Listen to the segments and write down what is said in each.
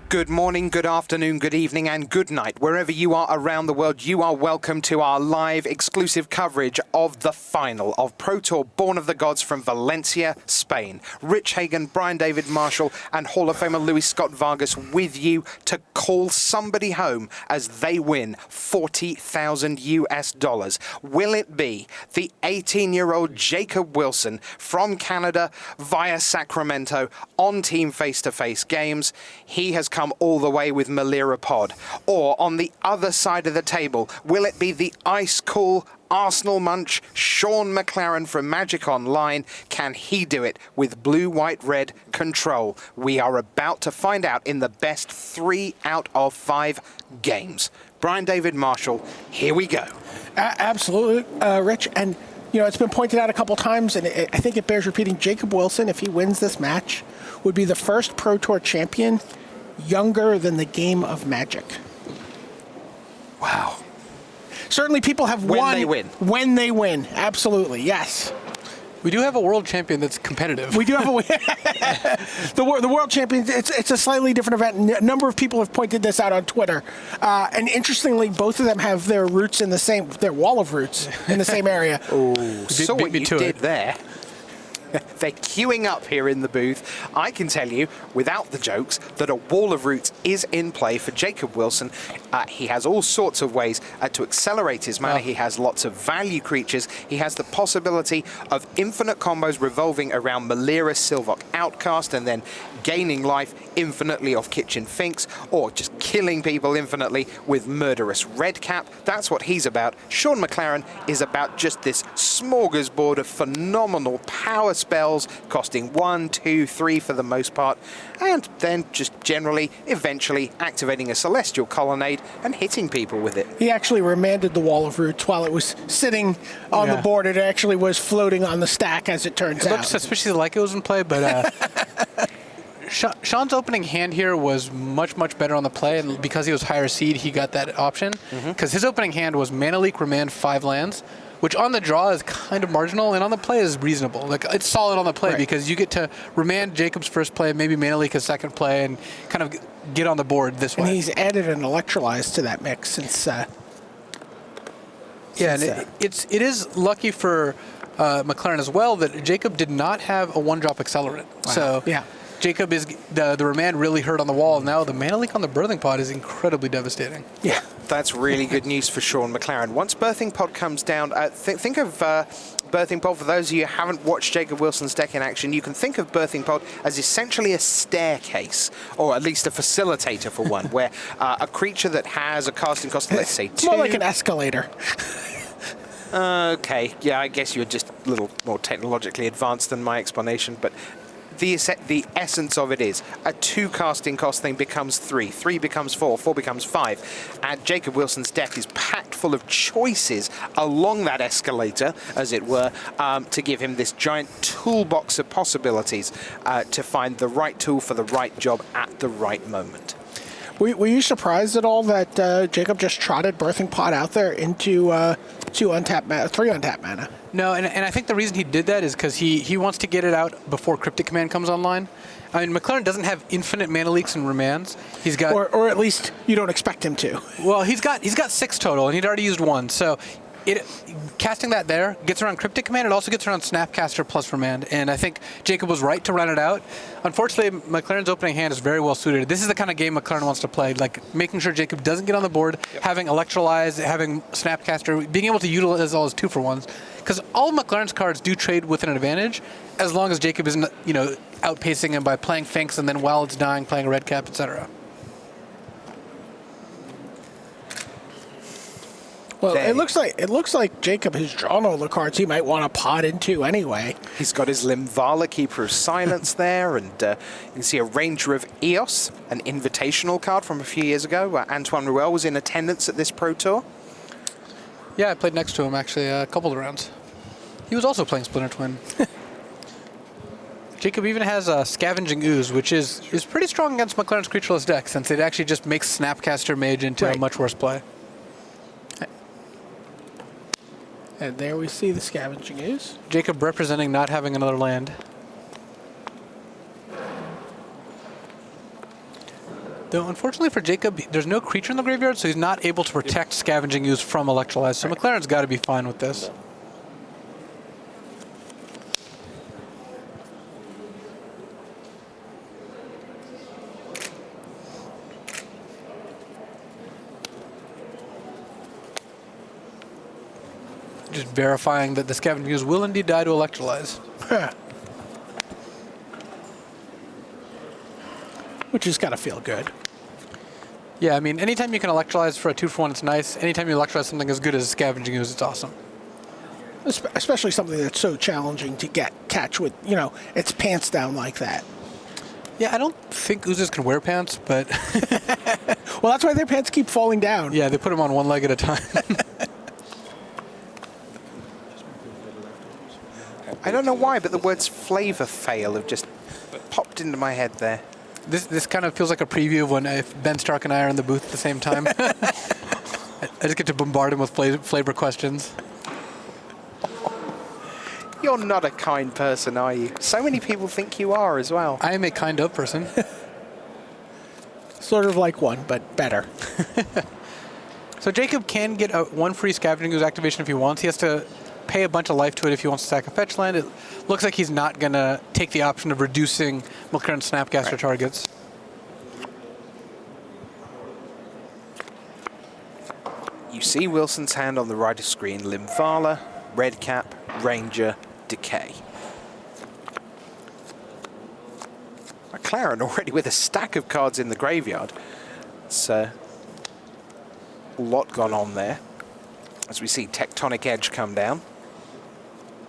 Good morning, good afternoon, good evening, and good night. Wherever you are around the world, you are welcome to our live exclusive coverage of the final of Pro Tour Born of the Gods from Valencia, Spain. Rich Hagan, Brian David Marshall, and Hall of Famer Luis Scott Vargas with you to call somebody home as they win $40,000. Will it be the 18-year-old Jacob Wilson from Canada via Sacramento on Team Face-to-Face Games? He has come all the way with Malira Pod. Or on the other side of the table, will it be the ice-cool Arsenal munch Shaun McLaren from Magic Online? Can he do it with blue, white, red control? We are about to find out in the best 3 out of 5 games. Brian David Marshall, here we go. Absolutely, Rich. And, you know, it's been pointed out a couple times, and I think it bears repeating, Jacob Wilson, if he wins this match, would be the first Pro Tour champion younger than the game of Magic. Wow. Certainly people have won. When they win. When they win, absolutely, yes. We do have a world champion that's competitive. We do have the world champion. It's a slightly different event. A number of people have pointed this out on Twitter. And interestingly, both of them have their roots in the same, their wall of roots in the same area. Oh, so what you did there. They're queuing up here in the booth. I can tell you, without the jokes, that a wall of roots is in play for Jacob Wilson. He has all sorts of ways to accelerate his mana. He has lots of value creatures. He has the possibility of infinite combos revolving around Malira Sylvok Outcast and then gaining life infinitely off Kitchen Finks, or just killing people infinitely with Murderous Redcap. That's what he's about. Shaun McLaren is about just this smorgasbord of phenomenal power spells, costing 1, 2, 3 for the most part, and then just generally, eventually activating a Celestial Colonnade and hitting people with it. He actually remanded the Wall of Roots while it was sitting on the board. It actually was floating on the stack, as it turns out. It looks suspiciously like it was in play, but Shaun's opening hand here was much, much better on the play, and because he was higher seed, he got that option. Because his opening hand was Mana Leak, Remand, 5 lands, which on the draw is kind of marginal, and on the play is reasonable. Like, it's solid on the play because you get to remand Jacob's first play, maybe Mana Leak his second play, and kind of get on the board this way. And he's added an Electrolyze to that mix since. And it is lucky for McLaren as well that Jacob did not have a 1-drop accelerant. Wow. So Jacob is the remand really hurt on the wall. Now the Mana Leak on the Birthing Pod is incredibly devastating. Yeah. That's really good news for Shaun McLaren. Once Birthing Pod comes down, think of Birthing Pod. For those of you who haven't watched Jacob Wilson's deck in action, you can think of Birthing Pod as essentially a staircase, or at least a facilitator for one, where a creature that has a casting cost, let's say 2. More like an escalator. Okay, yeah, I guess you're just a little more technologically advanced than my explanation, but the essence of it is a 2 casting cost thing becomes 3, 3 becomes 4, 4 becomes 5, and Jacob Wilson's deck is packed full of choices along that escalator, as it were, to give him this giant toolbox of possibilities to find the right tool for the right job at the right moment. Were you surprised at all that Jacob just trotted Birthing Pod out there into 3 untapped mana? No, and I think the reason he did that is because he wants to get it out before Cryptic Command comes online. I mean, McLaren doesn't have infinite Mana Leaks and Remands. He's got, or at least you don't expect him to. Well, he's got 6 total, and he'd already used 1. So casting that there gets around Cryptic Command. It also gets around Snapcaster plus Remand, and I think Jacob was right to run it out. Unfortunately, McLaren's opening hand is very well suited. This is the kind of game McLaren wants to play, like making sure Jacob doesn't get on the board, having Electrolyze, having Snapcaster, being able to utilize all his 2-for-1s. Because all of McLaren's cards do trade with an advantage, as long as Jacob isn't, outpacing him by playing Finks and then while it's dying, playing a Red Cap, etc. Well, it looks like Jacob has drawn all the cards he might want to pot into anyway. He's got his Limvala, Keeper of Silence there, and you can see a Ranger of Eos, an invitational card from a few years ago, where Antoine Ruel was in attendance at this Pro Tour. Yeah, I played next to him actually a couple of rounds. He was also playing Splinter Twin. Jacob even has a Scavenging Ooze, which is pretty strong against McLaren's creatureless deck, since it actually just makes Snapcaster Mage into a much worse play. And there we see the Scavenging Ooze. Jacob representing not having another land. Though, unfortunately for Jacob, there's no creature in the graveyard, so he's not able to protect Scavenging Ooze from Electrolyze. So McLaren's got to be fine with this. Just verifying that the Scavenging Ooze will indeed die to Electrolyze. Which has got to feel good. Yeah, I mean, anytime you can Electrolyze for a 2-for-1, it's nice. Anytime you Electrolyze something as good as Scavenging Ooze, it's awesome. Especially something that's so challenging to catch with, its pants down like that. Yeah, I don't think oozes can wear pants, but... Well, that's why their pants keep falling down. Yeah, they put them on one leg at a time. I don't know why, but the words flavor fail have just popped into my head there. This kind of feels like a preview of when if Ben Stark and I are in the booth at the same time. I just get to bombard him with flavor questions. You're not a kind person, are you? So many people think you are as well. I am a kind of person. Sort of like one, but better. So Jacob can get one free Scavenging Ooze activation if he wants. He has to pay a bunch of life to it if he wants to sack a fetch land. It looks like he's not going to take the option of reducing McLaren's Snapcaster targets. You see Wilson's hand on the right of screen. Lymphala, Redcap, Ranger, Decay. McLaren already with a stack of cards in the graveyard. So, a lot gone on there. As we see Tectonic Edge come down.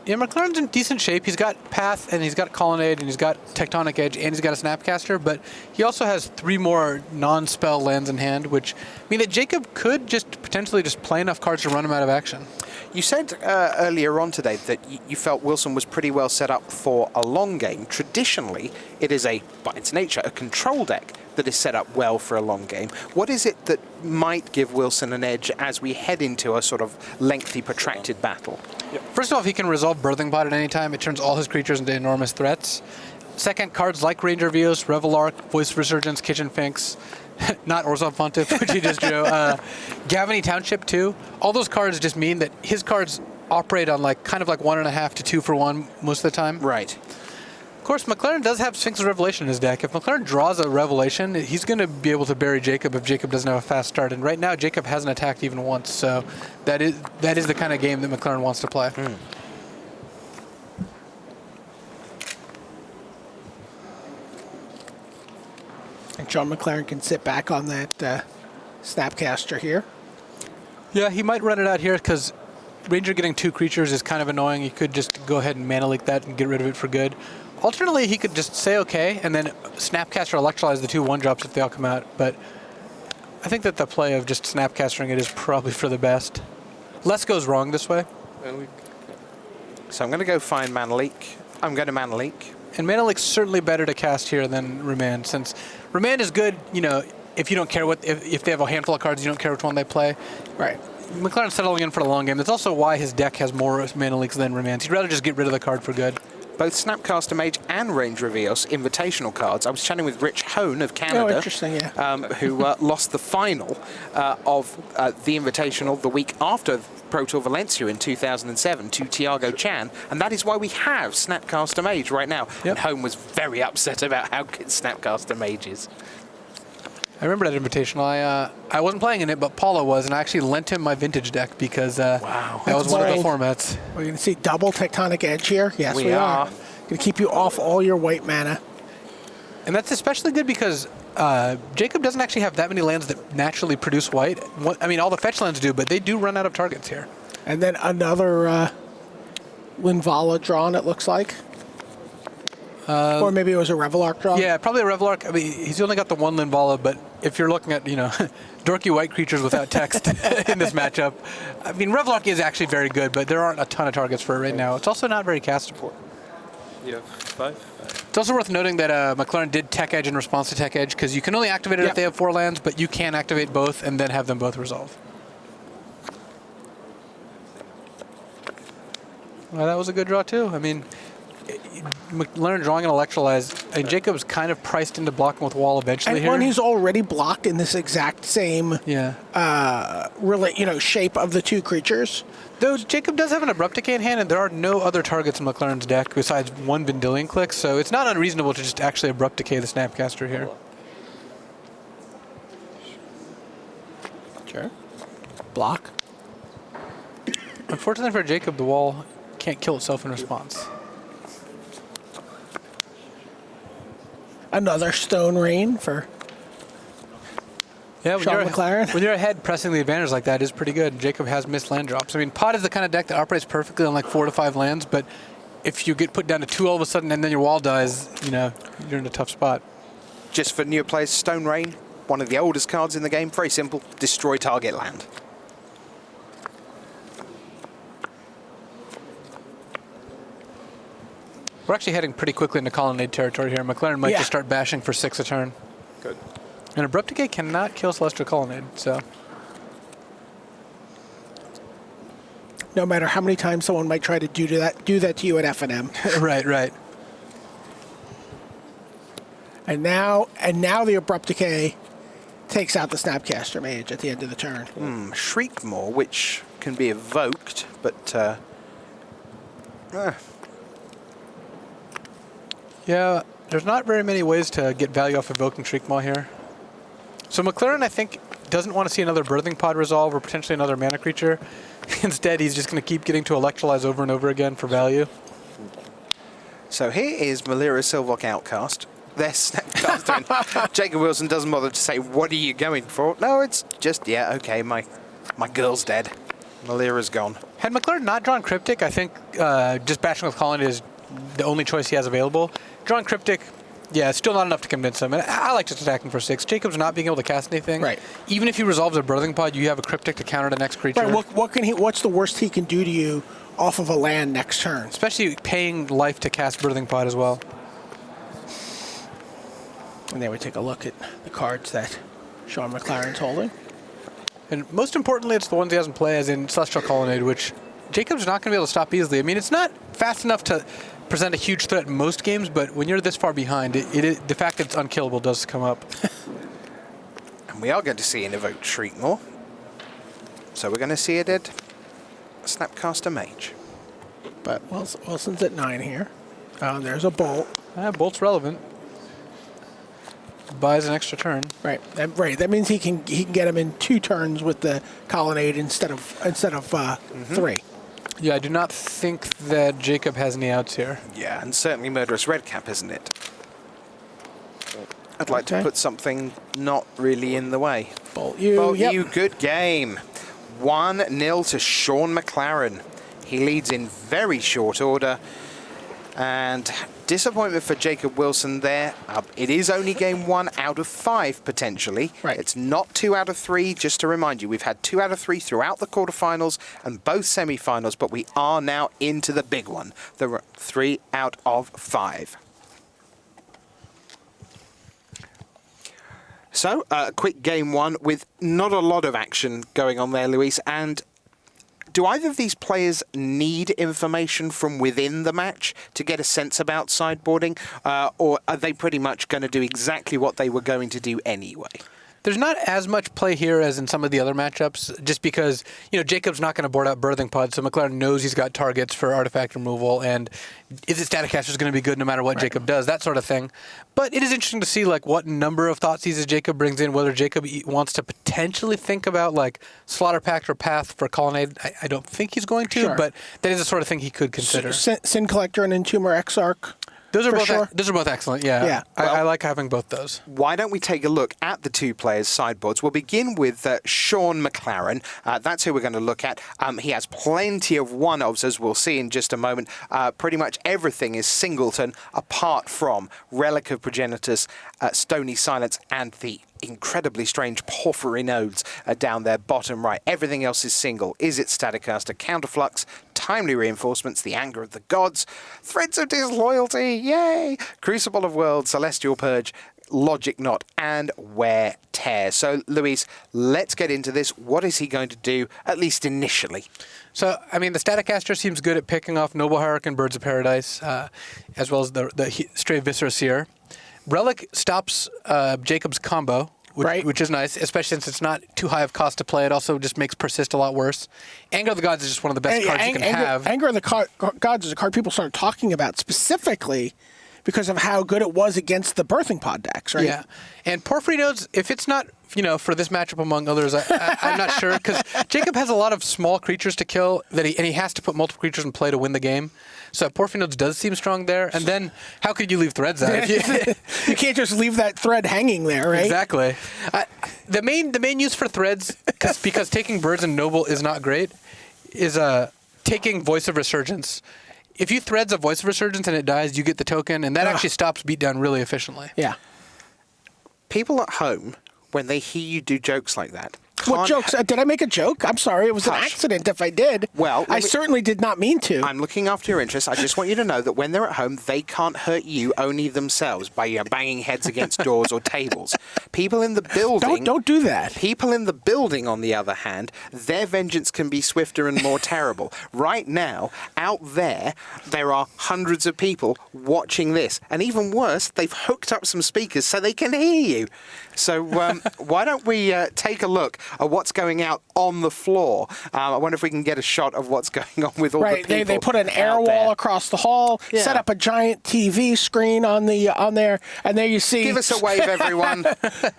Yeah, McLaren's in decent shape. He's got Path, and he's got Colonnade, and he's got Tectonic Edge, and he's got a Snapcaster, but he also has 3 more non-spell lands in hand, which mean that Jacob could just potentially just play enough cards to run him out of action. You said earlier on today that you felt Wilson was pretty well set up for a long game. Traditionally, it is by its nature, a control deck that is set up well for a long game. What is it that might give Wilson an edge as we head into a sort of lengthy, protracted battle? First off, he can resolve Birthing Pod at any time. It turns all his creatures into enormous threats. Second, cards like Ranger Vios, Revelark, Voice of Resurgence, Kitchen Finks, not Orzhov Pontiff, which he just drew, Gavany Township too. All those cards just mean that his cards operate on kind of like 1.5 to 2-for-1 most of the time. Right. Of course, McLaren does have Sphinx's Revelation in his deck. If McLaren draws a Revelation, he's going to be able to bury Jacob if Jacob doesn't have a fast start. And right now, Jacob hasn't attacked even once. So that is the kind of game that McLaren wants to play. And Shaun McLaren can sit back on that Snapcaster here. Yeah, he might run it out here because Ranger getting 2 creatures is kind of annoying. He could just go ahead and mana leak that and get rid of it for good. Alternately, he could just say okay and then Snapcaster Electrolyze the 2 1-drops if they all come out. But I think that the play of just Snapcastering it is probably for the best. Less goes wrong this way. So I'm going to go find Mana Leak. I'm going to Mana Leak. And Mana Leak's certainly better to cast here than Remand, since Remand is good, if you don't care if they have a handful of cards, you don't care which one they play. Right. McLaren's settling in for the long game. That's also why his deck has more Mana Leaks than Remands. He'd rather just get rid of the card for good. Both Snapcaster Mage and Ranger Vios invitational cards. I was chatting with Rich Hone of Canada. Oh, interesting, yeah. Who lost the final of the invitational the week after Pro Tour Valencia in 2007 to Tiago Chan, and that is why we have Snapcaster Mage right now. Yep. And Hone was very upset about how good Snapcaster Mage is. I remember that invitational. I wasn't playing in it, but Paula was, and I actually lent him my vintage deck because wow. that was one of the formats. We're going to see double Tectonic Edge here. Yes, we are. Going to keep you off all your white mana. And that's especially good because Jacob doesn't actually have that many lands that naturally produce white. I mean, all the fetch lands do, but they do run out of targets here. And then another Lymphala drawn, it looks like. Or maybe it was a Revelark draw? Yeah, probably a Revelark. I mean, he's only got the 1 Lymphala, but if you're looking at, dorky white creatures without text in this matchup, I mean, Revelark is actually very good, but there aren't a ton of targets for it right now. It's also not very castable. Yeah, 5. It's also worth noting that McLaren did Tech Edge in response to Tech Edge, because you can only activate it if they have 4 lands, but you can activate both and then have them both resolve. Well, that was a good draw, too. I mean, McLaren drawing an Electrolyze, and Jacob's kind of priced into blocking with wall eventually And here. when he's already blocked in this exact same yeah. shape of the two creatures. Though Jacob does have an Abrupt Decay in hand, and there are no other targets in McLaren's deck besides one Vendilion Click, so it's not unreasonable to just actually Abrupt Decay the Snapcaster here. Sure. Block. Unfortunately for Jacob, the wall can't kill itself in response. Another Stone Rain for Yeah, Shaun McLaren. When you're ahead, pressing the advantage like that is pretty good. Jacob has missed land drops. I mean, Pot is the kind of deck that operates perfectly on like 4 to 5 lands, but if you get put down to 2 all of a sudden and then your wall dies, you're in a tough spot. Just for newer players, Stone Rain, one of the oldest cards in the game. Very simple. Destroy target land. We're actually heading pretty quickly into Colonnade territory here. McLaren might just start bashing for 6 a turn. Good. And Abrupt Decay cannot kill Celestial Colonnade, so... No matter how many times someone might try to do that to you at F&M. Right. And now the Abrupt Decay takes out the Snapcaster Mage at the end of the turn. Shriekmaw, which can be evoked, but... Yeah, there's not very many ways to get value off Evoking Shriekmaw here. So McLaren, I think, doesn't want to see another Birthing Pod resolve or potentially another mana creature. Instead, he's just going to keep getting to Electrolyze over and over again for value. So here is Malira Silvok Outcast. Their Snapcaster. And Jacob Wilson doesn't bother to say, what are you going for? No, it's just, okay, my girl's dead. Malira's gone. Had McLaren not drawn Cryptic, I think just bashing with Colonnade is the only choice he has available. Drawing Cryptic, still not enough to convince him. And I like just attacking for 6. Jacob's not being able to cast anything. Right. Even if he resolves a Birthing Pod, you have a Cryptic to counter the next creature. Right. What's the worst he can do to you off of a land next turn? Especially paying life to cast Birthing Pod as well. And then we take a look at the cards that Shaun McLaren's holding. And most importantly, it's the ones he has in play, as in Celestial Colonnade, which Jacob's not going to be able to stop easily. I mean, it's not fast enough to present a huge threat in most games, but when you're this far behind, the fact that it's unkillable does come up. And we are going to see an evoked Shriekmaw. So we're going to see a dead Snapcaster Mage. But Wilson's at 9 here. There's a Bolt. Bolt's relevant. Buys an extra turn. Right. That means he can get him in 2 turns with the Colonnade instead of 3. Yeah, I do not think that Jacob has any outs here. Yeah, and certainly Murderous Redcap, isn't it? I'd like to put something not really in the way. Bolt you. Good game. 1-0 to Shaun McLaren. He leads in very short order. And disappointment for Jacob Wilson there. It is only game 1 out of 5, potentially. Right. It's not 2 out of 3. Just to remind you, we've had 2 out of 3 throughout the quarterfinals and both semi-finals, but we are now into the big one, the 3 out of 5. So, quick game 1 with not a lot of action going on there, Luis. And do either of these players need information from within the match to get a sense about sideboarding, or are they pretty much going to do exactly what they were going to do anyway? There's not as much play here as in some of the other matchups, just because Jacob's not going to board out Birthing Pod, so McLaren knows he's got targets for artifact removal, and is it Staticaster's going to be good no matter what Jacob does, that sort of thing. But it is interesting to see what number of Thoughtseize Jacob brings in, whether Jacob wants to potentially think about Slaughter Pact or Path for Colonnade. I don't think he's going to, but that is the sort of thing he could consider. Sin Collector and Entomber Exarch. Those are both excellent, yeah. Well, I like having both those. Why don't we take a look at the 2 players' sideboards? We'll begin with Shaun McLaren. That's who we're going to look at. He has plenty of one-ofs, as we'll see in just a moment. Pretty much everything is singleton, apart from Relic of Progenitus, Stony Silence, and the incredibly strange Porphyry nodes down there, bottom right. Everything else is single. Is it Staticaster, Counterflux, Timely Reinforcements, the Anger of the Gods, Threads of Disloyalty, yay! Crucible of Worlds, Celestial Purge, Logic Knot, and Wear Tear. So, Luis, let's get into this. What is he going to do, at least initially? So, I mean, the Staticaster seems good at picking off Noble Hierarch and Birds of Paradise, as well as the Stray Viscera Seer. Relic stops Jacob's combo, which is nice, especially since it's not too high of cost to play. It also just makes Persist a lot worse. Anger of the Gods is just one of the best cards you can have. Anger of the Gods is a card people started talking about specifically because of how good it was against the Birthing Pod decks, right? Yeah. And Porphyry Nodes, if it's not, for this matchup among others, I'm not sure, because Jacob has a lot of small creatures to kill, and he has to put multiple creatures in play to win the game. So Porphyry Nodes does seem strong there. And then, how could you leave threads out? You can't just leave that thread hanging there, right? Exactly. The main use for threads, because taking Birds and Noble is not great, is taking Voice of Resurgence. If you threads a Voice of Resurgence and it dies, you get the token, and that actually stops beatdown really efficiently. Yeah. People at home, when they hear you do jokes like that... What jokes? Did I make a joke? I'm sorry. It was an accident if I did. Well, I certainly did not mean to. I'm looking after your interests. I just want you to know that when they're at home, they can't hurt you, only themselves, by banging heads against doors or tables. People in the building... Don't do that. People in the building, on the other hand, their vengeance can be swifter and more terrible. Right now, out there are hundreds of people watching this. And even worse, they've hooked up some speakers so they can hear you. So why don't we take a look at what's going out on the floor? I wonder if we can get a shot of what's going on with all the people. They put an air wall across the hall, set up a giant TV screen on there, and there you see... Give us a wave, everyone.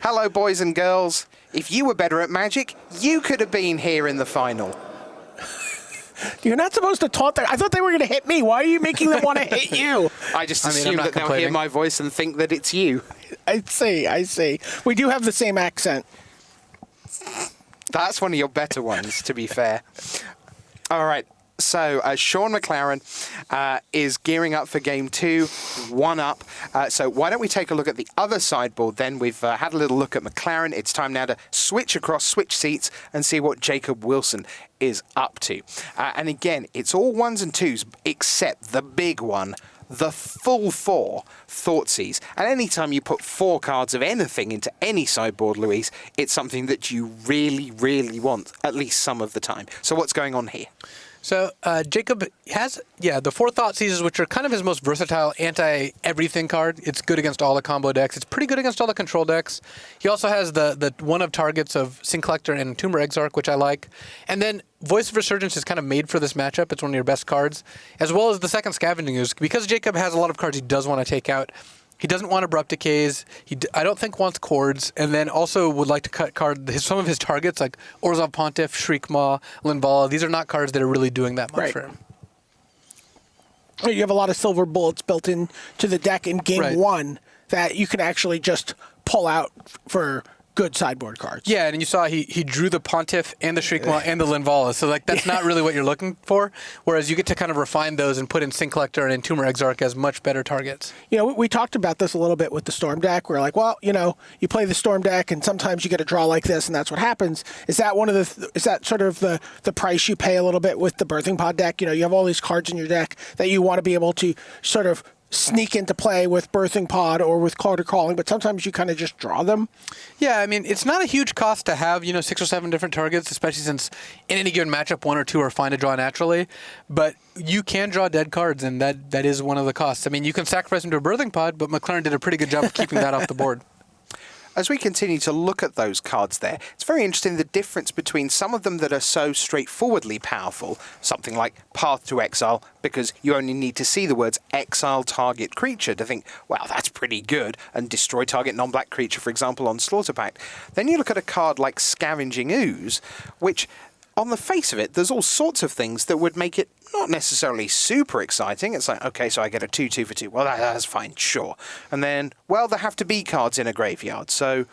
Hello, boys and girls. If you were better at Magic, you could have been here in the final. You're not supposed to taunt them. I thought they were going to hit me. Why are you making them want to hit you? I just assume that they'll hear my voice and think that it's you. I see. We do have the same accent. That's one of your better ones, to be fair. All right. So Shaun McLaren is gearing up for game 2, 1 up. So why don't we take a look at the other sideboard then? We've had a little look at McLaren. It's time now to switch seats, and see what Jacob Wilson is up to. And again, it's all 1s and 2s, except the big one, the full 4 Thoughtseize. And anytime you put 4 cards of anything into any sideboard, Luis, it's something that you really, really want, at least some of the time. So what's going on here? So Jacob has, the 4 Thoughtseizes, which are kind of his most versatile anti-everything card. It's good against all the combo decks. It's pretty good against all the control decks. He also has the one of targets of Sin Collector and Tumor Exarch, which I like. And then Voice of Resurgence is kind of made for this matchup. It's one of your best cards, as well as the second Scavenging Ooze. Because Jacob has a lot of cards he does want to take out. He doesn't want Abrupt Decays. I don't think wants Chords, and then also would like to cut some of his targets, like Orzhov Pontiff, Shriekmaw, Linvala. These are not cards that are really doing that much for him. You have a lot of silver bullets built into the deck in game 1 that you can actually just pull out for good sideboard cards. Yeah, and you saw he drew the Pontiff and the Shriekmaw and the Linvala, so that's not really what you're looking for, whereas you get to kind of refine those and put in Sin Collector and Tumor Exarch as much better targets. We talked about this a little bit with the Storm deck. We're like, well, you play the Storm deck and sometimes you get a draw like this and that's what happens. Is that sort of the price you pay a little bit with the Birthing Pod deck? You have all these cards in your deck that you want to be able to sort of sneak into play with Birthing Pod or with Card Crawling, but sometimes you kind of just draw them. Yeah, I mean, it's not a huge cost to have, 6 or 7 different targets, especially since in any given matchup, 1 or 2 are fine to draw naturally. But you can draw dead cards, and that is one of the costs. I mean, you can sacrifice them to a Birthing Pod, but McLaren did a pretty good job of keeping that off the board. As we continue to look at those cards there, it's very interesting the difference between some of them that are so straightforwardly powerful, something like Path to Exile, because you only need to see the words exile target creature to think, wow, that's pretty good, and destroy target non-black creature, for example, on Slaughter Pact. Then you look at a card like Scavenging Ooze, which, on the face of it, there's all sorts of things that would make it not necessarily super exciting. It's like, okay, so I get a 2/2 for 2. Well, that's fine, sure. And then, well, there have to be cards in a graveyard. So,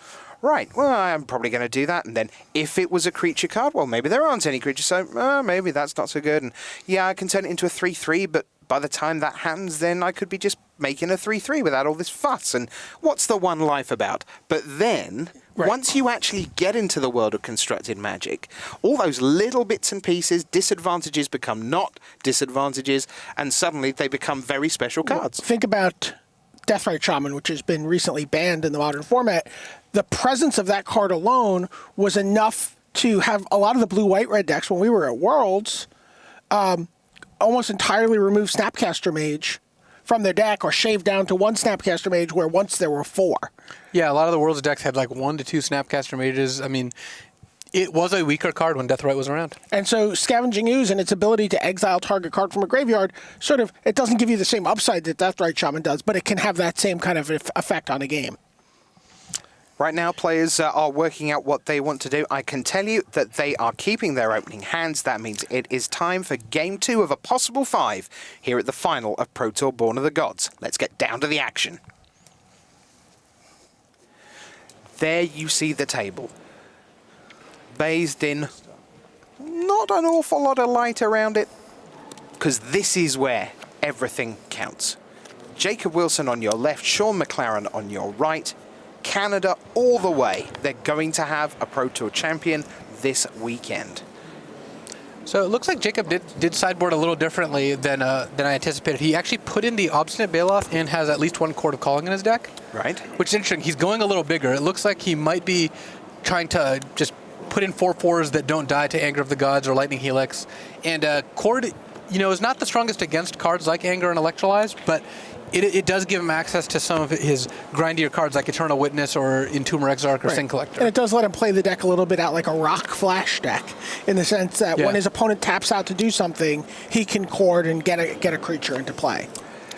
right, well, I'm probably going to do that. And then if it was a creature card, well, maybe there aren't any creatures, so maybe that's not so good. And yeah, I can turn it into a 3/3, but by the time that happens, then I could be just making a 3/3 without all this fuss. And what's the one life about? But then... Once you actually get into the world of constructed Magic, all those little bits and pieces, disadvantages become not disadvantages, and suddenly they become very special cards. Think about Deathrite Shaman, which has been recently banned in the modern format, the presence of that card alone was enough to have a lot of the blue-white-red decks when we were at Worlds almost entirely remove Snapcaster Mage from their deck or shave down to one Snapcaster Mage where once there were 4. Yeah, a lot of the Worlds decks had like 1 to 2 Snapcaster Mages. I mean, it was a weaker card when Deathrite was around. And so Scavenging Ooze and its ability to exile target card from a graveyard, sort of, it doesn't give you the same upside that Deathrite Shaman does, but it can have that same kind of effect on a game. Right now, players are working out what they want to do. I can tell you that they are keeping their opening hands. That means it is time for Game 2 of a possible 5 here at the final of Pro Tour Born of the Gods. Let's get down to the action. There you see the table. Based in not an awful lot of light around it, because this is where everything counts. Jacob Wilson on your left, Shaun McLaren on your right. Canada all the way. They're going to have a Pro Tour champion this weekend. So it looks like Jacob did sideboard a little differently than I anticipated. He actually put in the Obstinate Baloth and has at least 1 Chord of Calling in his deck. Right. Which is interesting. He's going a little bigger. It looks like he might be trying to just put in 4/4s that don't die to Anger of the Gods or Lightning Helix. And Chord, is not the strongest against cards like Anger and Electrolyze, but it does give him access to some of his grindier cards like Eternal Witness or Entomber Exarch or Sin Collector. And it does let him play the deck a little bit out like a rock flash deck, in the sense that when his opponent taps out to do something, he can chord and get a creature into play.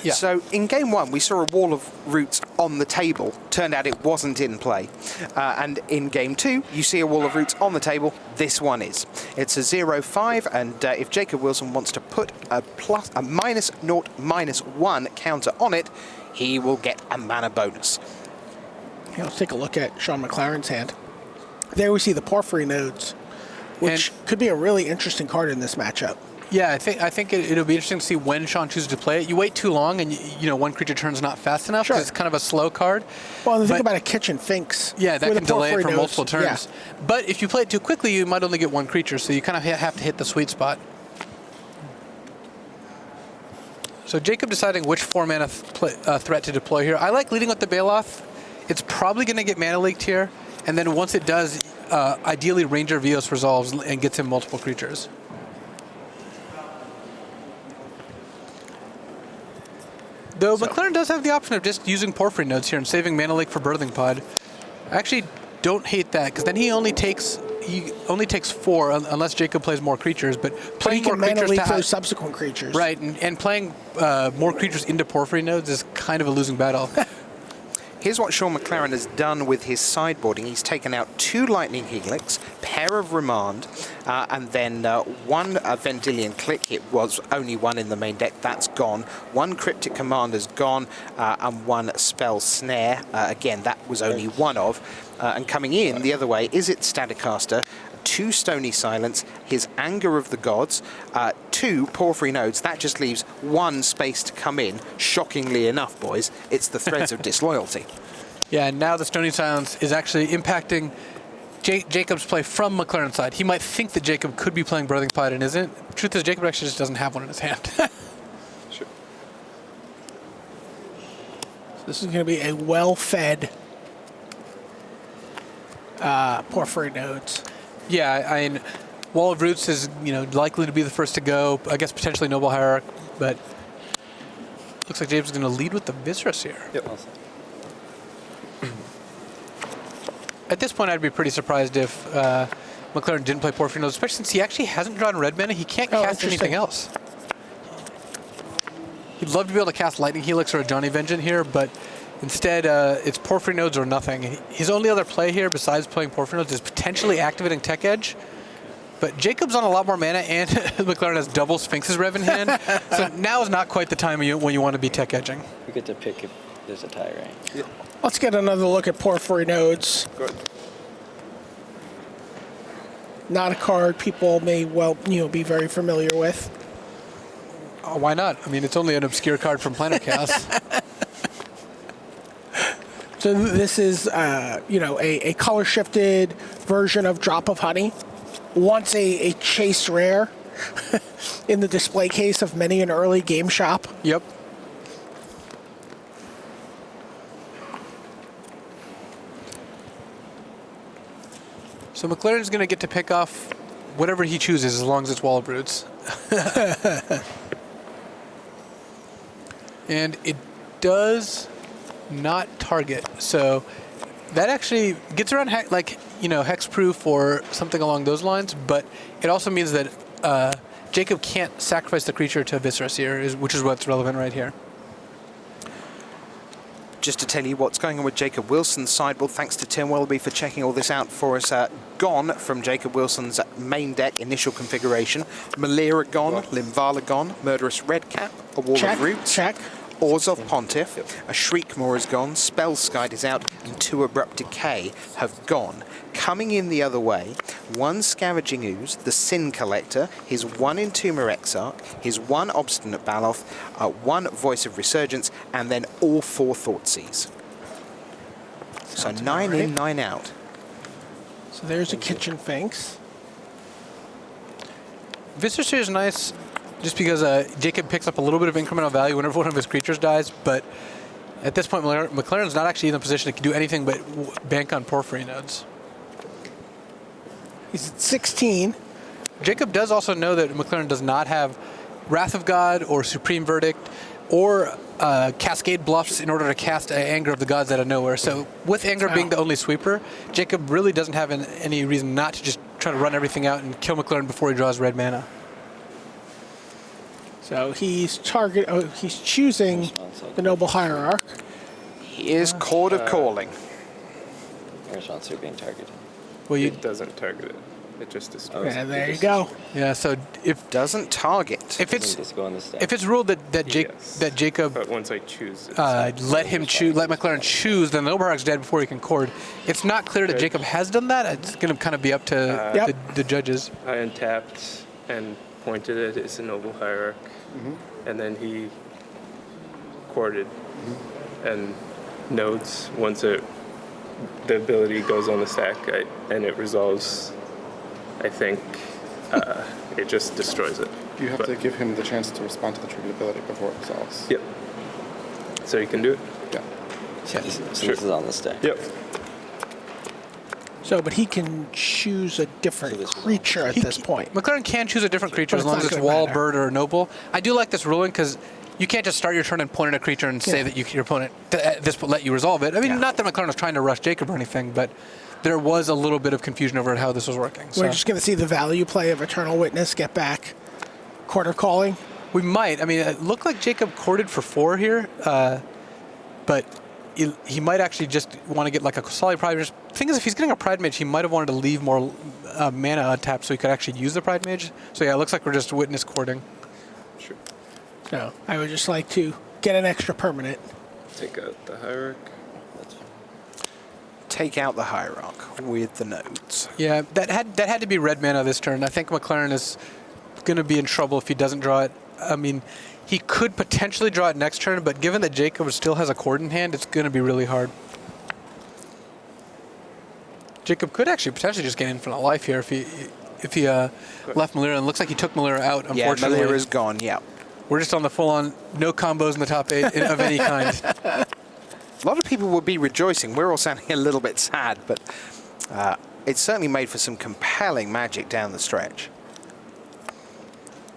Yeah. So in Game 1, we saw a Wall of Roots on the table. Turned out it wasn't in play. And in Game 2, you see a Wall of Roots on the table. This one is. It's a 0/5, and if Jacob Wilson wants to put a -0/-1 counter on it, he will get a mana bonus. Let's take a look at Shaun McLaren's hand. There we see the Porphyry Nodes, which could be a really interesting card in this matchup. Yeah, I think it'll be interesting to see when Shaun chooses to play it. You wait too long, and one creature turn's not fast enough because it's kind of a slow card. Well, and think about a Kitchen Finks. Yeah, that can delay it for multiple turns. Yeah. But if you play it too quickly, you might only get 1 creature, so you kind of have to hit the sweet spot. So Jacob deciding which 4-mana threat to deploy here. I like leading with the Baloth. It's probably going to get mana leaked here, and then once it does, ideally Ranger Vios resolves and gets him multiple creatures. Though McLaren does have the option of just using Porphyry Nodes here and saving mana leak for Birthing Pod. I actually don't hate that, because then he only takes 4 unless Jacob plays more creatures. But playing more mana creatures leak those subsequent creatures. Right, and playing more creatures into Porphyry Nodes is kind of a losing battle. Here's what Shaun McLaren has done with his sideboarding. He's taken out 2 Lightning Helix, pair of Remand, and then 1 Vendilion Click. It was only 1 in the main deck. That's gone. 1 Cryptic Commander's gone, and 1 Spell Snare. Again, that was only 1 of. And coming in the other way is its Staticaster, 2 Stony Silence, his Anger of the Gods, 2 Porphyry Nodes. That just leaves 1 space to come in. Shockingly enough, boys, it's the Threads of Disloyalty. Yeah, and now the Stony Silence is actually impacting Jacob's play from McLaren's side. He might think that Jacob could be playing Birthing Pod and isn't. The truth is, Jacob actually just doesn't have one in his hand. Sure. This is going to be a well-fed Porphyry Nodes. Yeah, I mean, Wall of Roots is likely to be the first to go. I guess potentially Noble Hierarch, but looks like James is going to lead with the Viscerus here. Yep. At this point, I'd be pretty surprised if McLaren didn't play Porphyry Nodes, especially since he actually hasn't drawn red mana. He can't cast anything else. He'd love to be able to cast Lightning Helix or a Johnny Vengeance here, but instead, it's Porphyry Nodes or nothing. His only other play here, besides playing Porphyry Nodes, is potentially activating Tech Edge. But Jacob's on a lot more mana, and McLaren has double Sphinx's Rev in hand. So now is not quite the time when you want to be Tech Edging. We get to pick if there's a tie, right? Yeah. Let's get another look at Porphyry Nodes. Good. Not a card people may be very familiar with. Oh, why not? I mean, it's only an obscure card from Planet Chaos. So this is, a color-shifted version of Drop of Honey. Once a chase rare in the display case of many an early game shop. Yep. So McLaren's going to get to pick off whatever he chooses as long as it's Wall of Roots. And it does not target. So that actually gets around hexproof or something along those lines, but it also means that Jacob can't sacrifice the creature to Viscera Seer, which is what's relevant right here. Just to tell you what's going on with Jacob Wilson's sideboard, thanks to Tim Welby for checking all this out for us. Gone from Jacob Wilson's main deck initial configuration. Malira gone, Limvala gone, Murderous Redcap, a Wall of Roots. Check. Orzhov Pontiff, a Shriekmaw is gone, Spellskite is out, and 2 Abrupt Decay have gone. Coming in the other way, 1 Scavenging Ooze, the Sin Collector, his 1 Entomber Exarch, his 1 Obstinate Baloth, 1 Voice of Resurgence, and then all 4 Thoughtseize. So 9 in, 9 out. So there's a Kitchen Finks. Viscera Seer is nice just because Jacob picks up a little bit of incremental value whenever one of his creatures dies, but at this point, McLaren's not actually in a position to do anything but bank on Porphyry nodes. He's at 16. Jacob does also know that McLaren does not have Wrath of God or Supreme Verdict or Cascade Bluffs in order to cast Anger of the Gods out of nowhere. So with Anger being the only sweeper, Jacob really doesn't have any reason not to just try to run everything out and kill McLaren before he draws red mana. So he's choosing the Noble Hierarch. He is Chord of Calling. Response are being targeted. Well, It doesn't target it. It just destroys And it. there you go. yeah. So if Doesn't target. Just go on the stack. if it's ruled that Yes. Jacob But once I choose it, let McLaren choose, then the Noble Hierarch's dead before he can chord. It's not clear that Jacob has done that. It's going to kind of be up to the judges. I untapped and pointed at his Noble Hierarch, and then he chorded and nodes once the ability goes on the stack and it resolves. I think it just destroys it. You have to give him the chance to respond to the triggered ability before it resolves. Yep. So you can do it. Yeah. So this is on the stack. Yep. So, but he can choose a different creature at this point. McLaren can choose a different creature But as it's long not as it's gonna wall, matter. bird, or noble. I do like this ruling because you can't just start your turn and point at a creature and say that your opponent let you resolve it. I mean, not that McLaren was trying to rush Jacob or anything, but there was a little bit of confusion over how this was working. We're just going to see the value play of Eternal Witness get back. Quarter Calling. We might. I mean, it looked like Jacob courted for 4 here, but he might actually just want to get like a solid Pride Mage. The thing is, if he's getting a Pride Mage, he might have wanted to leave more mana untapped so he could actually use the Pride Mage. So yeah, it looks like we're just Witness courting. Sure. So I would just like to get an extra permanent. Take out the Hierarch. That's fine. Take out the Hierarch with the nodes. Yeah, that had to be red mana this turn. I think McLaren is going to be in trouble if he doesn't draw it. I mean, he could potentially draw it next turn, but given that Jacob still has a chord in hand, it's going to be really hard. Jacob could actually potentially just gain infinite life here if he left Malira. And it looks like he took Malira out, unfortunately. Yeah, Malira's gone, yeah. We're just on the full-on no combos in the top 8 of any kind. A lot of people would be rejoicing. We're all sounding a little bit sad, but it's certainly made for some compelling magic down the stretch.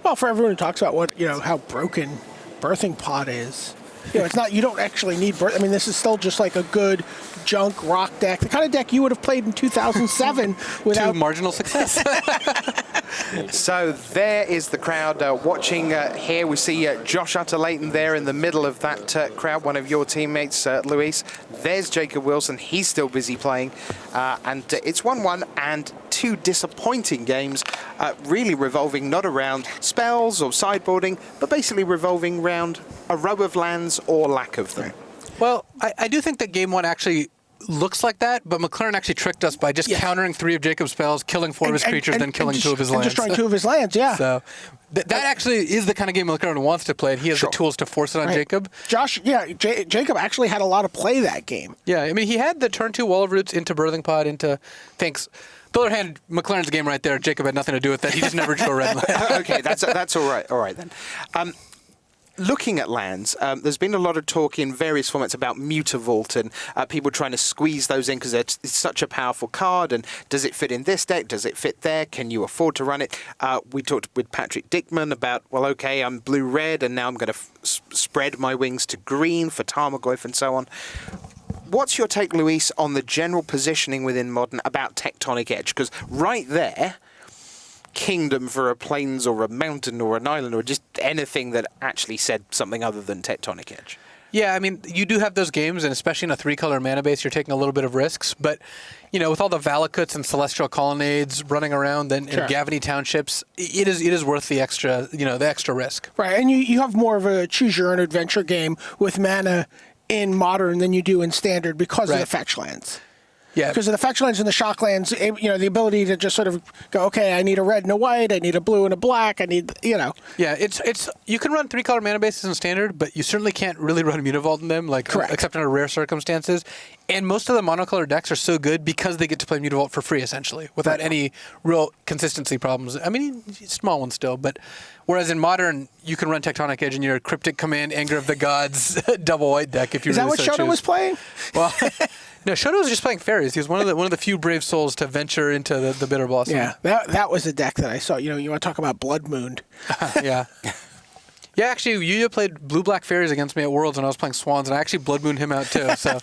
Well, for everyone who talks about how broken Birthing Pod is, it's not. You don't actually need birth. I mean, this is still just like a good junk rock deck, the kind of deck you would have played in 2007 without To marginal success. So there is the crowd watching here. We see Josh Utter-Leighton there in the middle of that crowd, one of your teammates, Luis. There's Jacob Wilson. He's still busy playing. And it's 1-1 and 2 disappointing games, really revolving not around spells or sideboarding, but basically revolving around a row of lands or lack of them. Well, I do think that game 1 actually looks like that, but McLaren actually tricked us by just countering 3 of Jacob's spells, killing 4 of his creatures, then killing 2 of his lands. And destroying 2 of his lands, yeah. So that actually is the kind of game McLaren wants to play. He has the tools to force it on Jacob. Josh, Jacob actually had a lot of play that game. Yeah, I mean, he had the turn 2 Wall of Roots into Birthing Pod, into Thanks. The other hand, McLaren's game right there, Jacob had nothing to do with that. He just never drew a red land. Okay, that's all right. All right, then. looking at lands, there's been a lot of talk in various formats about Mutavault and people trying to squeeze those in because it's such a powerful card. And does it fit in this deck? Does it fit there? Can you afford to run it? We talked with Patrick Dickman about, well, okay, I'm blue-red, and now I'm going to spread my wings to green for Tarmogoyf and so on. What's your take, Luis, on the general positioning within Modern about Tectonic Edge? Because right there, Kingdom for a Plains or a Mountain or an Island or just anything that actually said something other than Tectonic Edge. Yeah, I mean, you do have those games, and especially in a 3-color mana base, you're taking a little bit of risks. But, with all the Valakuts and Celestial Colonnades running around and Gavany Townships, it is worth the extra, the extra risk. Right, and you have more of a choose-your-own-adventure game with mana in Modern than you do in Standard because of the fetch lands. Yeah. Because of the fetch lands and the shock lands, the ability to just sort of go, okay, I need a red and a white, I need a blue and a black, I need, Yeah, it's you can run 3-color mana bases in Standard, but you certainly can't really run Mutavault in them, except under rare circumstances. And most of the monocolor decks are so good because they get to play Mutavault for free, essentially, without any real consistency problems. I mean, small ones still, but whereas in Modern, you can run Tectonic Edge in your Cryptic Command, Anger of the Gods, double white deck if you. Is that what Shoto was playing? Well. No, Shoto was just playing fairies. He was one of the few brave souls to venture into the Bitter Blossom. Yeah, that was a deck that I saw. You want to talk about Blood Moon? Yeah. Yeah, actually, Yuya played blue-black fairies against me at Worlds when I was playing Swans, and I actually Blood Mooned him out too. So,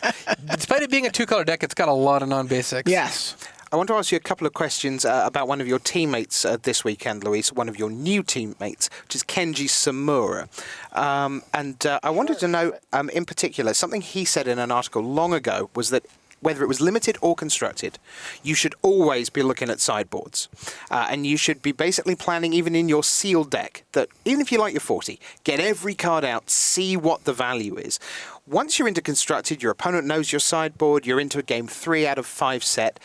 despite it being a 2-color deck, it's got a lot of non-basics. Yes. I want to ask you a couple of questions about one of your teammates this weekend, Luis, one of your new teammates, which is Kenji Samura. I wanted to know, in particular, something he said in an article long ago was that whether it was limited or constructed, you should always be looking at sideboards. And you should be basically planning, even in your sealed deck, that even if you like your 40, get every card out, see what the value is. Once you're into constructed, your opponent knows your sideboard, you're into a game 3 out of 5 set.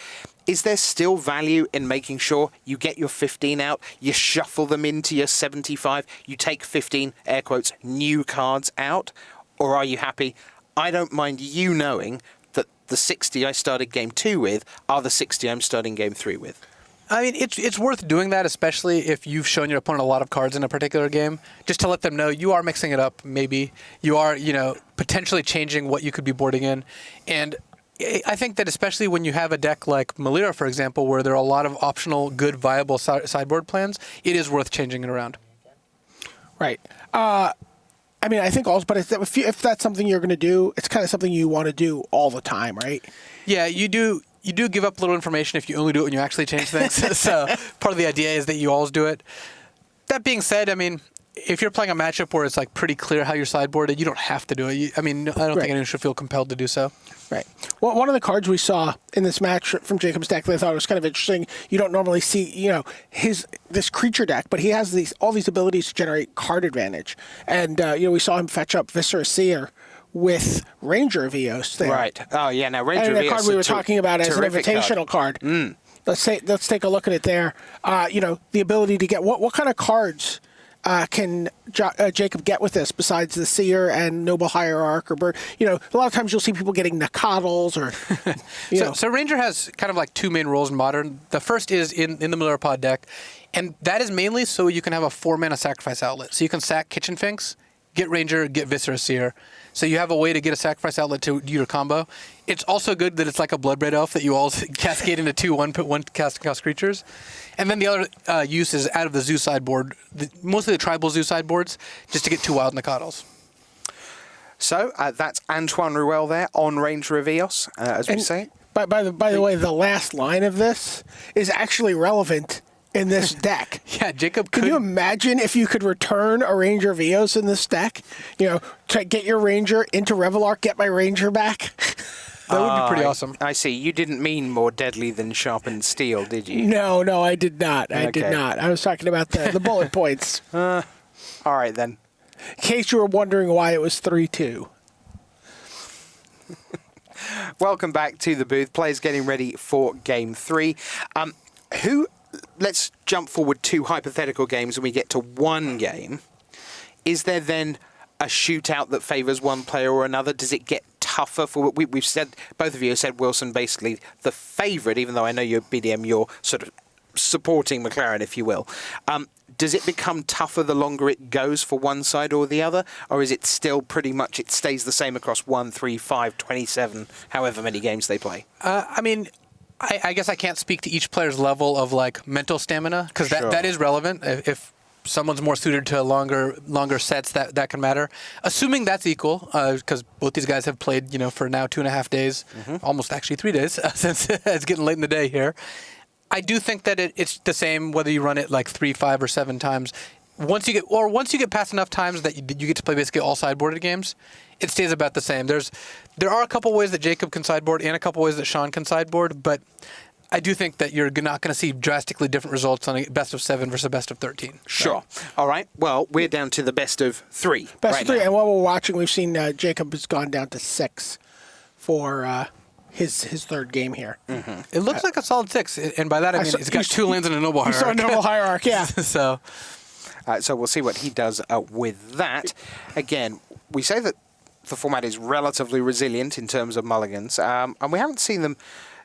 Is there still value in making sure you get your 15 out, you shuffle them into your 75, you take 15, air quotes, new cards out? Or are you happy? I don't mind you knowing that the 60 I started game 2 with are the 60 I'm starting game 3 with. I mean, it's worth doing that, especially if you've shown your opponent a lot of cards in a particular game, just to let them know you are mixing it up, maybe. You are, potentially changing what you could be boarding in. And I think that especially when you have a deck like Melira, for example, where there are a lot of optional, good, viable sideboard plans, it is worth changing it around. Right. I think also, but if that's something you're going to do, it's kind of something you want to do all the time, right? Yeah, you do give up a little information if you only do it when you actually change things. So part of the idea is that you always do it. That being said, if you're playing a matchup where it's pretty clear how you're sideboarded, you don't have to do it. I don't think anyone should feel compelled to do so. Right. Well, one of the cards we saw in this match from Jacob's deck that I thought was kind of interesting, you don't normally see, this creature deck, but he has all these abilities to generate card advantage. And, we saw him fetch up Viscera Seer with Ranger of Eos there. Right. Oh, yeah. Now, Ranger of Eos. And the card we were talking about as an invitational card. Mm. Let's take a look at it there. The ability to get what kind of cards can Jacob get with this besides the Seer and Noble Hierarch or Bird? A lot of times you'll see people getting Nakatals or. So Ranger has kind of 2 main roles in Modern. The first is in the Melira Pod deck, and that is mainly so you can have a 4-mana sacrifice outlet. So you can sack Kitchen Finks, get Ranger, get Viscera Seer. So you have a way to get a sacrifice outlet to do your combo. It's also good that it's like a Bloodbraid Elf that you all cascade into 2 one casting cost creatures. And then the other use is out of the Zoo sideboard, mostly the tribal Zoo sideboards, just to get 2 wild Nakatals. So that's Antoine Ruel there on Ranger of Eos, as we say. By the way, the last line of this is actually relevant in this deck. Yeah, Jacob could. Can you imagine if you could return a Ranger of Eos in this deck? To get your Ranger into Revelark, get my Ranger back? That would be pretty awesome. I see. You didn't mean more deadly than sharpened steel, did you? No, I did not. I did not. I was talking about the bullet points. All right, then. In case you were wondering why it was 3-2. Welcome back to the booth. Players getting ready for Game 3. Let's jump forward 2 hypothetical games and we get to 1 game. Is there then a shootout that favours one player or another? Does it get tougher? We've said, both of you have said Wilson basically the favourite, even though I know you're BDM, you're sort of supporting McLaren, if you will. Does it become tougher the longer it goes for one side or the other? Or is it still pretty much, it stays the same across 1, 3, 5, 27, however many games they play? I guess I can't speak to each player's level of like mental stamina, because that is relevant. If someone's more suited to longer sets, that can matter. Assuming that's equal, because both these guys have played, for now 2.5 days, almost actually 3 days, since it's getting late in the day here. I do think that it's the same whether you run it like 3, 5, or 7 times. Once you get past enough times that you get to play basically all sideboarded games, it stays about the same. There are a couple ways that Jacob can sideboard and a couple ways that Shaun can sideboard, but I do think that you're not going to see drastically different results on a best of 7 versus a best of 13. Sure. Right. All right. Well, we're down to the best of 3. Best of 3. Now. And while we're watching, we've seen Jacob has gone down to 6 for his third game here. It looks like a solid 6, and by that I mean he's got 2 lands in a noble hierarch. You saw a noble hierarch, yeah. So we'll see what he does with that. Again, we say that the format is relatively resilient in terms of mulligans, and we haven't seen them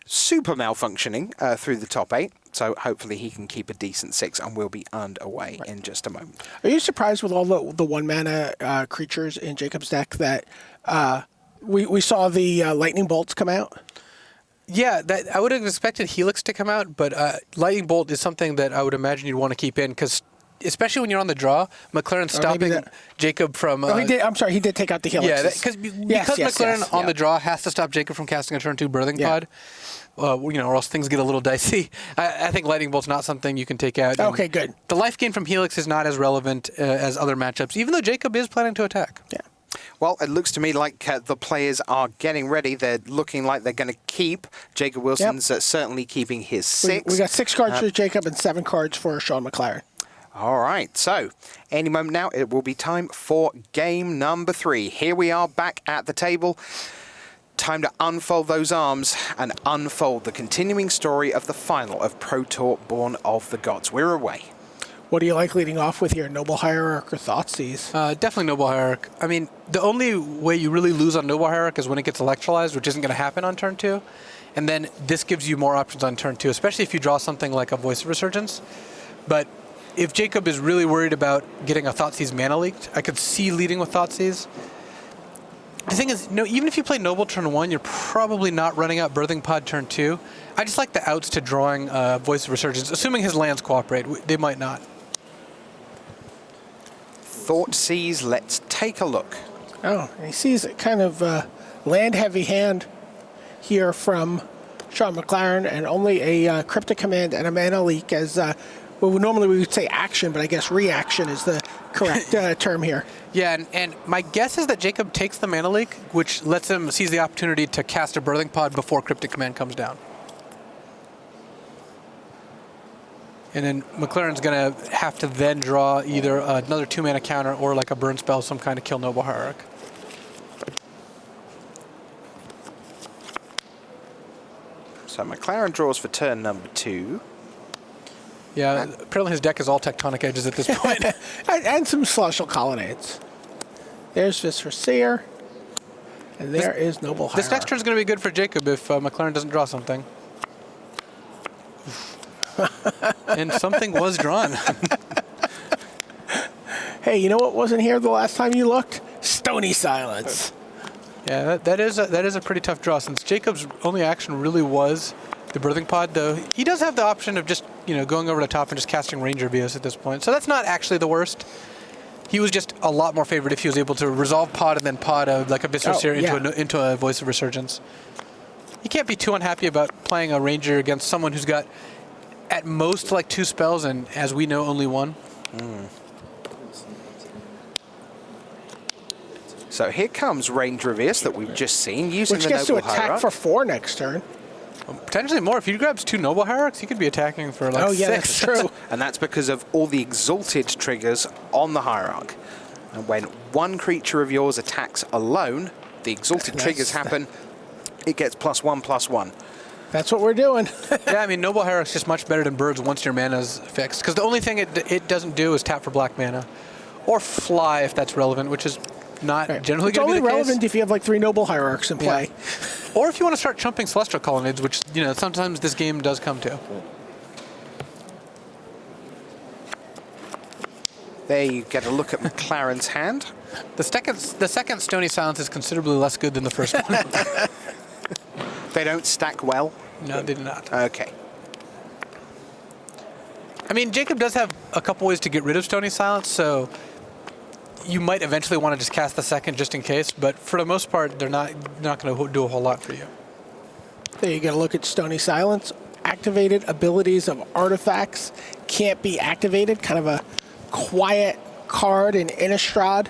super malfunctioning through the top 8. So hopefully he can keep a decent 6, and we'll be underway in just a moment. Are you surprised with all the 1-mana creatures in Jacob's deck that we saw the lightning bolts come out? Yeah, that I would have expected Helix to come out, but lightning bolt is something that I would imagine you'd want to keep in, because especially when you're on the draw, McLaren stopping Jacob from... he did take out the Helix. Yeah, because McLaren on the draw has to stop Jacob from casting a turn 2 Birthing Pod, or else things get a little dicey. I think Lightning Bolt's not something you can take out. Okay, good. The life gain from Helix is not as relevant as other matchups, even though Jacob is planning to attack. Yeah. Well, it looks to me like the players are getting ready. They're looking like they're going to keep. Jacob Wilson's certainly keeping his 6. We got 6 cards for Jacob and 7 cards for Shaun McLaren. All right, so any moment now, it will be time for game number 3. Here we are back at the table. Time to unfold those arms and unfold the continuing story of the final of Pro Tour Born of the Gods. We're away. What do you like leading off with here, Noble Hierarch or Thoughtseize? Definitely Noble Hierarch. I mean, the only way you really lose on Noble Hierarch is when it gets electrolyzed, which isn't going to happen on turn 2. And then this gives you more options on turn 2, especially if you draw something like a Voice of Resurgence. But if Jacob is really worried about getting a Thoughtseize mana leaked, I could see leading with Thoughtseize. The thing is, even if you play Noble turn 1, you're probably not running out Birthing Pod turn 2. I just like the outs to drawing Voice of Resurgence, assuming his lands cooperate. They might not. Thoughtseize, let's take a look. Oh, he sees a kind of land-heavy hand here from Shaun McLaren, and only a Cryptic Command and a mana leak as... normally we would say action, but I guess reaction is the correct term here. Yeah, and my guess is that Jacob takes the mana leak, which lets him seize the opportunity to cast a Birthing Pod before Cryptic Command comes down. And then McLaren's going to have to then draw either another 2-mana counter or like a burn spell, some kind of kill Noble Hierarch. So McLaren draws for turn number 2. Yeah, apparently his deck is all Tectonic Edges at this point. and some Celestial Colonnades. There's Viscera Seer. And there is Noble Hierarch. This next turn is going to be good for Jacob if McLaren doesn't draw something. And something was drawn. Hey, you know what wasn't here the last time you looked? Stony Silence. Yeah, that is a pretty tough draw, since Jacob's only action really was the Birthing Pod, though he does have the option of just going over the top and just casting Ranger Vios at this point. So that's not actually the worst. He was just a lot more favored if he was able to resolve Pod and then Pod like a Viscera Seer into a Voice of Resurgence. You can't be too unhappy about playing a Ranger against someone who's got at most like 2 spells and, as we know, only 1. So here comes Ranger Vios that we've just seen using the Noble Hierarch. Which gets to attack for 4 next turn. Potentially more. If he grabs 2 Noble Hierarchs, he could be attacking for like 6. That's true. And that's because of all the Exalted triggers on the Hierarch. And when one creature of yours attacks alone, the Exalted triggers happen. It gets +1/+1. That's what we're doing. Yeah, I mean, Noble Hierarch's just much better than Birds once your mana's fixed. Because the only thing it doesn't do is tap for black mana. Or fly, if that's relevant, which is not generally going to be the case. It's only relevant if you have like 3 Noble Hierarchs in play. Or if you want to start chumping Celestial Colonnades, which, sometimes this game does come to. There you get a look at McLaren's hand. The second Stony Silence is considerably less good than the first one. They don't stack well. No, they do not. Okay. I mean, Jacob does have a couple ways to get rid of Stony Silence, so you might eventually want to just cast the second just in case, but for the most part, they're not going to do a whole lot for you. There you get a look at Stony Silence. Activated abilities of artifacts can't be activated. Kind of a quiet card in Innistrad.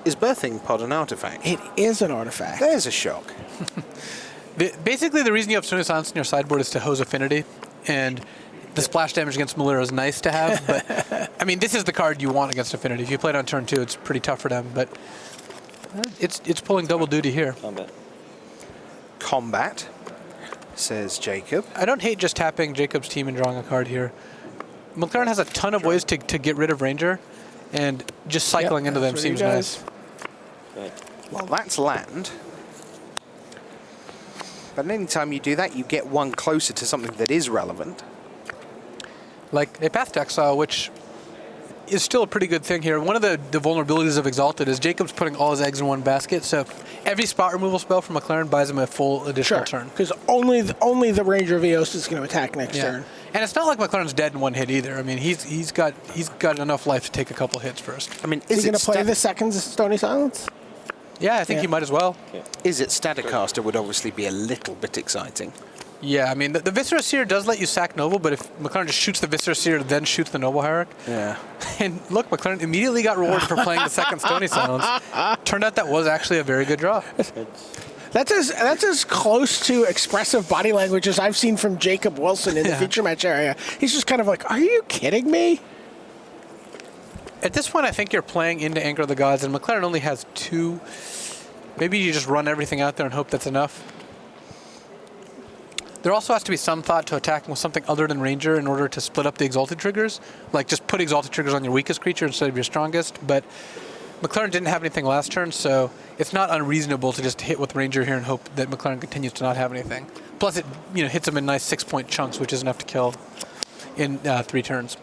Is Birthing Pod an artifact? It is an artifact. There's a shock. Basically, the reason you have Stony Silence in your sideboard is to hose Affinity, and the splash damage against Malira is nice to have, but I mean, this is the card you want against Affinity. If you play it on turn 2, it's pretty tough for them, but it's pulling double duty here. Combat, says Jacob. I don't hate just tapping Jacob's team and drawing a card here. McLaren has a ton of ways to get rid of Ranger, and just cycling into them seems nice. Well, that's land. But anytime you do that, you get one closer to something that is relevant. Like a Path to Exile, which is still a pretty good thing here. One of the vulnerabilities of Exalted is Jacob's putting all his eggs in one basket, so every spot removal spell from McLaren buys him a full additional turn. Because only the Ranger of Eos is going to attack next turn. And it's not like McLaren's dead in one hit either. I mean, he's got enough life to take a couple hits first. I mean, is he going to play the second Stony Silence? Yeah, I think he might as well. Is it Staticaster would obviously be a little bit exciting. Yeah, I mean, the Viscera Seer does let you sack Noble, but if McLaren just shoots the Viscera Seer, then shoots the Noble Hierarch. Yeah. And look, McLaren immediately got rewarded for playing the second Stony Silence. Turned out that was actually a very good draw. That's as close to expressive body language as I've seen from Jacob Wilson in the feature match area. He's just kind of like, are you kidding me? At this point, I think you're playing into Anger of the Gods, and McLaren only has 2. Maybe you just run everything out there and hope that's enough. There also has to be some thought to attacking with something other than Ranger in order to split up the Exalted triggers. Like, just put Exalted triggers on your weakest creature instead of your strongest. But McLaren didn't have anything last turn, so it's not unreasonable to just hit with Ranger here and hope that McLaren continues to not have anything. Plus, it hits him in nice 6-point chunks, which is enough to kill in 3 turns.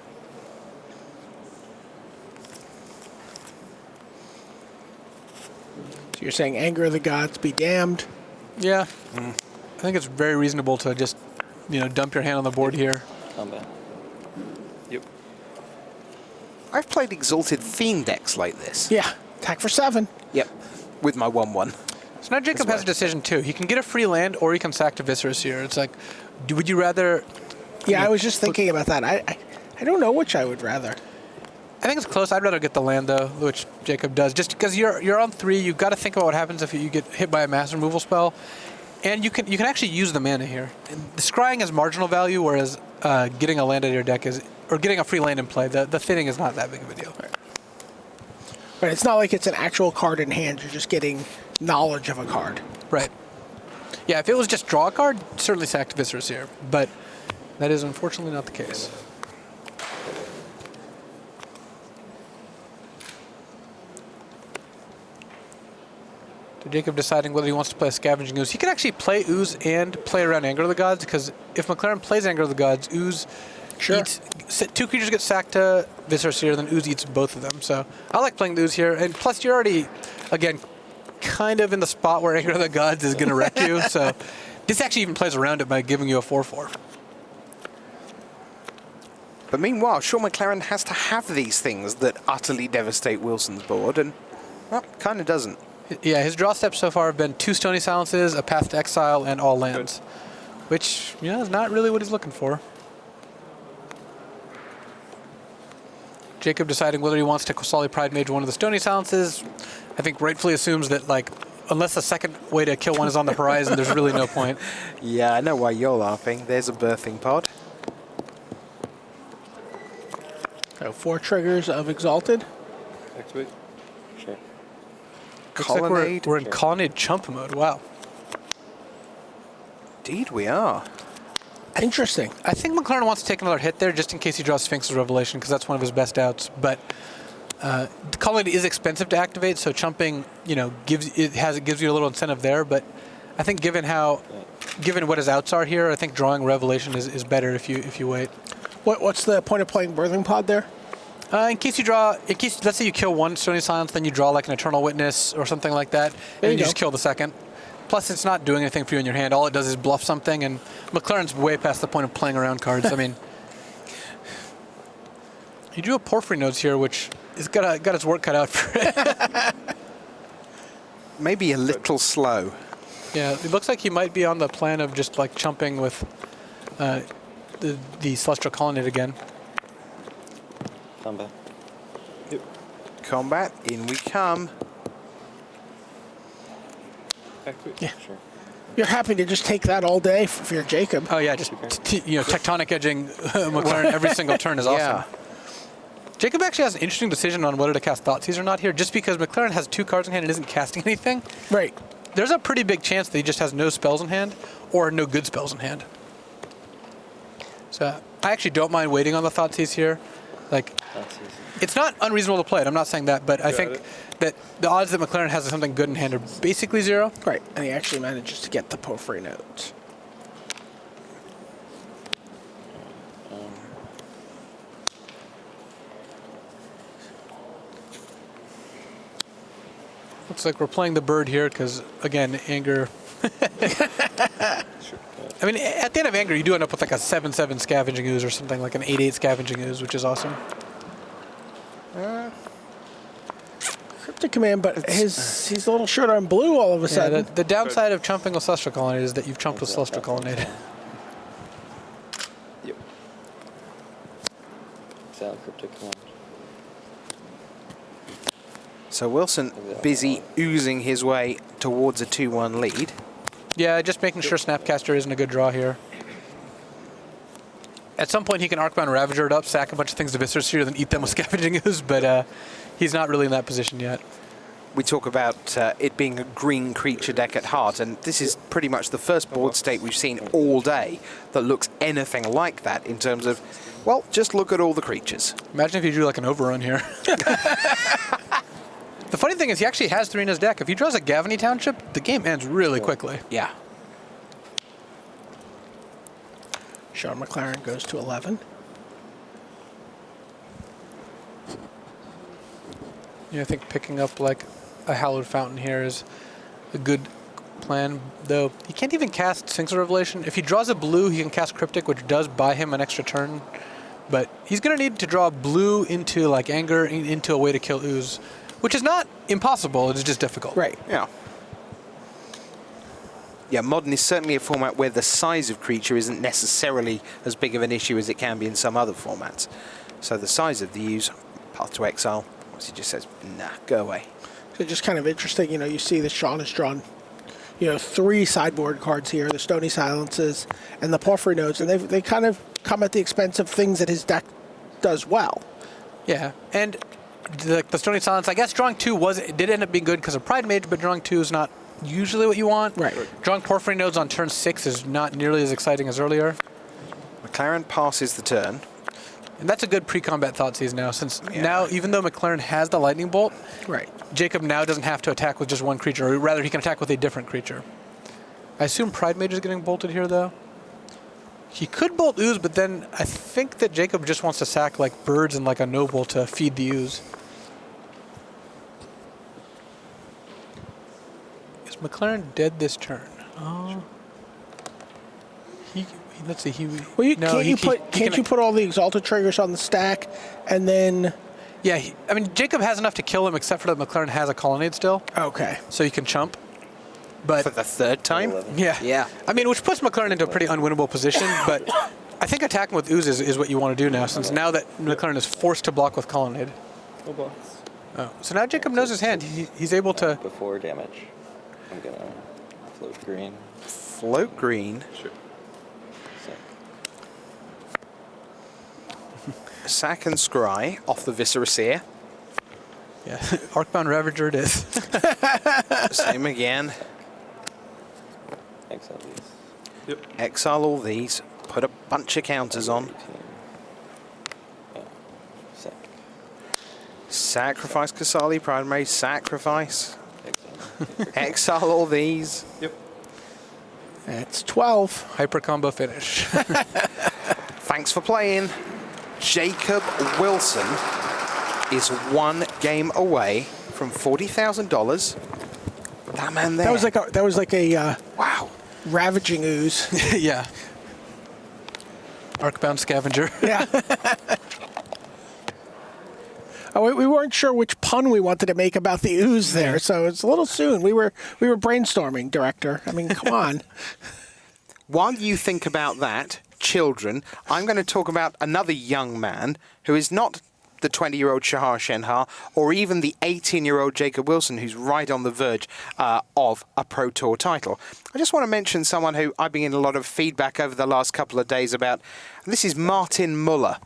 So you're saying Anger of the Gods be damned? Yeah. I think it's very reasonable to just, dump your hand on the board here. Combat. Yep. I've played Exalted theme decks like this. Yeah. Attack for 7. Yep. With my 1/1. So now Jacob has a decision too. He can get a free land or he can sack to Viscera Seer. It's like, would you rather... Yeah, I was just thinking about that. I don't know which I would rather. I think it's close. I'd rather get the land though, which Jacob does. Just because you're on 3, you've got to think about what happens if you get hit by a mass removal spell. And you can actually use the mana here. And the scrying is marginal value, whereas getting a land out of your deck or getting a free land in play, the thinning is not that big of a deal. But it's not like it's an actual card in hand. You're just getting knowledge of a card. Right. Yeah, if it was just draw a card, certainly sack to Viscera Seer. But that is unfortunately not the case. So Jacob deciding whether he wants to play a Scavenging Ooze. He could actually play Ooze and play around Anger of the Gods, because if McLaren plays Anger of the Gods, Ooze eats... 2 creatures get sacked to Viscera Seer, then Ooze eats both of them. So I like playing the Ooze here. And plus, you're already, again, kind of in the spot where Anger of the Gods is going to wreck you. So this actually even plays around it by giving you a 4/4. But meanwhile, Shaun McLaren has to have these things that utterly devastate Wilson's board, and, well, kind of doesn't. Yeah, his draw steps so far have been 2 Stony Silences, a Path to Exile, and all lands. Which, is not really what he's looking for. Jacob deciding whether he wants to Qasali Pride Mage one of the Stony Silences. I think rightfully assumes that, unless the second way to kill one is on the horizon, there's really no point. Yeah, I know why you're laughing. There's a Birthing Pod. So 4 triggers of Exalted. Activate. Sure. Looks like Colonnade. we're in Colonnade Chump mode. Wow. Indeed we are. Interesting. I think McLaren wants to take another hit there just in case he draws Sphinx's Revelation, because that's one of his best outs. But Colonnade is expensive to activate, so chumping, gives you a little incentive there. But I think given what his outs are here, I think drawing Revelation is better if you wait. What's the point of playing Birthing Pod there? In case let's say you kill one Stony Silence, then you draw like an Eternal Witness or something like that, and you just kill the second. Plus, it's not doing anything for you in your hand. All it does is bluff something, and McLaren's way past the point of playing around cards. I mean, he drew a Porphyry Nodes here, which has got its work cut out for it. Maybe a little slow. Yeah, it looks like he might be on the plan of just like chumping with the Celestial Colonnade again. Combat. Yep. Combat, in we come. Yeah. Sure. You're happy to just take that all day if you're Jacob. Oh yeah, just tectonic edging McLaren every single turn is awesome. Yeah. Jacob actually has an interesting decision on whether to cast Thoughtseize or not here, just because McLaren has 2 cards in hand and isn't casting anything. Right. There's a pretty big chance that he just has no spells in hand or no good spells in hand. So I actually don't mind waiting on the Thoughtseize here. Like, it's not unreasonable to play it. I'm not saying that, but I think that the odds that McLaren has something good in hand are basically 0. Right. And he actually manages to get the Porphyry Nodes. Looks like we're playing the bird here because, again, Anger. I mean, at the end of Anger, you do end up with like a 7/7 Scavenging Ooze or something, like an 8/8 Scavenging Ooze, which is awesome. Cryptic Command, but he's a little short on blue all of a sudden. The downside of chumping with Celestial Colonnade is that you've chumped with Celestial Colonnade. Yep. Exile Cryptic Command. So Wilson busy oozing his way towards a 2-1 lead. Yeah, just making sure Snapcaster isn't a good draw here. At some point, he can Arcbound Ravager it up, sack a bunch of things to Viscera Sphere, then eat them with Scavenging Ooze, but he's not really in that position yet. We talk about it being a green creature deck at heart, and this is pretty much the first board state we've seen all day that looks anything like that in terms of, well, just look at all the creatures. Imagine if you drew like an overrun here. The funny thing is he actually has 3 in his deck. If he draws a Gavany Township, the game ends really quickly. Yeah. Shaun McLaren goes to 11. Yeah, I think picking up like a Hallowed Fountain here is a good plan, though he can't even cast Sphinx of Revelation. If he draws a blue, he can cast Cryptic, which does buy him an extra turn. But he's going to need to draw blue into like Anger, into a way to kill Ooze, which is not impossible, it's just difficult. Right. Yeah. Yeah, Modern is certainly a format where the size of creature isn't necessarily as big of an issue as it can be in some other formats. So the size of the use, Path to Exile, he just says, nah, go away. So just kind of interesting, you see that Shaun has drawn, 3 sideboard cards here, the Stony Silences and the Porphyry Nodes, and they kind of come at the expense of things that his deck does well. Yeah, and the Stony Silence, I guess drawing 2 did end up being good because of Pride Mage, but drawing 2 is not usually what you want. Right. Drawing Porphyry Nodes on turn 6 is not nearly as exciting as earlier. McLaren passes the turn. And that's a good pre-combat Thoughtseize now, since now, even though McLaren has the Lightning Bolt, Right. Jacob now doesn't have to attack with just one creature, or rather he can attack with a different creature. I assume Pride Mage is getting bolted here, though. He could bolt Ooze, but then I think that Jacob just wants to sack like birds and like a Noble to feed the Ooze. Is McLaren dead this turn? Oh. Let's see. Can't you put all the Exalted triggers on the stack, and then? Yeah, I mean Jacob has enough to kill him, except for that McLaren has a Colonnade still. Okay. So he can chump. But For the 3rd time? yeah, Yeah. I mean, which puts McLaren into a pretty unwinnable position. But I think attacking with Ooze is what you want to do now, since now that McLaren is forced to block with Colonnade. No blocks. Oh, so now Jacob knows his hand. He's able to. Before damage, I'm gonna float green. Float green. Sure. Sack and scry off the Viscera Sphere. Yeah, Arcbound Ravager it is. Same again. Exile these. Yep. Exile all these. Put a bunch of counters on. 18. Yeah. Sack. Sacrifice Kasali, Pride Mage. Sacrifice. Exile. Exile all these. Yep. That's 12. Hyper combo finish. Thanks for playing. Jacob Wilson is one game away from $40,000. That man there. That was like a wow. ravaging ooze. Yeah. Arcbound scavenger. Yeah. We weren't sure which pun we wanted to make about the ooze there, so it's a little soon. We were brainstorming, director. I mean, come on. While you think about that, children, I'm going to talk about another young man who is not the 20-year-old Shahar Shenhar or even the 18-year-old Jacob Wilson, who's right on the verge of a Pro Tour title. I just want to mention someone who I've been getting a lot of feedback over the last couple of days about. And this is Martin Muller,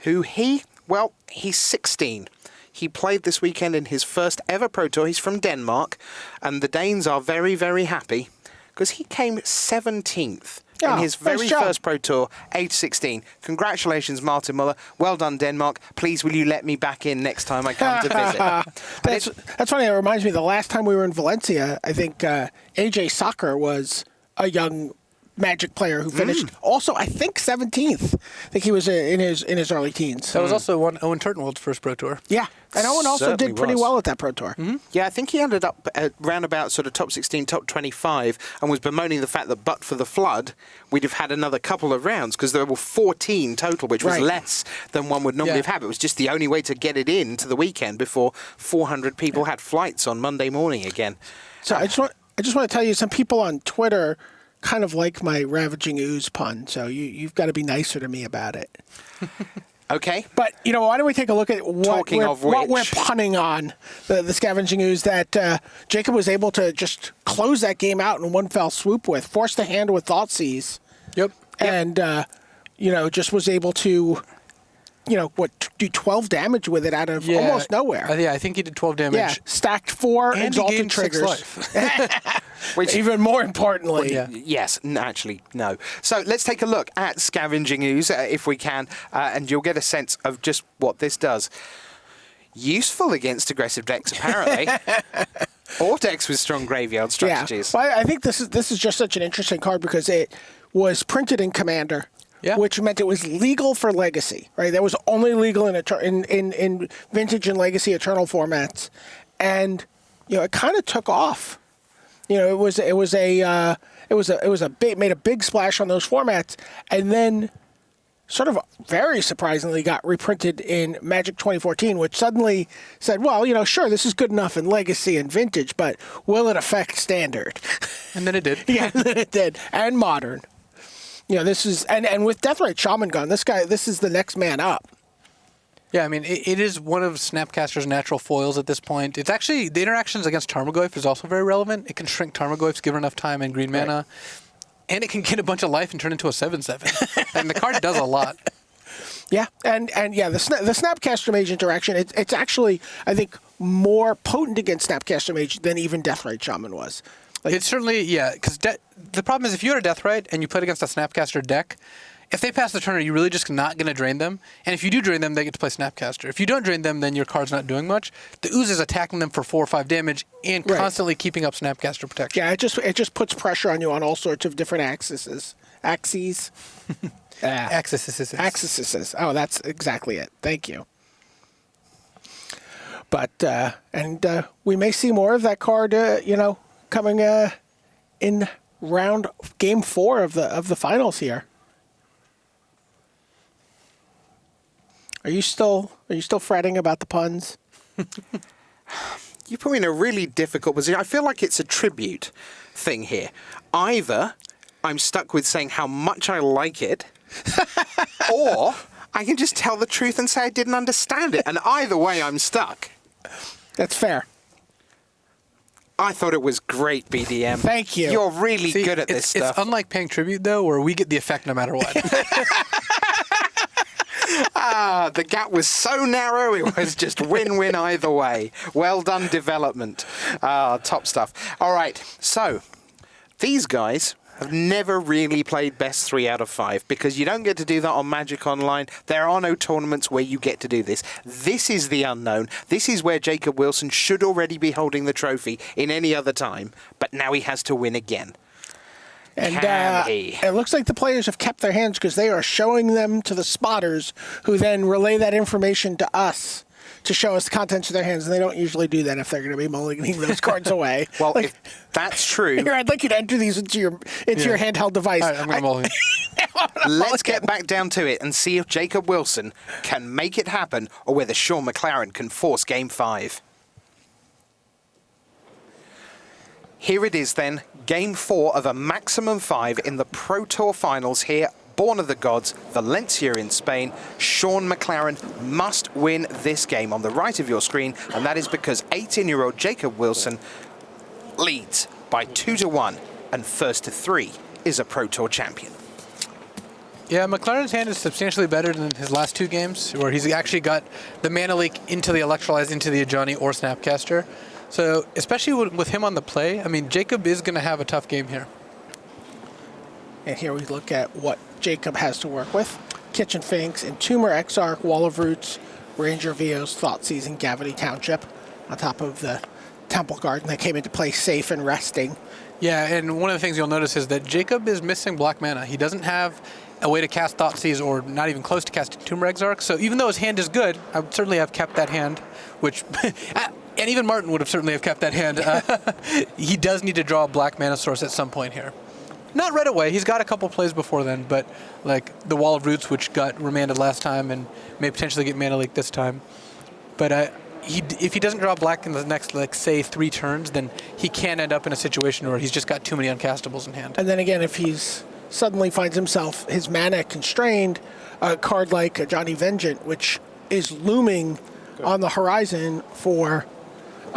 who he's 16. He played this weekend in his first ever Pro Tour. He's from Denmark, and the Danes are very, very happy because he came 17th in his very first Pro Tour, age 16. Congratulations, Martin Muller. Well done, Denmark. Please, will you let me back in next time I come to visit? That's funny. It reminds me, the last time we were in Valencia, I think AJ Soccer was a young Magic player who finished also, I think, 17th. I think he was in his early teens. That was also Owen Turtenwald's first Pro Tour. Yeah, and Owen also did pretty well at that Pro Tour. Mm-hmm. Yeah, I think he ended up at round about sort of top 16, top 25, and was bemoaning the fact that but for the flood, we'd have had another couple of rounds because there were 14 total, which was less than one would normally have had. It was just the only way to get it in to the weekend before 400 people had flights on Monday morning again. So I just want to tell you, some people on Twitter kind of like my ravaging ooze pun, so you've got to be nicer to me about it. Okay. But, why don't we take a look at what we're punning on, the scavenging ooze that Jacob was able to just close that game out in one fell swoop with, forced the hand with Thoughtseize. Yep. And, just was able to, do 12 damage with it out of almost nowhere. I think he did 12 damage. Yeah, stacked 4 and exalted he gained triggers. 6 life. Which, even more importantly. Yes, actually, no. So let's take a look at Scavenging Ooze, if we can, and you'll get a sense of just what this does. Useful against aggressive decks, apparently. Or decks with strong graveyard strategies. Yeah. Well, I think this is just such an interesting card because it was printed in Commander. Yeah. Which meant it was legal for Legacy, right? That was only legal in Vintage and Legacy Eternal formats, and it kind of took off. It made a big splash on those formats, and then sort of very surprisingly got reprinted in Magic 2014, which suddenly said, well, sure, this is good enough in Legacy and Vintage, but will it affect Standard? And then it did. Yeah, and then it did, and Modern. This is and with Deathrite Shaman Gun, this is the next man up. Yeah, I mean, it is one of Snapcaster's natural foils at this point. It's actually, the interactions against Tarmogoyf is also very relevant. It can shrink Tarmogoyfs given enough time and green mana. And it can get a bunch of life and turn into a 7/7. And the card does a lot. Yeah, and the Snapcaster Mage interaction, it's actually, I think, more potent against Snapcaster Mage than even Deathrite Shaman was. It's certainly, because the problem is if you had a Deathrite and you played against a Snapcaster deck, if they pass the turn, are you really just not going to drain them? And if you do drain them, they get to play Snapcaster. If you don't drain them, then your card's not doing much. The Ooze is attacking them for 4 or 5 damage and constantly keeping up Snapcaster protection. Yeah, it just puts pressure on you on all sorts of different axes. Axes. Axes. Oh, that's exactly it. Thank you. But we may see more of that card, coming in game 4 of the finals here. Are you still fretting about the puns? You put me in a really difficult position. I feel like it's a tribute thing here. Either I'm stuck with saying how much I like it, or I can just tell the truth and say I didn't understand it. And either way, I'm stuck. That's fair. I thought it was great, BDM. Thank you. You're really good at this stuff. It's unlike paying tribute, though, where we get the effect no matter what. The gap was so narrow, it was just win-win either way. Well done, development. Top stuff. All right, so these guys have never really played best 3 out of 5 because you don't get to do that on Magic Online. There are no tournaments where you get to do this. This is the unknown. This is where Jacob Wilson should already be holding the trophy in any other time, but now he has to win again. And it looks like the players have kept their hands because they are showing them to the spotters who then relay that information to us to show us the contents of their hands, and they don't usually do that if they're going to be mulliganing those cards away. Well, Like, if that's true, here, I'd like you to enter these into your handheld device. All right, I'm going to mulligan. let's get back down to it and see if Jacob Wilson can make it happen or whether Shaun McLaren can force Game 5. Here it is then, Game 4 of a maximum 5 in the Pro Tour Finals here. Born of the Gods, Valencia in Spain. Shaun McLaren must win this game on the right of your screen, and that is because 18-year-old Jacob Wilson leads by 2-1, and first to 3 is a Pro Tour champion. Yeah, McLaren's hand is substantially better than his last 2 games, where he's actually got the mana leak into the Electrolyze, into the Ajani or Snapcaster. So, especially with him on the play, I mean, Jacob is going to have a tough game here. And here we look at what Jacob has to work with. Kitchen Finks, Entomber, Exarch, Wall of Roots, Ranger Vios, Thoughtseize, and Gavity Township on top of the Temple Garden that came into play safe and resting. Yeah, and one of the things you'll notice is that Jacob is missing black mana. He doesn't have a way to cast Thoughtseize or not even close to casting Entomber Exarch. So even though his hand is good, I would certainly have kept that hand, which... and even Martin would have certainly have kept that hand. He does need to draw a black mana source at some point here. Not right away. He's got a couple plays before then, but like the Wall of Roots, which got remanded last time and may potentially get mana leak this time. But if he doesn't draw black in the next, like, say, 3 turns, then he can end up in a situation where he's just got too many uncastables in hand. And then again, if he's suddenly finds himself his mana constrained, a card like Johnny Vengeant, which is looming on the horizon for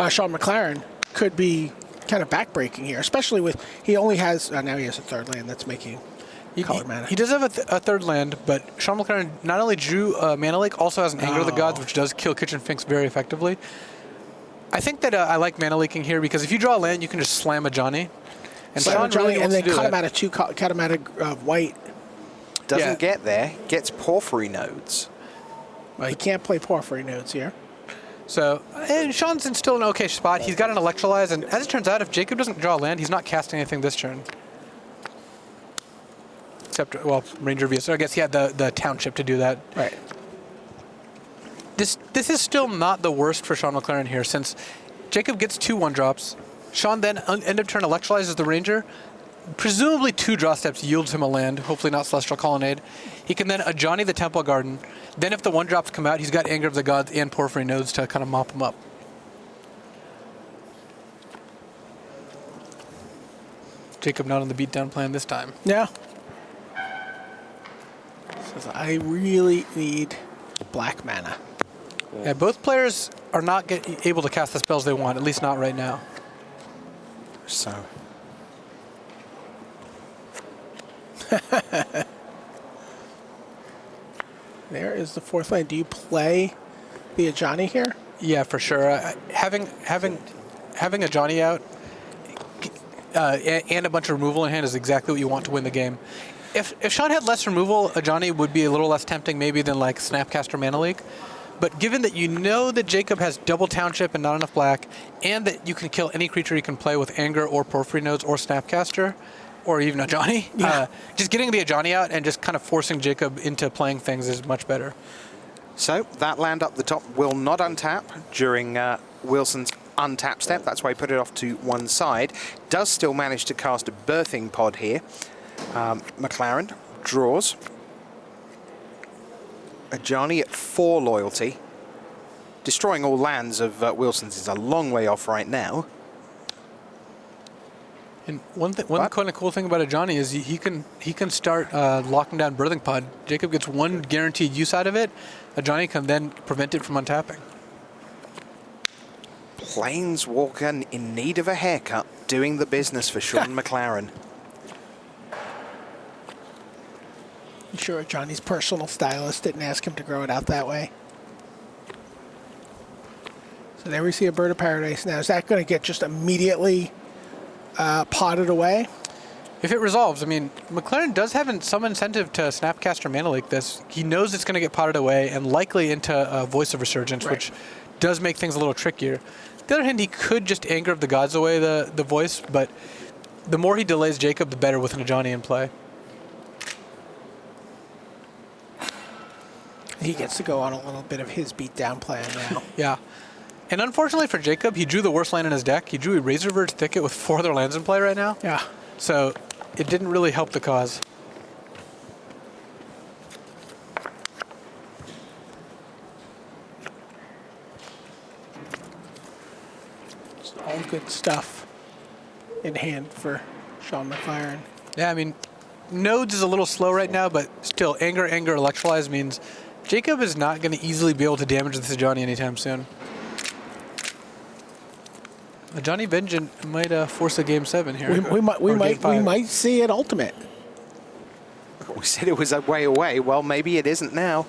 Shaun McLaren, could be kind of backbreaking here, especially with he only has now he has a 3rd land that's making color mana. He does have a 3rd land, but Shaun McLaren not only drew mana leak, also has an Anger of the Gods, which does kill Kitchen Finks very effectively. I think that I like mana leaking here because if you draw a land, you can just slam a Johnny. And Shaun really and then cut that. him out of 2, cut him out of white. Doesn't get there, gets Porphyry Nodes. Well, he can't play Porphyry Nodes here. So, and Shaun's in still an okay spot. He's got an Electrolyze, and as it turns out, if Jacob doesn't draw a land, he's not casting anything this turn. Except, well, Ranger Via. So I guess he had the Township to do that. Right. This is still not the worst for Shaun McLaren here, since Jacob gets 2 1-drops. Shaun then, end of turn, Electrolyzes the Ranger. Presumably 2 draw steps yields him a land, hopefully not Celestial Colonnade. He can then Ajani the Temple Garden. Then if the 1-drops come out, he's got Anger of the Gods and Porphyry Nodes to kind of mop him up. Jacob not on the beatdown plan this time. Yeah. Says, I really need black mana. Yeah, both players are not able to cast the spells they want, at least not right now. So... There is the 4th land. Do you play the Ajani here? Yeah, for sure. Having a Johnny out and a bunch of removal in hand is exactly what you want to win the game. If Shaun had less removal, a Johnny would be a little less tempting maybe than like Snapcaster Mana Leak. But given that you know that Jacob has double Township and not enough black, and that you can kill any creature you can play with Anger or Porphyry Nodes or Snapcaster, or even Ajani, just getting the Ajani out and just kind of forcing Jacob into playing things is much better. So that land up the top will not untap during Wilson's untap step. That's why he put it off to one side. Does still manage to cast a Birthing Pod here. McLaren draws. Ajani at 4 loyalty. Destroying all lands of Wilson's is a long way off right now. And one kind of cool thing about Ajani is he can start locking down Birthing Pod. Jacob gets 1 guaranteed use out of it. Ajani can then prevent it from untapping. Planeswalker in need of a haircut, doing the business for Shaun McLaren. You sure Johnny's personal stylist didn't ask him to grow it out that way? So there we see a Bird of Paradise. Now, is that going to get just immediately potted away? If it resolves, I mean, McLaren does have some incentive to Snapcaster Mana Leak this. He knows it's going to get potted away and likely into Voice of Resurgence, right, which does make things a little trickier. On the other hand, he could just Anger of the Gods away the Voice, but the more he delays Jacob, the better with an Ajani in play. He gets to go on a little bit of his beatdown plan now. Yeah. And unfortunately for Jacob, he drew the worst land in his deck. He drew a Razorverge Thicket with 4 other lands in play right now. Yeah. So it didn't really help the cause. It's all good stuff in hand for Shaun McLaren. Yeah, I mean, Nodes is a little slow right now, but still, Anger, Electrolyze means Jacob is not going to easily be able to damage this Johnny anytime soon. Johnny Vengeance might force a Game 7 here. We might see it ultimate. We said it was a way away. Well, maybe it isn't now.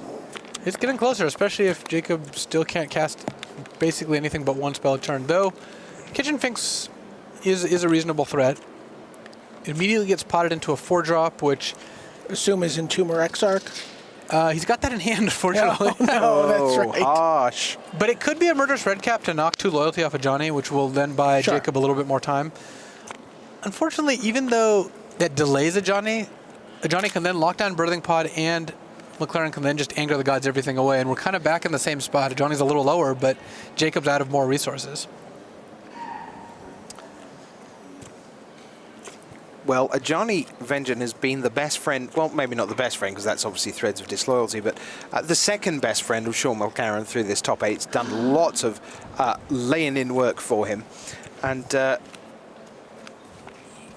It's getting closer, especially if Jacob still can't cast basically anything but 1 spell a turn. Though, Kitchen Finks is a reasonable threat. It immediately gets potted into a 4-drop, which... Assume is Entomber Exarch. He's got that in hand, unfortunately. Oh, no, that's right. Harsh. But it could be a Murderous Redcap to knock 2 loyalty off of Johnny, which will then buy Sure. Jacob a little bit more time. Unfortunately, even though that delays a Johnny can then lock down Birthing Pod, and McLaren can then just anger the gods everything away, and we're kind of back in the same spot. Johnny's a little lower, but Jacob's out of more resources. Well, Johnny Vengeance has been the best friend, well, maybe not the best friend, because that's obviously Threads of Disloyalty, but the second best friend of Shaun McLaren through this top 8. It's done lots of laying in work for him. And got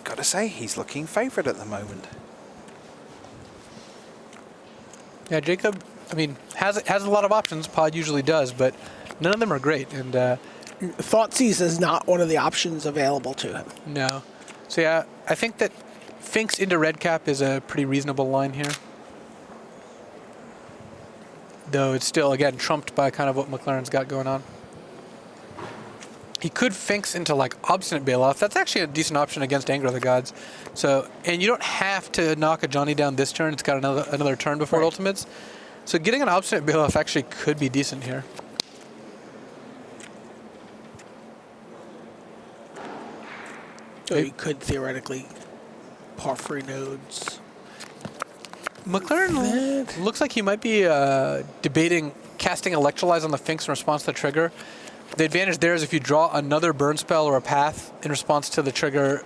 to say, he's looking favourite at the moment. Yeah, Jacob, I mean, has a lot of options. Pod usually does, but none of them are great. And Thoughtseize is not one of the options available to him. no. So yeah, I think that Finks into Redcap is a pretty reasonable line here. Though it's still, again, trumped by kind of what McLaren's got going on. He could Finks into like Obstinate Bailoff. That's actually a decent option against Anger of the Gods. So, and you don't have to knock a Johnny down this turn. It's got another turn before it ultimates. So getting an Obstinate Bailoff actually could be decent here. So you could theoretically Porphyry Nodes. McLaren looks like he might be debating casting Electrolyze on the Finks in response to the trigger. The advantage there is if you draw another burn spell or a path in response to the trigger,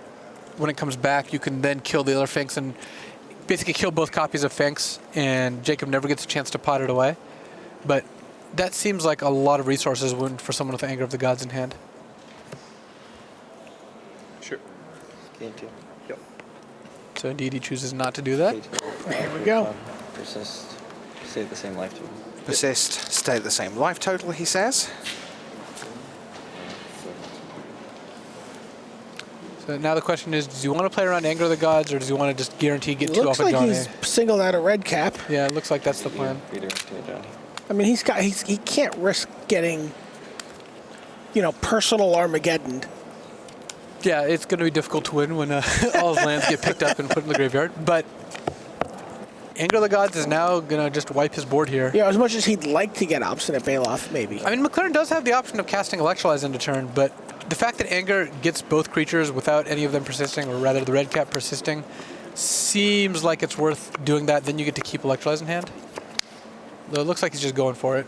when it comes back, you can then kill the other Finks and basically kill both copies of Finks, and Jacob never gets a chance to pot it away. But that seems like a lot of resources for someone with Anger of the Gods in hand. Sure. Game 2. Yep. So indeed, he chooses not to do that. Here we go. Persist. Stay at the same life total. Persist, stay at the same life total, he says. So now the question is, does he want to play around Anger of the Gods, or does he want to just guarantee get 2 Looks off of like Johnny? he's singled out a Redcap. Yeah, it looks like that's the plan. Redirecting it, Johnny. I mean, he can't risk getting, personal Armageddon. Yeah, it's going to be difficult to win when all his lands get picked up and put in the graveyard. But Anger of the Gods is now going to just wipe his board here. Yeah, as much as he'd like to get Obstinate Bailoff, maybe. I mean, McLaren does have the option of casting Electrolyze into turn, but the fact that Anger gets both creatures without any of them persisting, or rather the Redcap persisting, seems like it's worth doing that. Then you get to keep Electrolyze in hand. Though it looks like he's just going for it.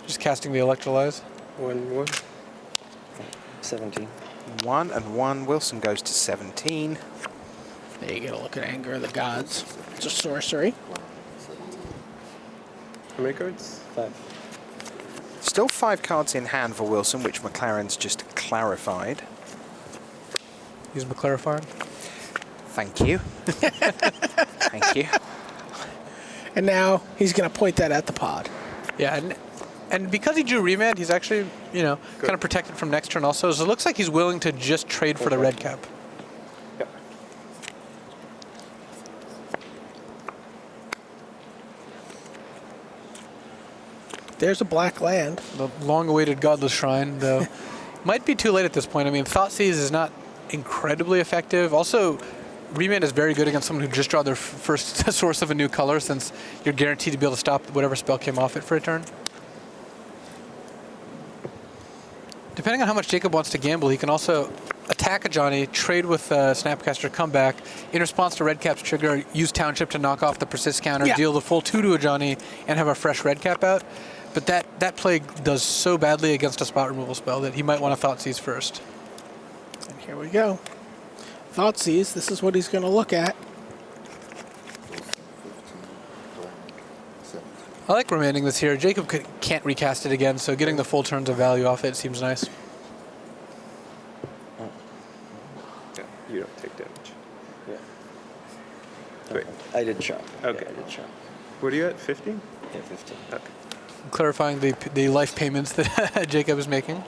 Just casting the Electrolyze. 1-1. 17. 1 and 1. Wilson goes to 17. There you get a look at Anger of the Gods. It's a sorcery. How many cards? 5. Still 5 cards in hand for Wilson, which McLaren's just clarified. Use McClarifying. Thank you. Thank you. And now he's going to point that at the pod. Yeah, and because he drew Remand, he's actually, kind of protected from next turn also. So it looks like he's willing to just trade for the Redcap. Yep. There's a black land. The long-awaited Godless Shrine, though, might be too late at this point. I mean, Thoughtseize is not incredibly effective. Also, Remand is very good against someone who just draw their first source of a new color, since you're guaranteed to be able to stop whatever spell came off it for a turn. Depending on how much Jacob wants to gamble, he can also attack a Johnny, trade with Snapcaster, come back. In response to Red Cap's trigger, use Township to knock off the persist counter, deal the full 2 to a Johnny, and have a fresh Red Cap out. But that play does so badly against a spot removal spell that he might want to Thoughtseize first. And here we go. Thoughtseize, this is what he's going to look at. I like remanding this here. Jacob can't recast it again, so getting the full turns of value off it seems nice. Yeah, you don't take damage. Yeah. Wait. I did chop. Okay. Yeah, I did chop. What are you at, 15? Yeah, 15. Okay. Clarifying the life payments that Jacob is making.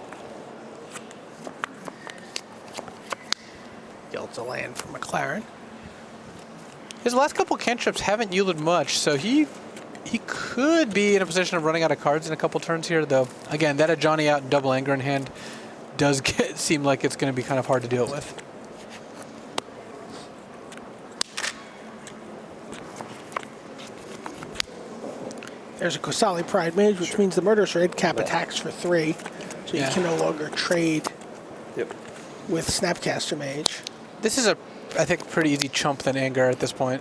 Yields a land for McLaren. His last couple cantrips haven't yielded much, so he could be in a position of running out of cards in a couple turns here, though. Again, that a Johnny out and double anger in hand does seem like it's going to be kind of hard to deal with. There's a Kosali Pride Mage, which means the Murderous Red Cap attacks for 3. So you can no longer trade with Snapcaster Mage. This is I think, pretty easy chump than anger at this point.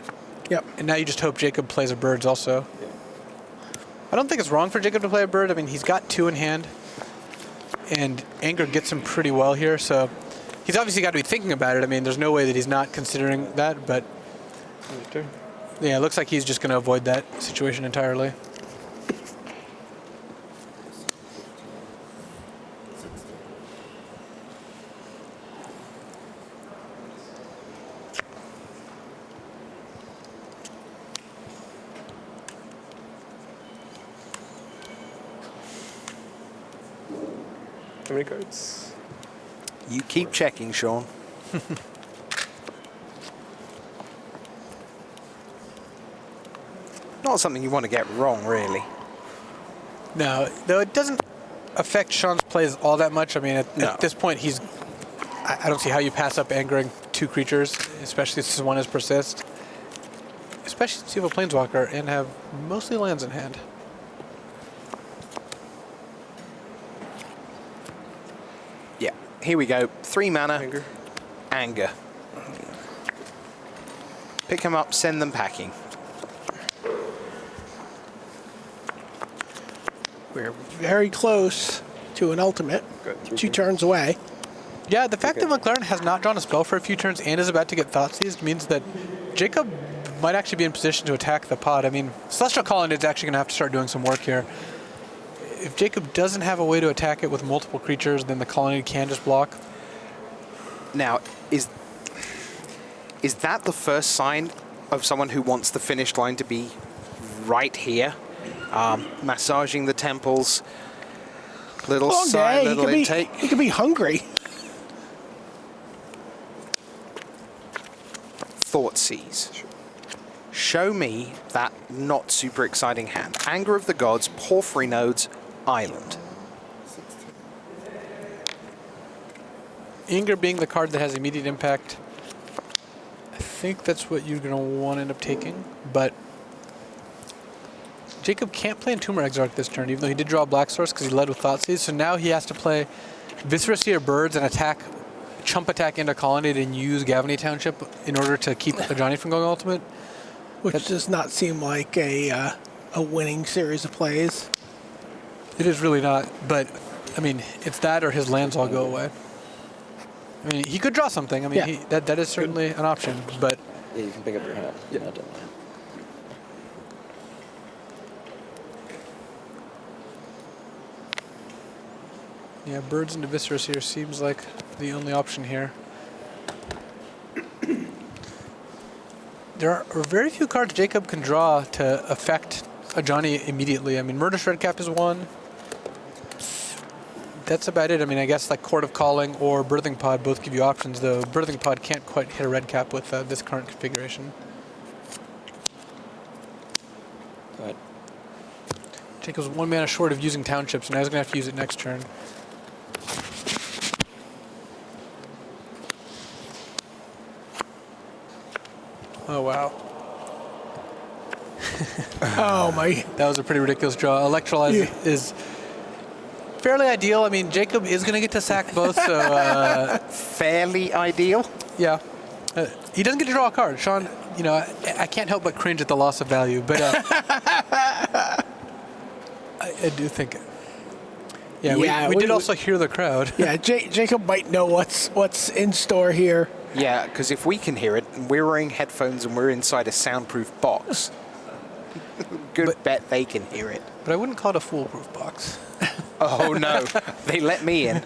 Yep. And now you just hope Jacob plays a birds also. I don't think it's wrong for Jacob to play a bird. I mean, he's got 2 in hand, and anger gets him pretty well here, so he's obviously got to be thinking about it. I mean, there's no way that he's not considering that, but yeah, it looks like he's just going to avoid that situation entirely. How many cards? You keep checking, Shaun. Not something you want to get wrong, really. No, though it doesn't affect Shaun's plays all that much. I mean, at this point, I don't see how you pass up angering 2 creatures, especially since one is persist. Especially since you have a Planeswalker and have mostly lands in hand. Yeah, here we go. 3 mana. Anger. Pick them up, send them packing. We're very close to an ultimate. Good. 2 turns away. Yeah, the fact that McLaren has not drawn a spell for a few turns and is about to get Thoughtseized means that Jacob might actually be in position to attack the pod. I mean, Celestial Colonnade is actually going to have to start doing some work here. If Jacob doesn't have a way to attack it with multiple creatures, then the Colonnade can just block. Now, is that the first sign of someone who wants the finish line to be right here? Massaging the temples, little sigh, little intake. He could be hungry. Thoughtseize. Show me that not super exciting hand. Anger of the Gods, Porphyry Nodes, Island. Anger being the card that has immediate impact, I think that's what you're going to want to end up taking, but Jacob can't play Entomber Exarch this turn, even though he did draw a Black Source because he led with Thoughtseize, so now he has to play Viscera Seer Birds and chump attack into Colonnade and use Gavany Township in order to keep Johnny from going ultimate. Which does not seem like a winning series of plays. It is really not, but, I mean, it's that or his lands all go away. I mean, he could draw something. I mean, that is certainly an option, but... Yeah, you can pick up your hand. Yeah. No, don't. Yeah, Birds into Viscera Seer seems like the only option here. There are very few cards Jacob can draw to affect a Johnny immediately. I mean, Murderous Red Cap is one. That's about it. I mean, I guess like Court of Calling or Birthing Pod both give you options, though Birthing Pod can't quite hit a red cap with this current configuration. Go ahead. Jacob's 1 mana short of using Townships, and now he's going to have to use it next turn. Oh, wow. Oh, my. That was a pretty ridiculous draw. Electrolyze is fairly ideal. I mean, Jacob is going to get to sack both, so Fairly ideal. yeah. He doesn't get to draw a card. Shaun, you know, I can't help but cringe at the loss of value, but I do think. Yeah, we did also hear the crowd. Yeah, Jacob might know what's in store here. Yeah, because if we can hear it, and we're wearing headphones and we're inside a soundproof box, good bet they can hear it. But I wouldn't call it a foolproof box. Oh no, they let me in.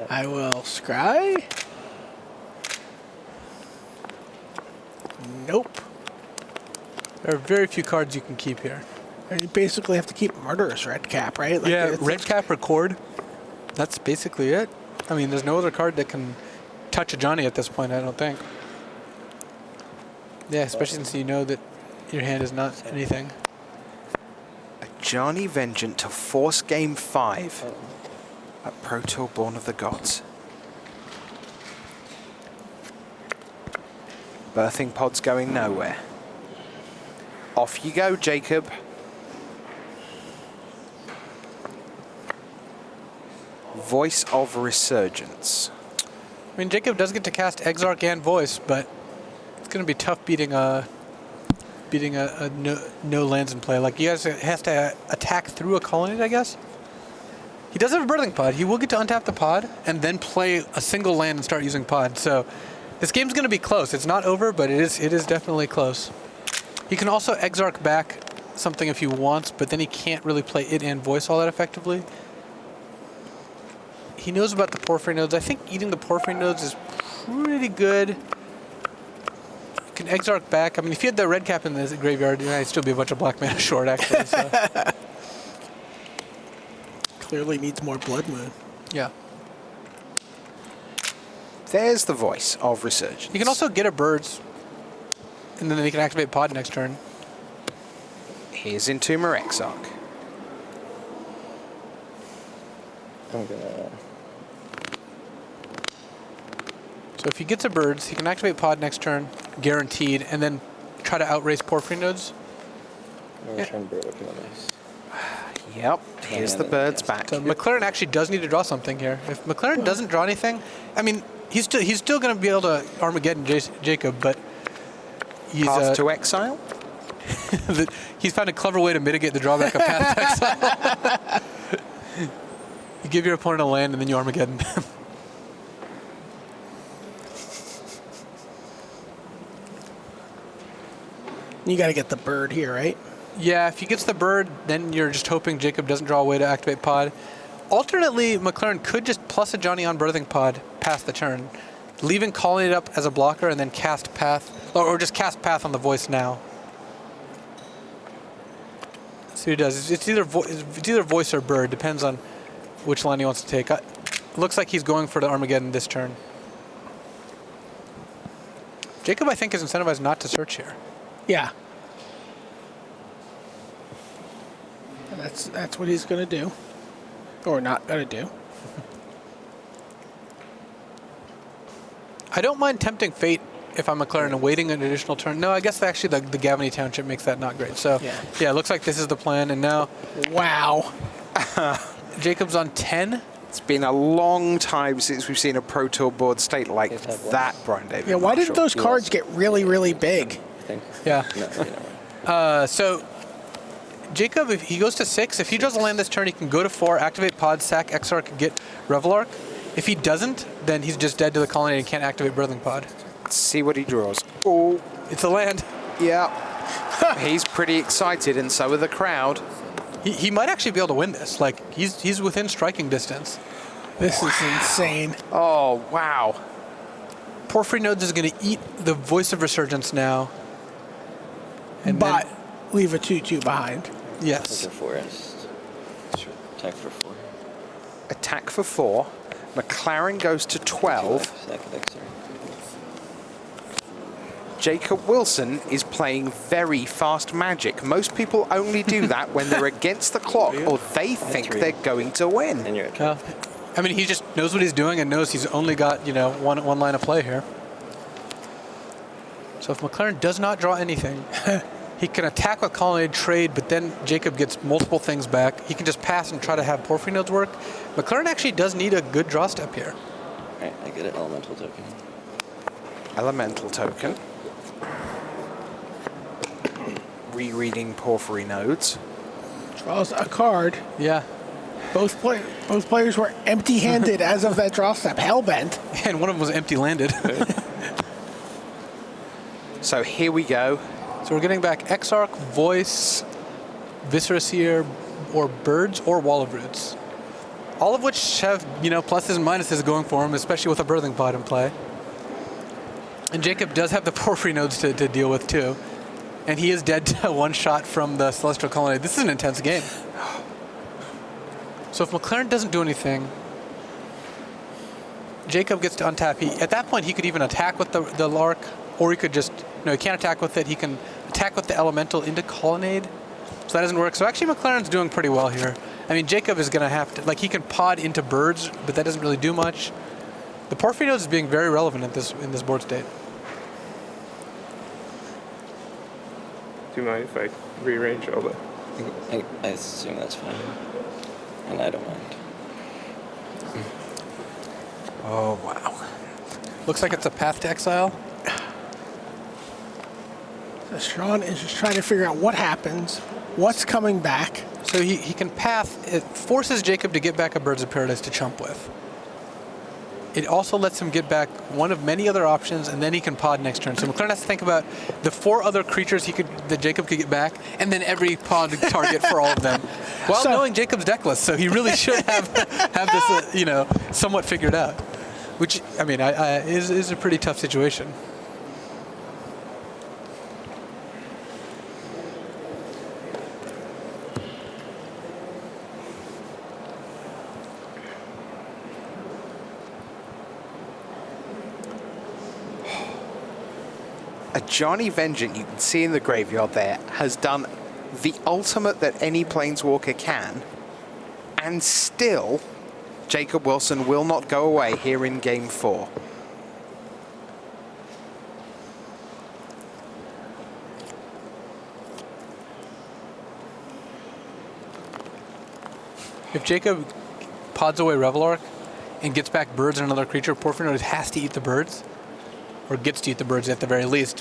I will scry. Nope. There are very few cards you can keep here. You basically have to keep Murderous Red Cap, right? Like, Yeah, it's- red cap record. That's basically it. I mean, there's no other card that can touch a Johnny at this point, I don't think. Yeah, especially since you know that your hand is not anything. A Johnny Vengeant to force Game 5 at Pro Tour Born of the Gods. Birthing pod's going nowhere. Off you go, Jacob. Voice of Resurgence. I mean, Jacob does get to cast Exarch and Voice, but it's going to be tough beating a no lands in play. Like, he has to attack through a colonnade, I guess. He does have a Birthing Pod. He will get to untap the pod and then play a single land and start using pod. So this game's going to be close. It's not over, but it is definitely close. He can also Exarch back something if he wants, but then he can't really play it and Voice all that effectively. He knows about the Porphyry nodes. I think eating the Porphyry nodes is pretty good. You can Exarch back. I mean, if you had the red cap in the graveyard, I'd still be a bunch of black mana short, actually. So. Clearly needs more Blood Moon. Yeah. There's the Voice of Resurgence. You can also get a Birds, and then he can activate pod next turn. Here's Entomber Exarch. I'm gonna. So if he gets a Birds, he can activate pod next turn, guaranteed, and then try to outrace Porphyry nodes. I'm gonna try and burrow up nice. Yep, here's the birds back. So McLaren actually does need to draw something here. If McLaren doesn't draw anything, I mean, he's still going to be able to Armageddon Jacob, but he's Path to Exile? he's found a clever way to mitigate the drawback of Path to Exile. You give your opponent a land and then you Armageddon them. You got to get the bird here, right? Yeah, if he gets the bird, then you're just hoping Jacob doesn't draw a way to activate pod. Alternately, McLaren could just plus a Johnny on Birthing Pod past the turn, leaving Colonnade up as a blocker and then cast Path, or just cast Path on the Voice now. See what he does. It's either Voice or Bird, depends on which line he wants to take. It looks like he's going for the Armageddon this turn. Jacob, I think, is incentivized not to search here. Yeah. And that's what he's going to do. Or not going to do. I don't mind tempting Fate if I'm McLaren and waiting an additional turn. No, I guess actually the Gavany Township makes that not great. So, yeah, it looks like this is the plan. And now... Wow. Jacob's on 10. It's been a long time since we've seen a Pro Tour board state like that, Brian David. Yeah, why Marshall. did those cards get really, really big? I think. Yeah. No, you know. So Jacob, if he goes to 6, if he draws a land this turn, he can go to 4, activate Pod, sack Exarch, get Revelark. If he doesn't, then he's just dead to the colony and can't activate Birthing Pod. Let's see what he draws. Oh, It's a land. yeah. He's pretty excited, and so are the crowd. He might actually be able to win this. Like, he's within striking distance. This is insane. Oh, wow. Porphyry Nodes is going to eat the Voice of Resurgence now. And But then, leave a 2/2 behind. yes. Like a forest. Sure. Attack for 4. Attack for 4. McLaren goes to 12. Sack of Exarch. Jacob Wilson is playing very fast Magic. Most people only do that when they're against the clock or they think they're going to win. And you're at Yeah. I mean, he just knows what he's doing and knows he's only got, one line of play here. So if McLaren does not draw anything, He can attack with Colonnade trade, but then Jacob gets multiple things back. He can just pass and try to have Porphyry nodes work. McLaren actually does need a good draw step here. All right, I get an elemental token. Elemental token. Rereading Porphyry nodes. Draws a card. Yeah. Both players were empty-handed as of that draw step. Hellbent. And one of them was empty-landed. So here we go. So we're getting back Exarch, Voice, Viscera Seer, or Birds, or Wall of Roots. All of which have, pluses and minuses going for him, especially with a Birthing Pod in play. And Jacob does have the Porphyry nodes to deal with, too. And he is dead to one shot from the Celestial Colonnade. This is an intense game. So if McLaren doesn't do anything, Jacob gets to untap. At that point, he could even attack with the Lark, or he could just, he can't attack with it. He can attack with the Elemental into Colonnade. So that doesn't work. So actually, McLaren's doing pretty well here. I mean, Jacob is going to have to, he can pod into Birds, but that doesn't really do much. The Porphyry nodes is being very relevant in this board state. Do you mind if I rearrange all the... I assume that's fine. And I don't mind. Oh, wow. Looks like it's a Path to Exile. So Shaun is just trying to figure out what happens, what's coming back. So he can Path. It forces Jacob to get back a Birds of Paradise to chump with. It also lets him get back one of many other options, and then he can pod next turn. So McLaren has to think about the 4 other creatures that Jacob could get back, and then every pod target for all of them, while knowing Jacob's deck list. So he really should have this, somewhat figured out. Which, I mean, is a pretty tough situation. Johnny Vengeant, you can see in the graveyard there, has done the ultimate that any Planeswalker can, and still Jacob Wilson will not go away here in Game 4. If Jacob pods away Revelark and gets back Birds and another creature, Porphyry Node has to eat the Birds, or gets to eat the Birds at the very least,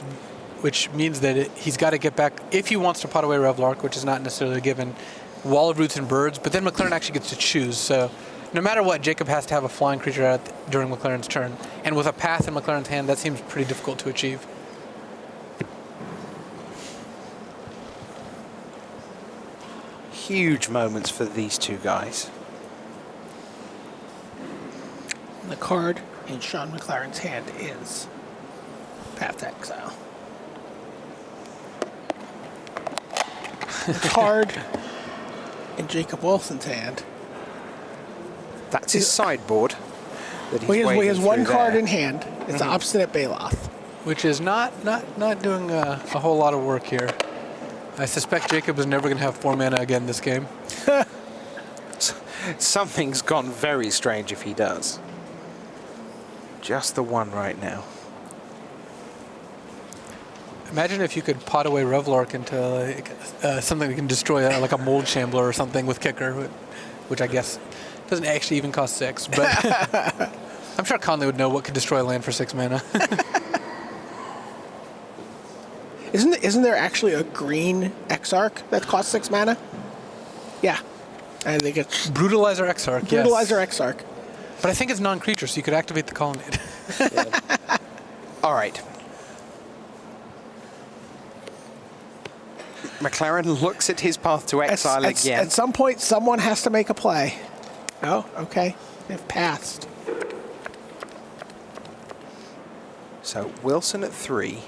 which means that he's got to get back, if he wants to pot away Revelark, which is not necessarily a given, Wall of Roots and Birds, but then McLaren actually gets to choose. So no matter what, Jacob has to have a flying creature out during McLaren's turn. And with a Path in McLaren's hand, that seems pretty difficult to achieve. Huge moments for these two guys. The card in Shaun McLaren's hand is Path to Exile. The card in Jacob Wilson's hand. That's his sideboard. That he's He has one card there. in hand. It's Obstinate Baloth. Which is not doing a whole lot of work here. I suspect Jacob is never going to have 4 mana again this game. Something's gone very strange if he does. Just the one right now. Imagine if you could pot away Revelark into something that can destroy like a Mold Shambler or something with Kicker, which I guess doesn't actually even cost 6. But I'm sure Conley would know what could destroy a land for 6 mana. Isn't there actually a green Exarch that costs 6 mana? Yeah. I think it's Brutalizer Exarch, Brutalizer yes. Exarch. But I think it's non-creature, so you could activate the Colonnade. All right. McLaren looks at his Path to Exile again. At some point, someone has to make a play. Oh, okay. They've passed. So Wilson at 3.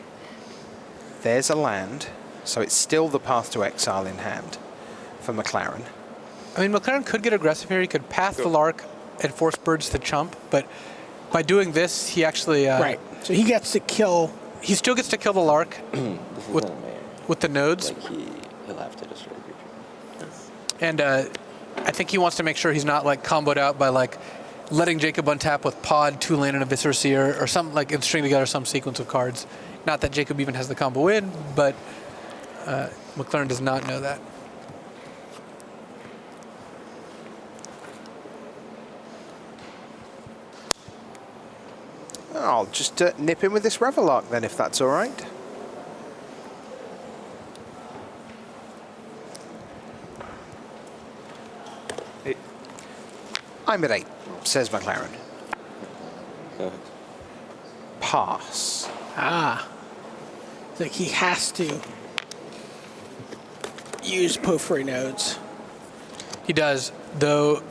There's a land. So it's still the Path to Exile in hand for McLaren. I mean, McLaren could get aggressive here. He could path the Lark and force Birds to chump, but by doing this, he actually... right. So he gets to kill... He still gets to kill the Lark with the nodes. Like he'll have to destroy a creature. And I think he wants to make sure he's not like comboed out by like letting Jacob untap with Pod, 2 land, and a Viscera Seer, or something like, and string together some sequence of cards. Not that Jacob even has the combo in, but McLaren does not know that. I'll just nip in with this Revelark then, if that's all right. Eight. I'm at 8, says McLaren. Go. Pass. It's like he has to use Porphyry nodes. He does, though.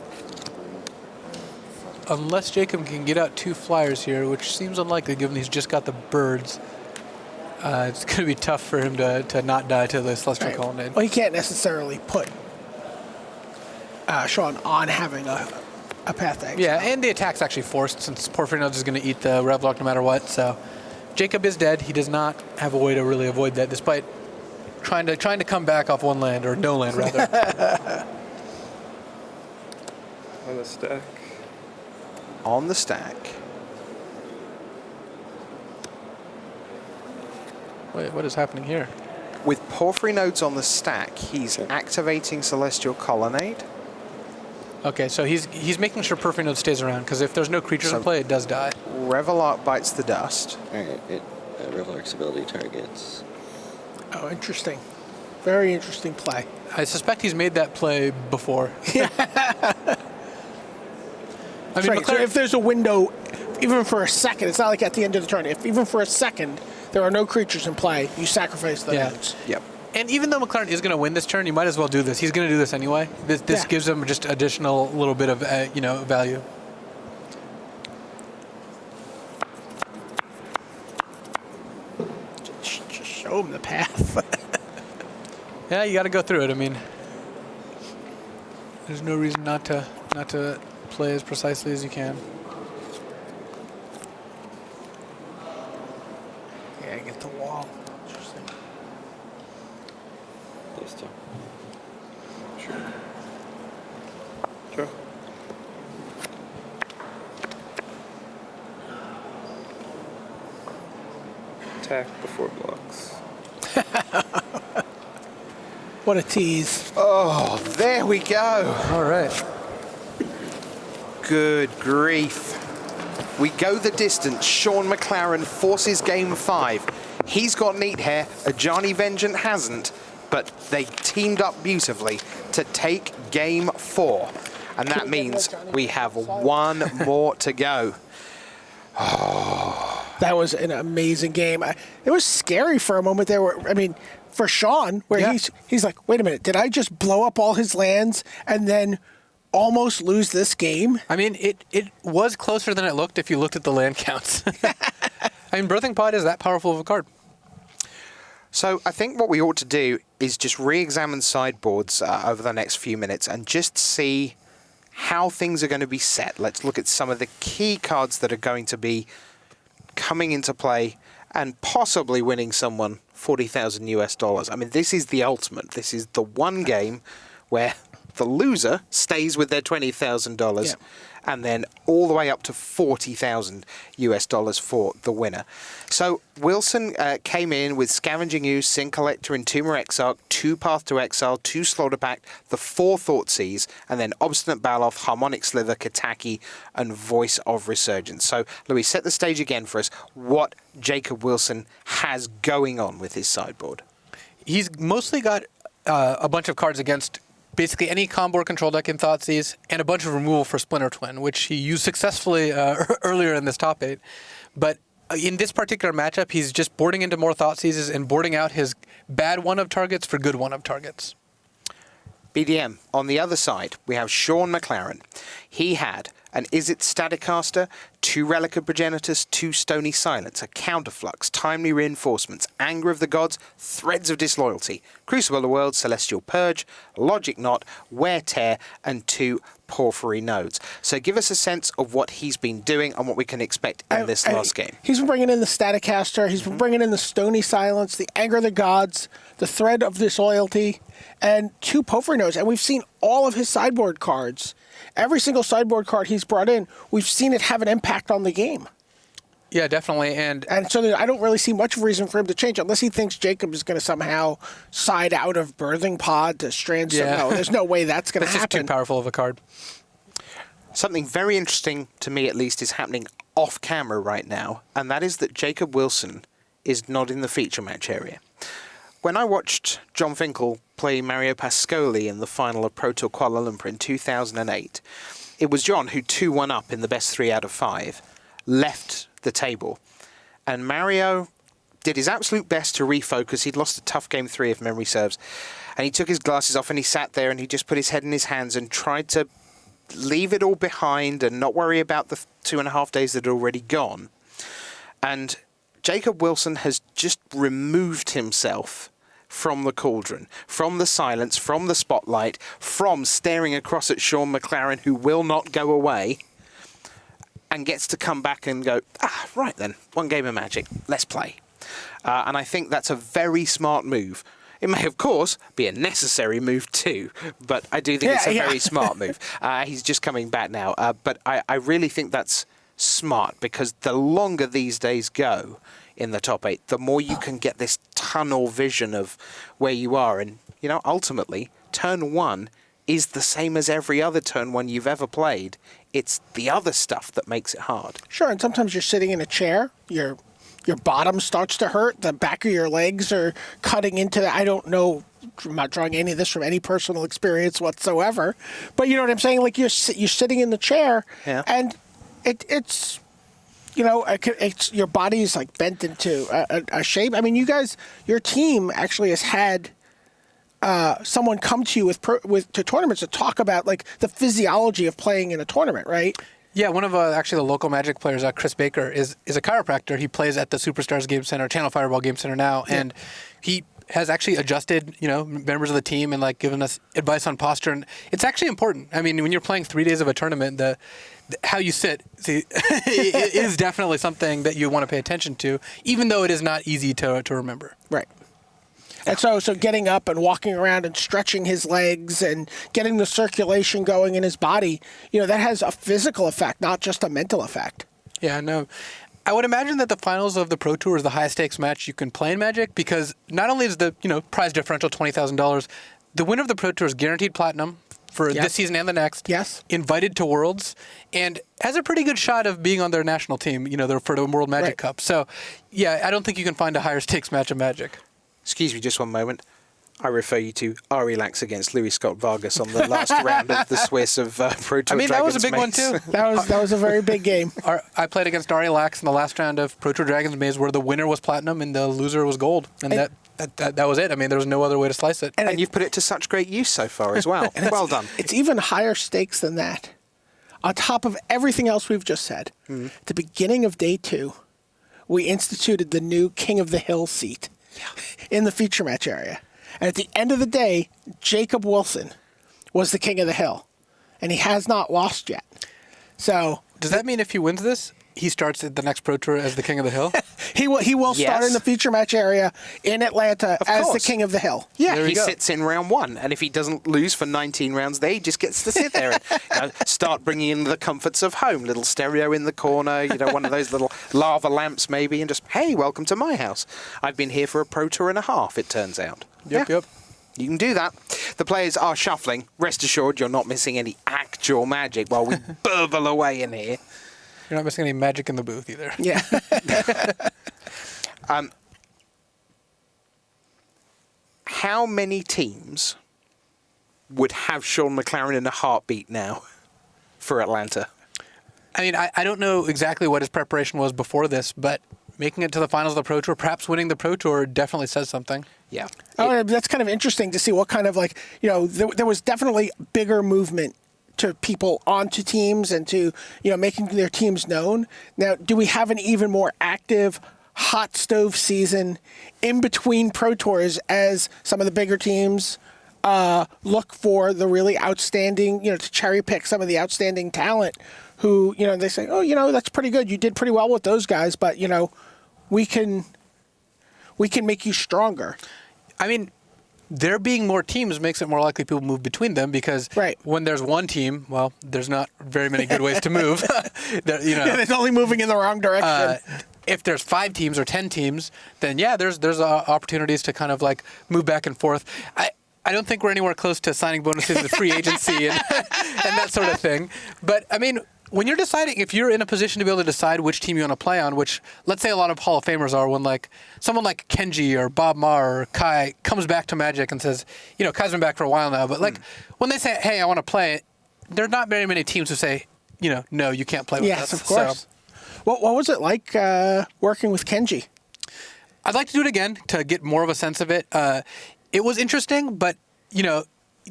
Unless Jacob can get out 2 flyers here, which seems unlikely given he's just got the birds, it's going to be tough for him to not die to the Celestial Colonnade. Well, he can't necessarily put Shaun on having a path to exile. Yeah, and the attack's actually forced since Porphyry Nodes is going to eat the Revlock no matter what. So Jacob is dead. He does not have a way to really avoid that, despite trying to come back off 1 land, or no land rather. On the stack. On the stack. Wait, what is happening here? With Porphyry Nodes on the stack, he's activating Celestial Colonnade. Okay, so he's making sure Porphyry Node stays around, because if there's no creatures in play, it does die. Revelark bites the dust. Alright, Revelark's ability targets. Oh, interesting. Very interesting play. I suspect he's made that play before. I mean, Right. So if there's a window, even for a second, it's not like at the end of the turn. If even for a second there are no creatures in play, you sacrifice the nodes. Yep. And even though McLaren is going to win this turn, you might as well do this. He's going to do this anyway. This gives him just additional little bit of value. Just show him the path. Yeah, you got to go through it. I mean, there's no reason not to play as precisely as you can. Yeah, get the wall. Interesting. Those 2. Sure. Attack before blocks. What a tease. Oh, there we go. All right. Good grief. We go the distance. Shaun McLaren forces game 5. He's got neat hair. Ajani Vengeance hasn't, but they teamed up beautifully to take game 4. And that means we have 1 more to go. That was an amazing game. It was scary for a moment there. For Shaun, where he's like, wait a minute, did I just blow up all his lands and then almost lose this game? I mean, it was closer than it looked if you looked at the land counts. I mean, Birthing Pod is that powerful of a card. So I think what we ought to do is just re-examine sideboards over the next few minutes and just see how things are going to be set. Let's look at some of the key cards that are going to be coming into play and possibly winning someone $40,000 US. I mean, this is the ultimate. This is the one game where the loser stays with their $20,000 and then all the way up to $40,000 US for the winner. So Wilson came in with Scavenging Ooze, Sin Collector, Entomber Exarch, 2 Path to Exile, 2 Slaughter Pact, the 4 Thoughtseize, and then Obstinate Baloth, Harmonic Slither, Kataki, and Voice of Resurgence. So, Louis, set the stage again for us. What Jacob Wilson has going on with his sideboard. He's mostly got a bunch of cards against basically any combo or control deck in Thoughtseize, and a bunch of removal for Splinter Twin, which he used successfully earlier in this top 8. But in this particular matchup, he's just boarding into more Thoughtseizes and boarding out his bad one-of targets for good one-of targets. BDM, on the other side, we have Shaun McLaren. He had an Izzet Staticaster, 2 Relic of Progenitus, 2 Stony Silence, a Counterflux, Timely Reinforcements, Anger of the Gods, Threads of Disloyalty, Crucible of the World, Celestial Purge, Logic Knot, Wear Tear, and 2 Porphyry Nodes. So give us a sense of what he's been doing and what we can expect in this last game. He's been bringing in the Staticaster, he's been bringing in the Stony Silence, the Anger of the Gods, the Thread of Disloyalty, and 2 Porphyry Nodes. And we've seen all of his sideboard cards. Every single sideboard card he's brought in, we've seen it have an impact on the game. Yeah, definitely. And so I don't really see much of a reason for him to change unless he thinks Jacob is going to somehow side out of birthing pod to strand. Yeah. No, there's no way that's going to happen. It's just too powerful of a card. Something very interesting, to me at least, is happening off camera right now, and that is that Jacob Wilson is not in the feature match area. When I watched John Finkel play Mario Pascoli in the final of Pro Tour Kuala Lumpur in 2008, it was John who 2-1 up in the best 3 out of 5, left the table, and Mario did his absolute best to refocus. He'd lost a tough game 3 if memory serves, and he took his glasses off and he sat there and he just put his head in his hands and tried to leave it all behind and not worry about the 2.5 days that had already gone. And Jacob Wilson has just removed himself from the cauldron, from the silence, from the spotlight, from staring across at Shaun McLaren, who will not go away, and gets to come back and go, right then, one game of Magic, let's play. And I think that's a very smart move. It may, of course, be a necessary move too, but I do think it's a very smart move. He's just coming back now. But I really think that's smart, because the longer these days go in the top 8, the more you can get this tunnel vision of where you are. And, ultimately, turn 1 is the same as every other turn 1 you've ever played. It's the other stuff that makes it hard. Sure, and sometimes you're sitting in a chair, your bottom starts to hurt, the back of your legs are cutting into the, I don't know, I'm not drawing any of this from any personal experience whatsoever, but you know what I'm saying? Like you're sitting in the chair, and it's your body's like bent into a shape. I mean, you guys, your team actually has had someone come to you to tournaments to talk about like the physiology of playing in a tournament, right? Yeah, one of actually the local Magic players, Chris Baker, is a chiropractor. He plays at the Superstars Game Center, Channel Fireball Game Center now, and he has actually adjusted, members of the team and like given us advice on posture. And it's actually important. I mean, when you're playing 3 days of a tournament, the how you sit is definitely something that you want to pay attention to, even though it is not easy to remember. Right. And so getting up and walking around and stretching his legs and getting the circulation going in his body, that has a physical effect, not just a mental effect. Yeah, no. I would imagine that the finals of the Pro Tour is the highest stakes match you can play in Magic, because not only is the prize differential $20,000, the winner of the Pro Tour is guaranteed platinum for this season and the next. Yes. Invited to Worlds, and has a pretty good shot of being on their national team, for the World Magic Cup. So, yeah, I don't think you can find a higher stakes match of Magic. Excuse me just one moment. I refer you to Ari Lax against Louis Scott Vargas on the last round of the Swiss of Pro Tour Dragons. That was a big one too. That was a very big game. I played against Ari Lax in the last round of Pro Tour Dragons Maze, where the winner was platinum and the loser was gold, and that was it. I mean, there was no other way to slice it. And you've put it to such great use so far as well. Well done. It's even higher stakes than that. On top of everything else we've just said, at the beginning of day 2, we instituted the new King of the Hill seat in the feature match area. And at the end of the day, Jacob Wilson was the King of the Hill. And he has not lost yet. So does that mean if he wins this, he starts at the next Pro Tour as the King of the Hill? He will start in the feature match area in Atlanta as the King of the Hill. Yeah, he sits in round 1, and if he doesn't lose for 19 rounds there, he just gets to sit there and start bringing in the comforts of home. Little stereo in the corner, one of those little lava lamps maybe, and just, hey, welcome to my house. I've been here for a Pro Tour and a half, it turns out. Yep. You can do that. The players are shuffling. Rest assured, you're not missing any actual Magic while we burble away in here. You're not missing any Magic in the booth either. Yeah. How many teams would have Shaun McLaren in a heartbeat now for Atlanta? I mean, I don't know exactly what his preparation was before this, but making it to the finals of the Pro Tour, perhaps winning the Pro Tour, definitely says something. Yeah. That's kind of interesting to see what kind of there was definitely bigger movement to people onto teams and to, making their teams known. Now, do we have an even more active hot stove season in between Pro Tours as some of the bigger teams look for the really outstanding, to cherry pick some of the outstanding talent who, they say, oh, that's pretty good. You did pretty well with those guys, but, we can make you stronger. I mean, there being more teams makes it more likely people move between them because when there's one team, well, there's not very many good ways to move. It's only moving in the wrong direction. If there's 5 teams or 10 teams, then there's opportunities to kind of like move back and forth. I don't think we're anywhere close to signing bonuses with free agency and that sort of thing. But I mean, when you're deciding, if you're in a position to be able to decide which team you want to play on, which let's say a lot of Hall of Famers are, when like someone like Kenji or Bob Marr or Kai comes back to Magic and says, Kai's been back for a while now, but like when they say, hey, I want to play, there's not very many teams who say, no, you can't play with us. Yes, of course. So, what was it like working with Kenji? I'd like to do it again to get more of a sense of it. It was interesting, but,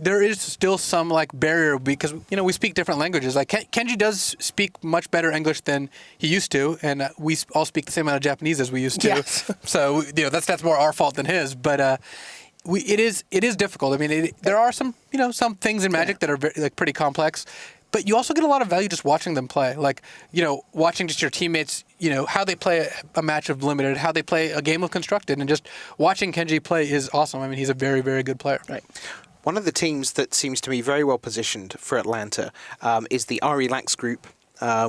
there is still some like barrier because, we speak different languages. Like Kenji does speak much better English than he used to, and we all speak the same amount of Japanese as we used to. Yes. So, that's more our fault than his. But it is difficult. I mean, there are some things in Magic that are very, pretty complex. But you also get a lot of value just watching them play. Like, watching just your teammates, how they play a match of Limited, how they play a game of Constructed, and just watching Kenji play is awesome. I mean, he's a very, very good player. Right. One of the teams that seems to be very well positioned for Atlanta is the RE Lax group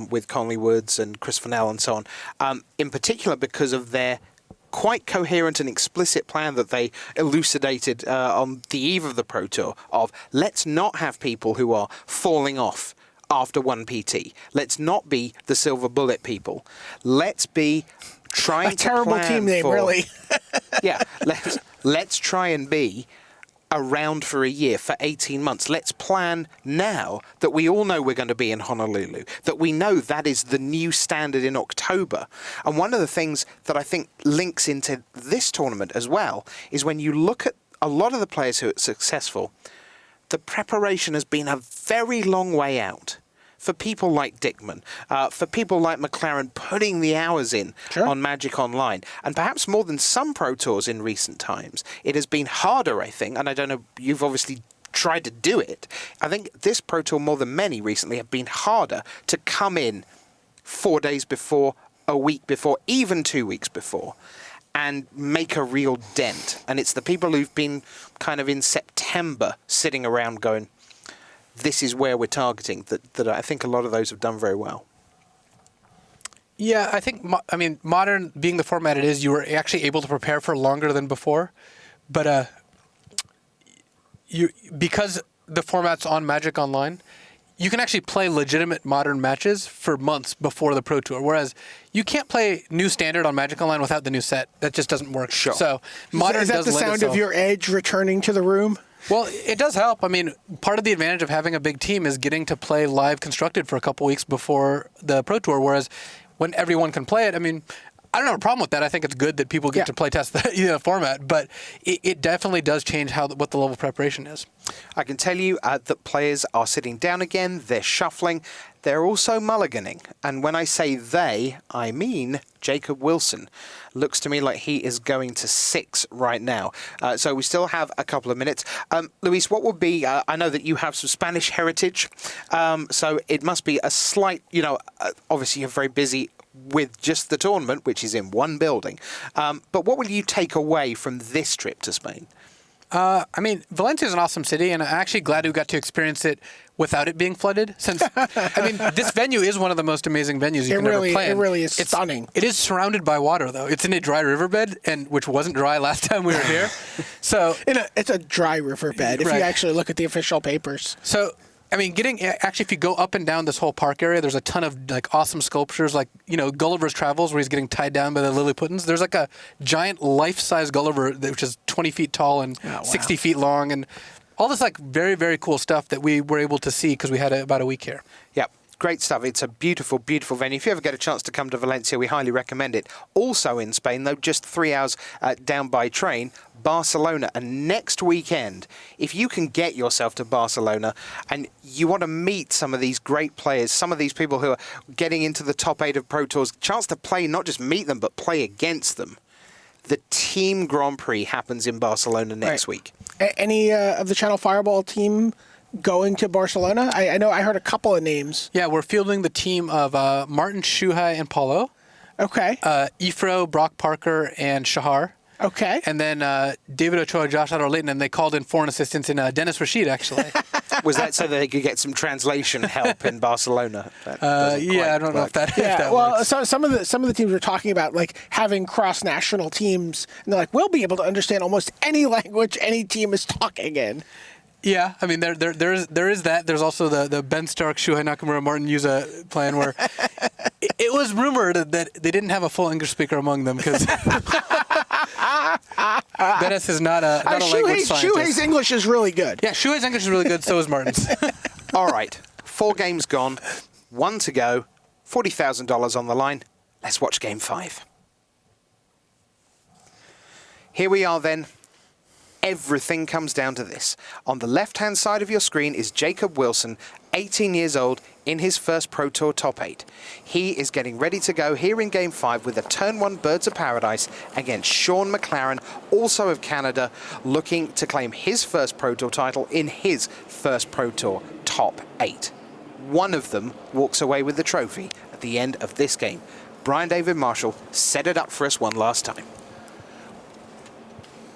with Conley Woods and Chris Fennell and so on, in particular because of their quite coherent and explicit plan that they elucidated on the eve of the Pro Tour of let's not have people who are falling off after one PT. Let's not be the silver bullet people. Let's be trying to terrible plan team name, for, really. Yeah, let's try and be around for a year, for 18 months. Let's plan now that we all know we're going to be in Honolulu, that we know that is the new standard in October. And one of the things that I think links into this tournament as well is when you look at a lot of the players who are successful, the preparation has been a very long way out. For people like Dickman, for people like McLaren putting the hours in on Magic Online, and perhaps more than some Pro Tours in recent times, it has been harder, I think, and I don't know, you've obviously tried to do it. I think this Pro Tour, more than many recently, have been harder to come in 4 days before, a week before, even 2 weeks before, and make a real dent. And it's the people who've been kind of in September sitting around going, this is where we're targeting, that I think a lot of those have done very well. Yeah, I think, Modern being the format it is, you were actually able to prepare for longer than before. But because the format's on Magic Online, you can actually play legitimate Modern matches for months before the Pro Tour, whereas you can't play new Standard on Magic Online without the new set. That just doesn't work. Sure. So Modern is that does the lend sound itself. of your edge returning to the room? Well, it does help. I mean, part of the advantage of having a big team is getting to play live Constructed for a couple weeks before the Pro Tour, whereas when everyone can play it, I mean, I don't have a problem with that. I think it's good that people get to play test the format, but it definitely does change what the level of preparation is. I can tell you that players are sitting down again, they're shuffling, they're also mulliganing. And when I say they, I mean Jacob Wilson. Looks to me like he is going to 6 right now. So we still have a couple of minutes. Luis, what would be, I know that you have some Spanish heritage, so it must be a slight, obviously you're very busy with just the tournament, which is in one building. But what will you take away from this trip to Spain? Valencia is an awesome city, and I'm actually glad we got to experience it without it being flooded. Since, this venue is one of the most amazing venues you can ever play in. It really is stunning. It is surrounded by water, though. It's in a dry riverbed, which wasn't dry last time we were here. So it's a dry riverbed if you actually look at the official papers. So, if you go up and down this whole park area, there's a ton of awesome sculptures, Gulliver's Travels, where he's getting tied down by the Lilliputans. There's a giant life-size Gulliver which is 20 feet tall and 60 feet long, and all this very, very cool stuff that we were able to see because we had about a week here. Yep. Great stuff. It's a beautiful, beautiful venue. If you ever get a chance to come to Valencia, we highly recommend it. Also in Spain, though, just 3 hours down by train, Barcelona. And next weekend, if you can get yourself to Barcelona and you want to meet some of these great players, some of these people who are getting into the top 8 of Pro Tours, chance to play, not just meet them, but play against them. The Team Grand Prix happens in Barcelona next week. Any of the Channel Fireball team going to Barcelona? I know I heard a couple of names. Yeah, we're fielding the team of Martin Shuhai and Paulo. Okay. Ifro, Brock Parker, and Shahar. Okay. And then David Ochoa, Josh Adler-Layton, and they called in foreign assistants in Dennis Rashid, actually. Was that so that they could get some translation help in Barcelona? Yeah, I don't know if that, Yeah, if that well, works. so some of the teams were talking about like having cross-national teams, and they're like, we'll be able to understand almost any language any team is talking in. Yeah, I mean, there is that. There's also the Ben Stark, Shuhei Nakamura, Martin Yuza plan where it was rumored that they didn't have a full English speaker among them because Dennis is not a language scientist. Shuhei's English is really good. Yeah, Shuhei's English is really good, so is Martin's. All right, 4 games gone, 1 to go, $40,000 on the line. Let's watch Game 5. Here we are then. Everything comes down to this. On the left-hand side of your screen is Jacob Wilson, 18 years old, in his first Pro Tour top 8. He is getting ready to go here in Game 5 with a Turn 1 Birds of Paradise against Shaun McLaren, also of Canada, looking to claim his first Pro Tour title in his first Pro Tour top 8. One of them walks away with the trophy at the end of this game. Brian David Marshall set it up for us one last time.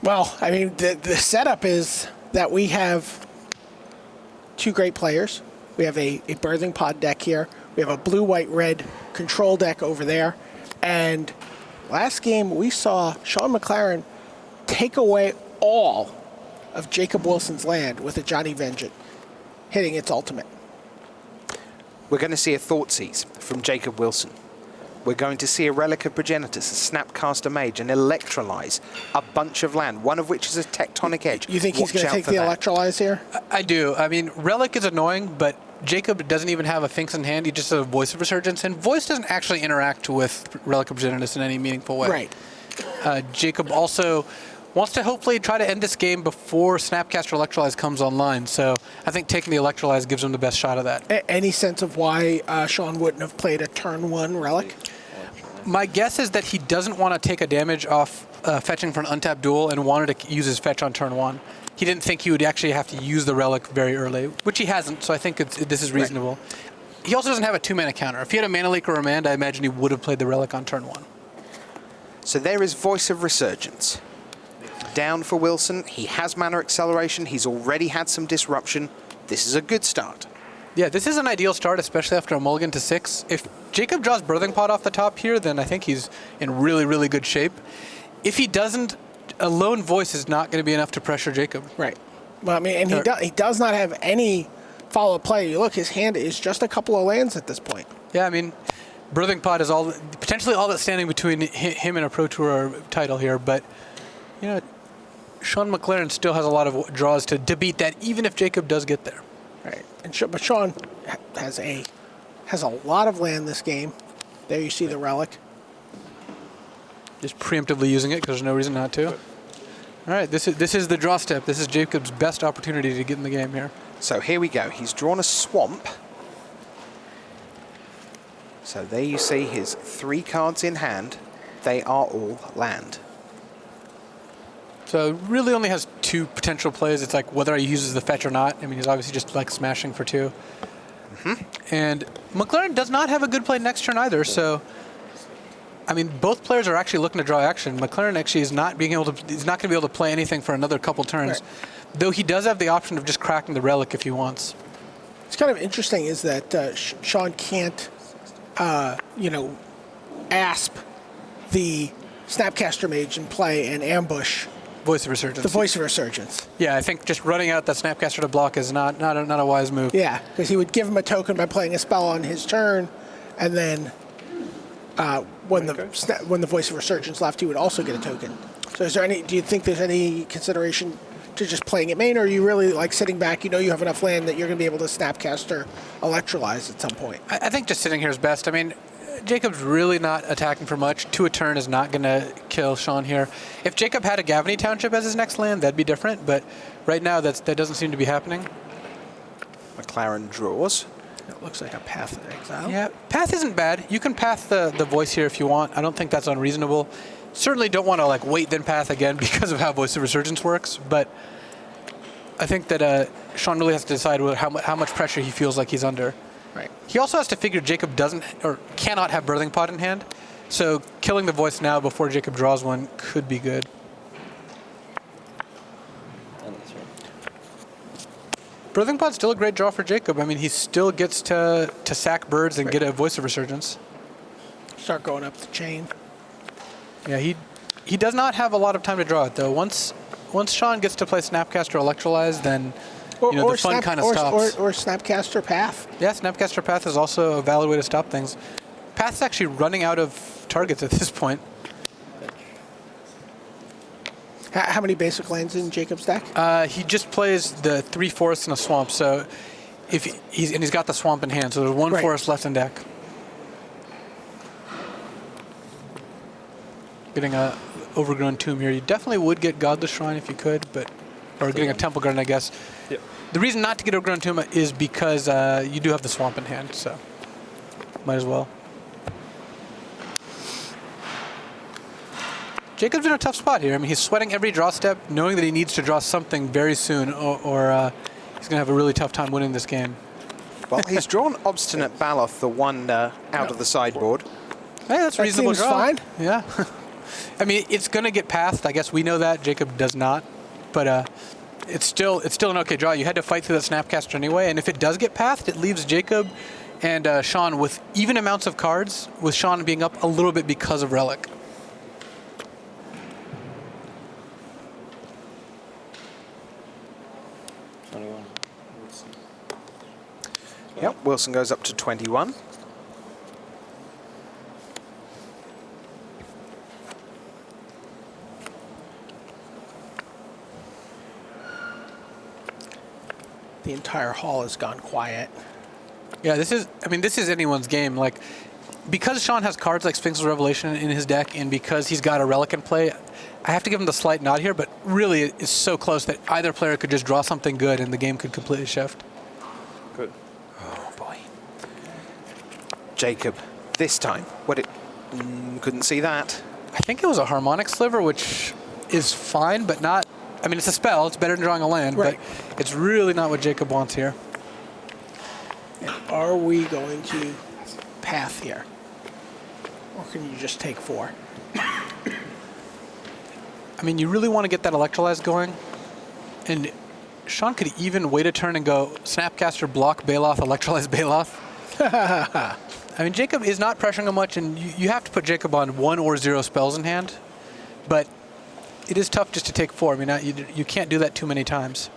Well, I mean, the setup is that we have 2 great players. We have a birthing pod deck here. We have a blue, white, red control deck over there. And last game, we saw Shaun McLaren take away all of Jacob Wilson's land with a Johnny Vengeance hitting its ultimate. We're going to see a Thoughtseize from Jacob Wilson. We're going to see a Relic of Progenitus, a Snapcaster Mage, and Electrolyze a bunch of land, one of which is a Tectonic Edge. You think he's Watch going to out take for the that. Electrolyze here? I do. I mean, Relic is annoying, but Jacob doesn't even have a Finks in hand. He just has a Voice of Resurgence, and Voice doesn't actually interact with Relic of Progenitus in any meaningful way. Right. Jacob also wants to hopefully try to end this game before Snapcaster Electrolyze comes online. So I think taking the Electrolyze gives him the best shot of that. Any sense of why Shaun wouldn't have played a turn 1 Relic? My guess is that he doesn't want to take a damage off fetching for an untapped duel and wanted to use his fetch on turn 1. He didn't think he would actually have to use the Relic very early, which he hasn't, so I think this is reasonable. Right. He also doesn't have a 2-mana counter. If he had a Mana Leak or Remand, I imagine he would have played the Relic on turn 1. So there is Voice of Resurgence. Down for Wilson. He has Mana Acceleration. He's already had some disruption. This is a good start. Yeah, this is an ideal start, especially after a mulligan to 6. If Jacob draws Birthing Pod off the top here, then I think he's in really, really good shape. If he doesn't, a lone Voice is not going to be enough to pressure Jacob. Right. Well, I mean, and he does not have any follow play. You look, his hand is just a couple of lands at this point. Yeah, I mean, Birthing Pod is potentially all that's standing between him and a Pro Tour title here, but you know, Shaun McLaren still has a lot of draws to beat that, even if Jacob does get there. Right. But Shaun has a lot of land this game. There you see the Relic. Just preemptively using it because there's no reason not to. All right, this is the draw step. This is Jacob's best opportunity to get in the game here. So here we go. He's drawn a Swamp. So there you see his 3 cards in hand. They are all land. So really only has 2 potential plays. It's like whether he uses the fetch or not. I mean, he's obviously just like smashing for 2. And McLaren does not have a good play next turn either. So, I mean, both players are actually looking to draw action. McLaren actually is not being able to. He's not going to be able to play anything for another couple turns, though he does have the option of just cracking the Relic if he wants. What's kind of interesting is that Shaun can't, asp the Snapcaster Mage and play and ambush Voice of Resurgence. the Voice of Resurgence. Yeah, I think just running out that Snapcaster to block is not a wise move. Yeah, because he would give him a token by playing a spell on his turn, and then when the Voice of Resurgence left, he would also get a token. So do you think there's any consideration to just playing it main, or are you really like sitting back, you know you have enough land that you're going to be able to Snapcaster Electrolyze at some point? I think just sitting here is best. I mean, Jacob's really not attacking for much. 2 a turn is not going to kill Shaun here. If Jacob had a Gavany Township as his next land, that'd be different, but right now that doesn't seem to be happening. McLaren draws. It looks like a Path of Exile. Yeah, Path isn't bad. You can Path the Voice here if you want. I don't think that's unreasonable. Certainly don't want to like wait then Path again because of how Voice of Resurgence works, but I think that Shaun really has to decide how much pressure he feels like he's under. Right. He also has to figure Jacob doesn't or cannot have Birthing Pod in hand, so killing the Voice now before Jacob draws one could be good. Birthing Pod's still a great draw for Jacob. I mean, he still gets to sack birds and get a Voice of Resurgence. Start going up the chain. Yeah, he does not have a lot of time to draw it, though. Once Shaun gets to play Snapcaster Electrolyze, then the fun kind of stops. Or Snapcaster Path. Yeah, Snapcaster Path is also a valid way to stop things. Path's actually running out of targets at this point. How many basic lands in Jacob's deck? He just plays the 3 forests and a swamp, so he's got the swamp in hand, so there's one forest left in deck. Getting a Overgrown Tomb here. You definitely would get Godless Shrine if you could, or getting a Temple Garden, I guess. Yep. The reason not to get Overgrown Tomb is because you do have the swamp in hand, so might as well. Jacob's in a tough spot here. I mean, he's sweating every draw step, knowing that he needs to draw something very soon, or he's going to have a really tough time winning this game. Well, he's drawn Obstinate Baloth, the one out of the sideboard. Hey, that's a reasonable seems draw. fine. Yeah. I mean, it's going to get pathed. I guess we know that. Jacob does not. But it's still an okay draw. You had to fight through that Snapcaster anyway, and if it does get pathed, it leaves Jacob and Shaun with even amounts of cards, with Shaun being up a little bit because of Relic. Yep, Wilson goes up to 21. The entire hall has gone quiet. Yeah, this is anyone's game. Like, because Shaun has cards like Sphinx's Revelation in his deck, and because he's got a Relic in play, I have to give him the slight nod here, but really it's so close that either player could just draw something good and the game could completely shift. Good. Oh, boy. Jacob, this time, couldn't see that. I think it was a Harmonic Sliver, which is fine, but not... I mean, it's a spell. It's better than drawing a land, right. But it's really not what Jacob wants here. And are we going to path here? Or can you just take 4? I mean, you really want to get that Electrolyze going. And Shaun could even wait a turn and go Snapcaster, block Baloth, Electrolyze Baloth. I mean, Jacob is not pressuring him much, and you have to put Jacob on 1 or 0 spells in hand. But it is tough just to take 4. I mean, you can't do that too many times.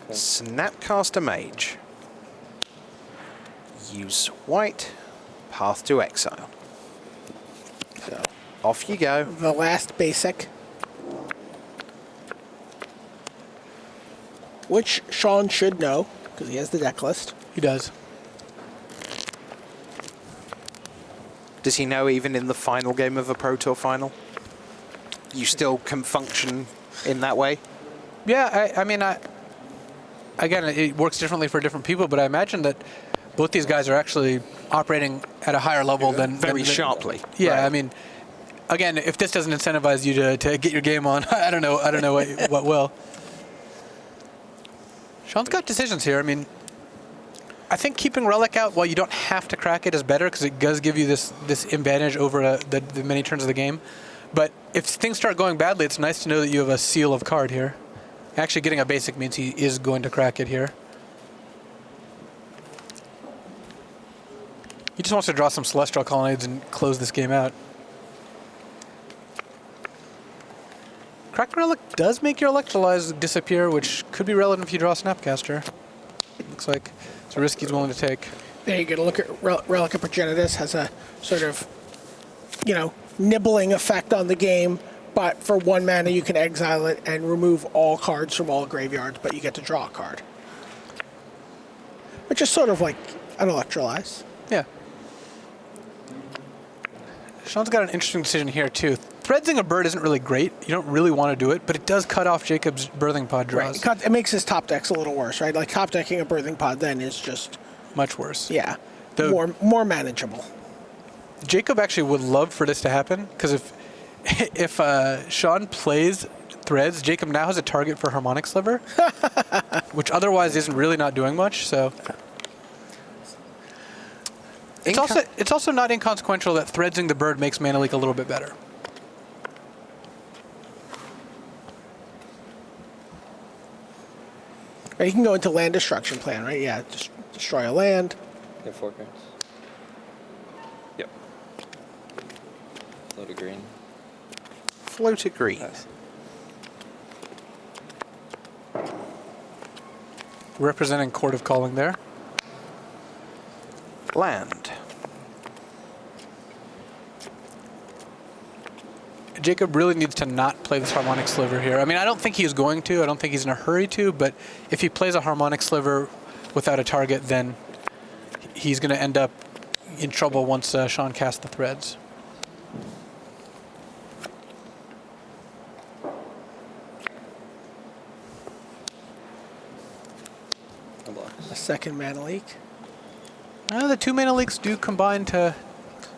Snapcaster Mage. Use white. Path to exile. So Off you go. the last basic, which Shaun should know because he has the deck list. He does. Does he know even in the final game of a Pro Tour final? You still can function in that way? Yeah, I mean, again, it works differently for different people, but I imagine that both these guys are actually operating at a higher level than... Very sharply. Yeah, Right. I mean, again, if this doesn't incentivize you to get your game on, I don't know what will. Shaun's got decisions here. I mean, I think keeping Relic out while you don't have to crack it is better because it does give you this advantage over the many turns of the game. But if things start going badly, it's nice to know that you have a seal of card here. Actually, getting a basic means he is going to crack it here. He just wants to draw some Celestial Colonnades and close this game out. Cracked Relic does make your Electrolyze disappear, which could be relevant if you draw a Snapcaster. Looks like it's a risk he's willing to take. There you go. Look at Relic of Progenitus has a sort of, nibbling effect on the game, but for 1 mana you can exile it and remove all cards from all graveyards, but you get to draw a card. Which is sort of like an Electrolyze. Yeah. Shaun's got an interesting decision here, too. Threadsing a bird isn't really great. You don't really want to do it, but it does cut off Jacob's Birthing Pod draws. Right. It makes his top decks a little worse, right? Like top decking a Birthing Pod then is just... Much worse. Yeah. More manageable. Jacob actually would love for this to happen, because if Shaun plays Threads, Jacob now has a target for Harmonic Sliver, which otherwise isn't really not doing much, so... It's also not inconsequential that Threadsing the bird makes Mana Leak a little bit better. Right, he can go into land destruction plan, right? Yeah, just destroy a land. Get 4 cards. Yep. Float a green. Float a green. Nice. Representing Court of Calling there. Land. Jacob really needs to not play this Harmonic Sliver here. I mean, I don't think he's going to. I don't think he's in a hurry to. But if he plays a Harmonic Sliver without a target, then he's going to end up in trouble once Shaun casts the threads. No blocks. A second mana leak. The 2 mana leaks do combine to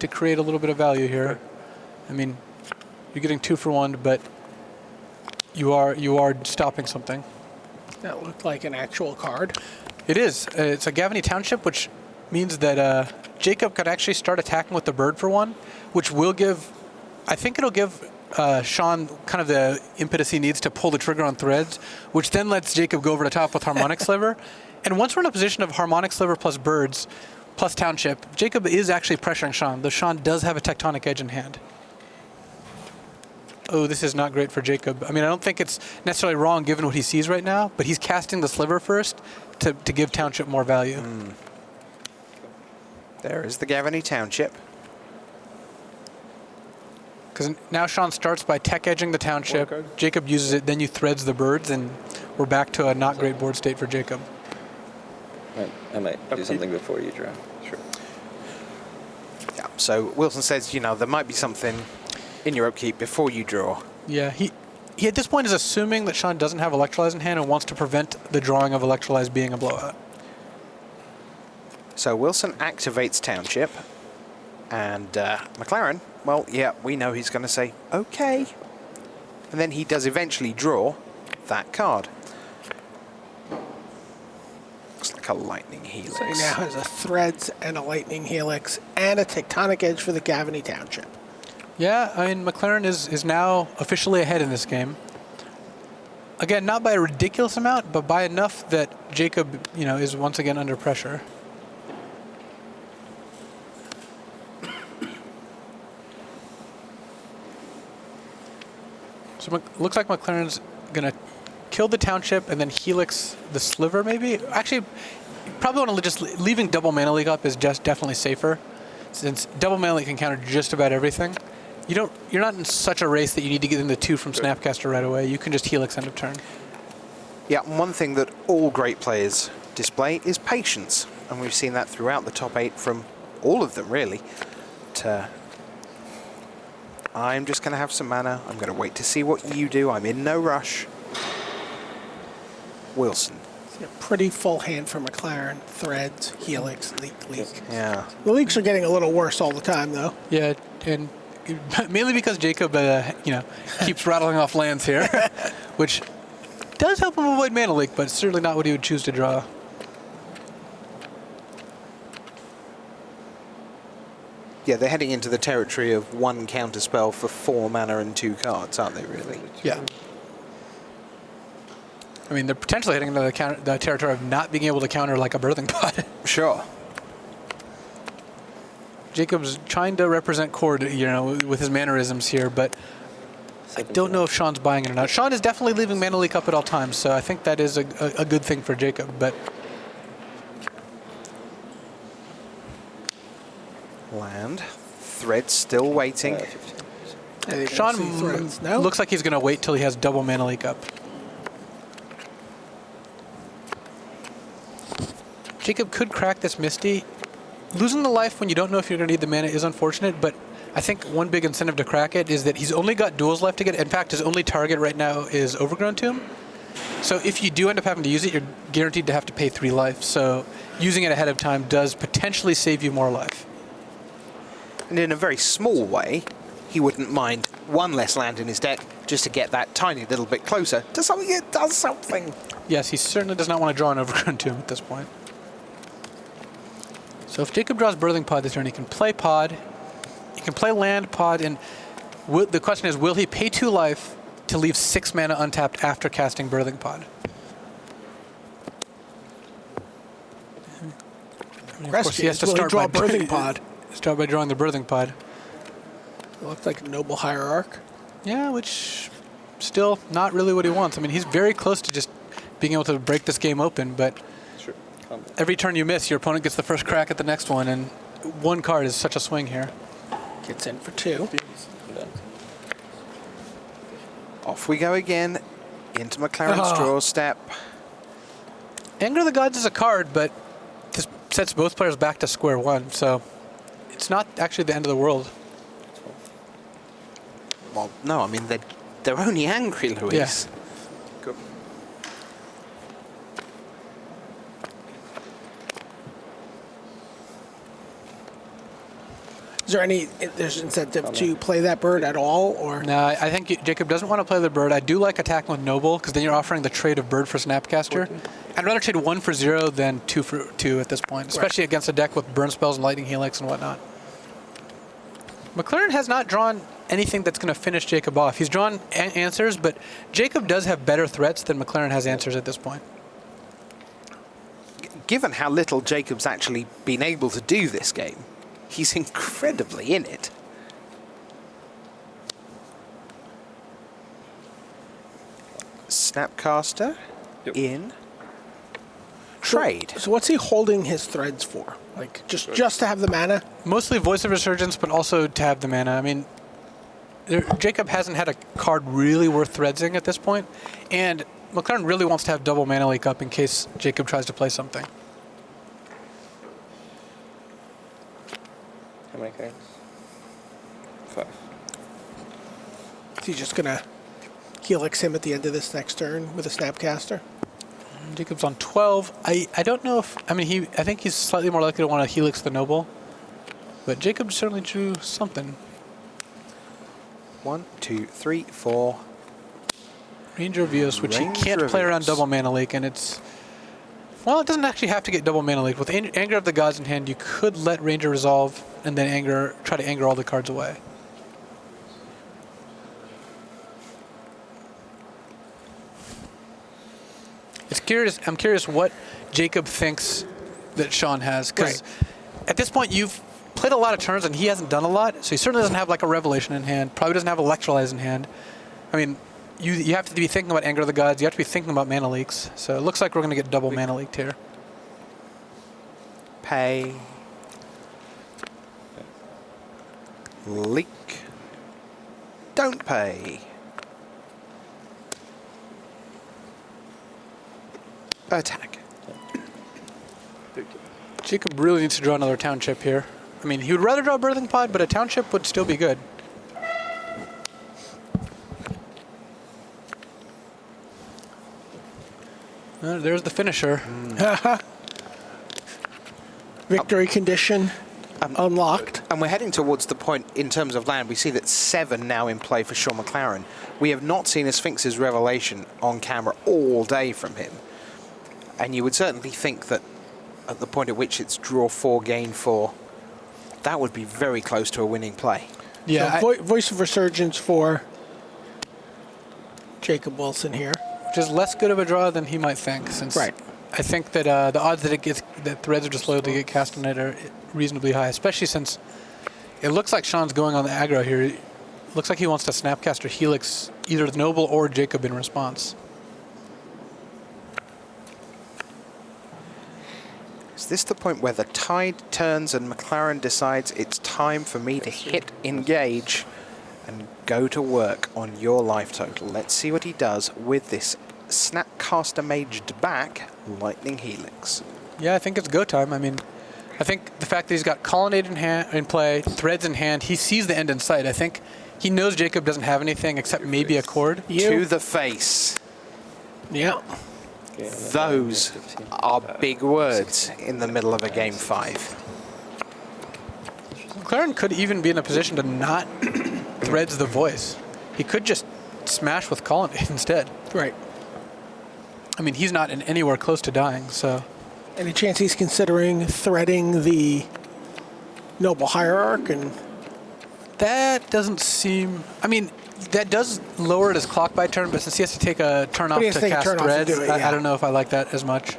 create a little bit of value here. I mean, you're getting 2 for 1, but you are stopping something. That looked like an actual card. It is. It's a Gavany Township, which means that Jacob could actually start attacking with the bird for 1, which will give, I think it'll give Shaun kind of the impetus he needs to pull the trigger on threads, which then lets Jacob go over the top with Harmonic Sliver. And once we're in a position of Harmonic Sliver plus birds plus Township, Jacob is actually pressuring Shaun, though Shaun does have a Tectonic Edge in hand. Oh, this is not great for Jacob. I mean, I don't think it's necessarily wrong given what he sees right now, but he's casting the Sliver first to give Township more value. There is the Gavany Township. Because now Shaun starts by tech edging the Township. Jacob uses it, then you threads the birds, and we're back to a not great board state for Jacob. I might do something before you draw. Sure. Yeah. So Wilson says, you know, there might be something in your upkeep before you draw. Yeah, he at this point is assuming that Shaun doesn't have Electrolyze in hand and wants to prevent the drawing of Electrolyze being a blowout. So Wilson activates Township, and McLaren, well, yeah, we know he's going to say, okay. And then he does eventually draw that card. Looks like a Lightning Helix. So he now has a Threads and a Lightning Helix and a Tectonic Edge for the Gavany Township. Yeah, I mean, McLaren is now officially ahead in this game. Again, not by a ridiculous amount, but by enough that Jacob, you know, is once again under pressure. So looks like McLaren's going to kill the Township and then Helix the Sliver, maybe? Actually, you probably want to just leaving double Mana Leak up is just definitely safer, since double Mana Leak can counter just about everything. You're not in such a race that you need to get in the 2 from Snapcaster right away. You can just Helix end of turn. Yeah, and one thing that all great players display is patience, and we've seen that throughout the top 8 from all of them, really. I'm just going to have some mana. I'm going to wait to see what you do. I'm in no rush. Wilson. A pretty full hand for McLaren. Threads, Helix, leak. Yeah. The leaks are getting a little worse all the time, though. Yeah, and mainly because Jacob, keeps rattling off lands here, which does help him avoid Mana Leak, but certainly not what he would choose to draw. Yeah, they're heading into the territory of 1 counterspell for 4 mana and 2 cards, aren't they, really? Yeah. I mean, they're potentially heading into the territory of not being able to counter like a Birthing Pod. Sure. Jacob's trying to represent Cord, with his mannerisms here, but I don't know if Shaun's buying it or not. Shaun is definitely leaving Mana Leak up at all times, so I think that is a good thing for Jacob, but... Land. Thread still waiting. Shaun looks like he's going to wait till he has double Mana Leak up. Jacob could crack this Misty. Losing the life when you don't know if you're going to need the mana is unfortunate, but I think one big incentive to crack it is that he's only got duels left to get. In fact, his only target right now is Overgrown Tomb. So if you do end up having to use it, you're guaranteed to have to pay 3 life. So using it ahead of time does potentially save you more life. And in a very small way, he wouldn't mind 1 less land in his deck just to get that tiny little bit closer to something that does something. Yes, he certainly does not want to draw an Overgrown Tomb at this point. So if Jacob draws Birthing Pod this turn, he can play Pod, he can play Land, Pod, and the question is, will he pay 2 life to leave 6 mana untapped after casting Birthing Pod? Of course, he has to Will start draw by a birthing pod. Start by drawing the birthing pod. It looks like a noble hierarch. Yeah, which still not really what he wants. I mean, he's very close to just being able to break this game open, but Sure. Combat. every turn you miss, your opponent gets the first crack at the next one, and one card is such a swing here. Gets in for 2. I'm done. Off we go again into McLaren's draw step. Anger of the Gods is a card, but this sets both players back to square one, so it's not actually the end of the world. Well, no, I mean, they're only angry, Luis. Yeah. Go. Is there any there's incentive to play that bird at all, or No, I think Jacob doesn't want to play the bird. I do like attacking with Noble, because then you're offering the trade of bird for Snapcaster. I'd rather trade 1 for 0 than 2 for 2 at this point, especially against a deck with burn spells and lightning helix and whatnot. McLaren has not drawn anything that's going to finish Jacob off. He's drawn answers, but Jacob does have better threats than McLaren has answers at this point. Given how little Jacob's actually been able to do this game, he's incredibly in it. Snapcaster Yep. in trade. so what's he holding his threads for? Like just to have the mana? Mostly Voice of Resurgence, but also to have the mana. I mean, Jacob hasn't had a card really worth threadsing at this point, and McLaren really wants to have double mana leak up in case Jacob tries to play something. How many cards? 5. Is he just gonna helix him at the end of this next turn with a Snapcaster? Jacob's on 12. I don't know if, I mean, I think he's slightly more likely to want to helix the Noble, but Jacob certainly drew something. 1, 2, 3, 4. Ranger of Eos, which he Ranger can't of play around Eos. double mana leak, and it's, well, it doesn't actually have to get double mana leak. With Anger of the Gods in hand, you could let Ranger resolve and then try to anger all the cards away. I'm curious what Jacob thinks that Shaun has, because at this point you've played a lot of turns and he hasn't done a lot, so he certainly doesn't have like a Revelation in hand, probably doesn't have Electrolyze in hand. I mean, you have to be thinking about Anger of the Gods, you have to be thinking about mana leaks, so it looks like we're going to get double mana leaked here. Pay. Leak. Don't pay. Attack. Jacob really needs to draw another Township here. I mean, he would rather draw a Birthing Pod, but a Township would still be good. There's the finisher. Victory condition unlocked. And we're heading towards the point in terms of land. We see that 7 now in play for Shaun McLaren. We have not seen a Sphinx's Revelation on camera all day from him. And you would certainly think that at the point at which it's draw 4, gain 4, that would be very close to a winning play. Yeah, So Voice of Resurgence for Jacob Wilson here. which is less good of a draw than he might think, since I think that the odds that threads are disloyal to get cast on it are reasonably high, especially since it looks like Shaun's going on the aggro here. It looks like he wants to Snapcaster Helix either the Noble or Jacob in response. Is this the point where the tide turns and McLaren decides it's time for me to hit engage and go to work on your life total? Let's see what he does with this Snapcaster Maged back Lightning Helix. Yeah, I think it's go time. I mean, I think the fact that he's got Colonnade in play, Threads in hand, he sees the end in sight. I think he knows Jacob doesn't have anything except maybe a Chord. To the face. Yeah. Those are big words in the middle of a game 5. McLaren could even be in a position to not Threads the Voice. He could just smash with Colonnade instead. Right. I mean, he's not anywhere close to dying, so. Any chance he's considering threading the Noble Hierarch? And That doesn't seem, I mean, that does lower his clock by turn, but since he has to take a turn off he has to to take a cast turn off to Threads, do it, I yeah. don't know if I like that as much.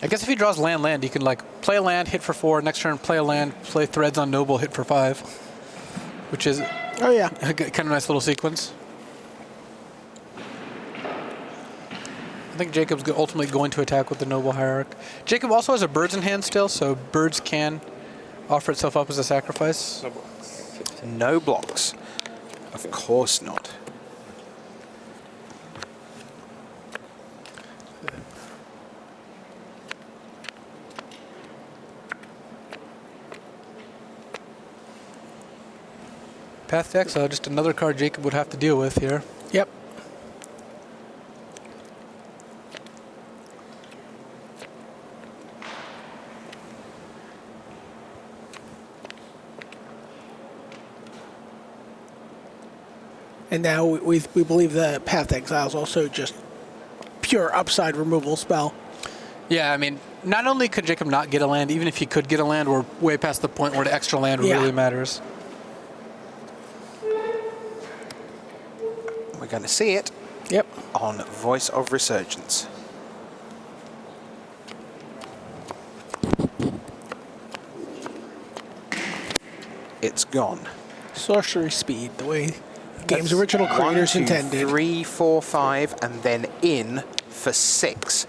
I guess if he draws land, he can like play a land, hit for 4, next turn play a land, play Threads on Noble, hit for 5, which is yeah. a kind of nice little sequence. I think Jacob's ultimately going to attack with the Noble Hierarch. Jacob also has a Birds in hand still, so Birds can offer itself up as a sacrifice. No blocks. No blocks. Of course not. Path to Exile, just another card Jacob would have to deal with here. Yep. And now we believe the Path to Exile is also just pure upside removal spell. Yeah, I mean, not only could Jacob not get a land, even if he could get a land, we're way past the point where the extra land really matters. We're going to see it. Yep. On Voice of Resurgence. It's gone. Sorcery speed, the way the game's original creators 1, 2, intended. 3, 4, 5, and then in for 6.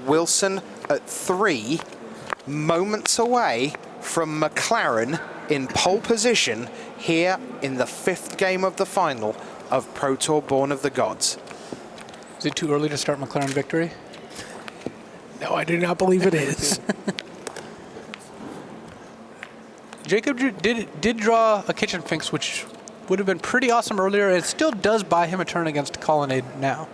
Wilson at 3, moments away from McLaren in pole position here in the 5th game of the final of Pro Tour Born of the Gods. Is it too early to start McLaren victory? No, I do not believe it is. Jacob did draw a Kitchen Finks, which would have been pretty awesome earlier. It still does buy him a turn against Colonnade now.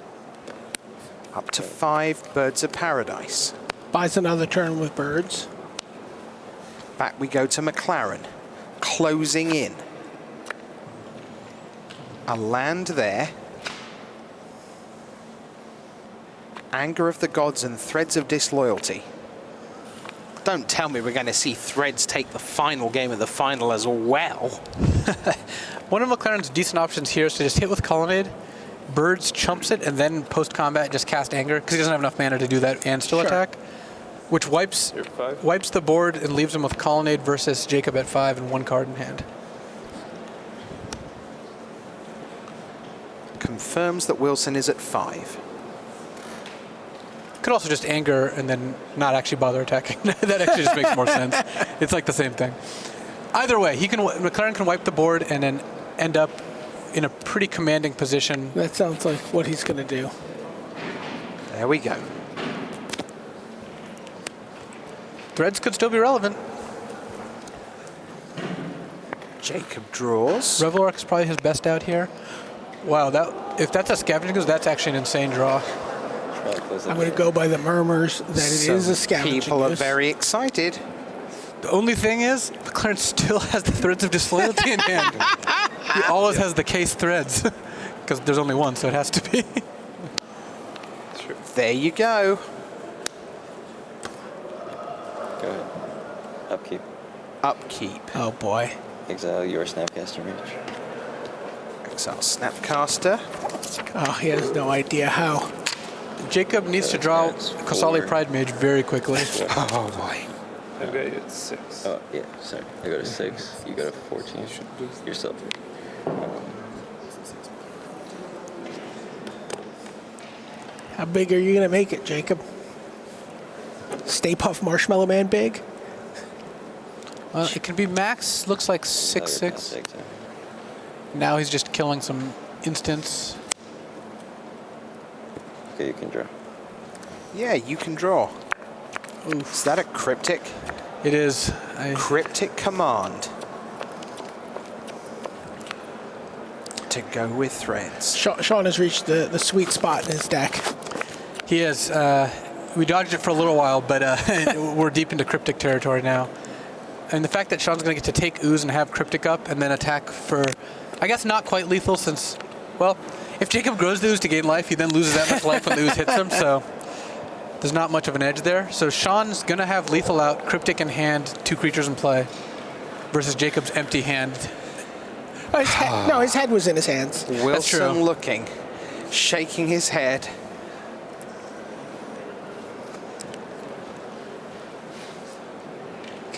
Up to 5 Birds of Paradise. Buys another turn with Birds. Back we go to McLaren, closing in. A land there. Anger of the Gods and Threads of Disloyalty. Don't tell me we're going to see Threads take the final game of the final as well. One of McLaren's decent options here is to just hit with Colonnade, Birds chumps it, and then post-combat just cast Anger, because he doesn't have enough mana to do that and still attack, which wipes the board and leaves him with Colonnade versus Jacob at 5 and 1 card in hand. Confirms that Wilson is at 5. Could also just Anger and then not actually bother attacking. That actually just makes more sense. It's like the same thing. Either way, McLaren can wipe the board and then end up in a pretty commanding position. That sounds like what he's going to do. There we go. Threads could still be relevant. Jacob draws. Revel Arc is probably his best out here. Wow, if that's a Scavenging Ooze, that's actually an insane draw. I'm going to go by the murmurs that it is a Scavenging People are Ooze. very excited. The only thing is, McLaren still has the Threads of Disloyalty in hand. He always has the case Threads, because there's only one, so it has to be. There you go. Go ahead. Upkeep. Upkeep. Oh boy. Exile your Snapcaster Mage. Exile Snapcaster. Oh, he has no idea how. Jacob needs to draw That's Kosali 4. Pride Mage very quickly. Oh boy. I've got you at 6. Oh, yeah, sorry. I go to 6. You go to 14. You're still 3. How big are you going to make it, Jacob? Stay Puft Marshmallow Man big? It can be max, looks like 6/6. Now he's just killing some instants. Okay, you can draw. Yeah, you can draw. Oof. Is that a cryptic? It is. Cryptic command. To go with Threads. Shaun has reached the sweet spot in his deck. He is. We dodged it for a little while, but we're deep into Cryptic territory now. And the fact that Shaun's going to get to take Ooze and have Cryptic up and then attack for, I guess, not quite lethal since, well, if Jacob grows the Ooze to gain life, he then loses that much life when the Ooze hits him, so there's not much of an edge there. So Shaun's going to have lethal out, Cryptic in hand, 2 creatures in play, versus Jacob's empty hand. No, his head was in his hands. Wilson looking, shaking his head.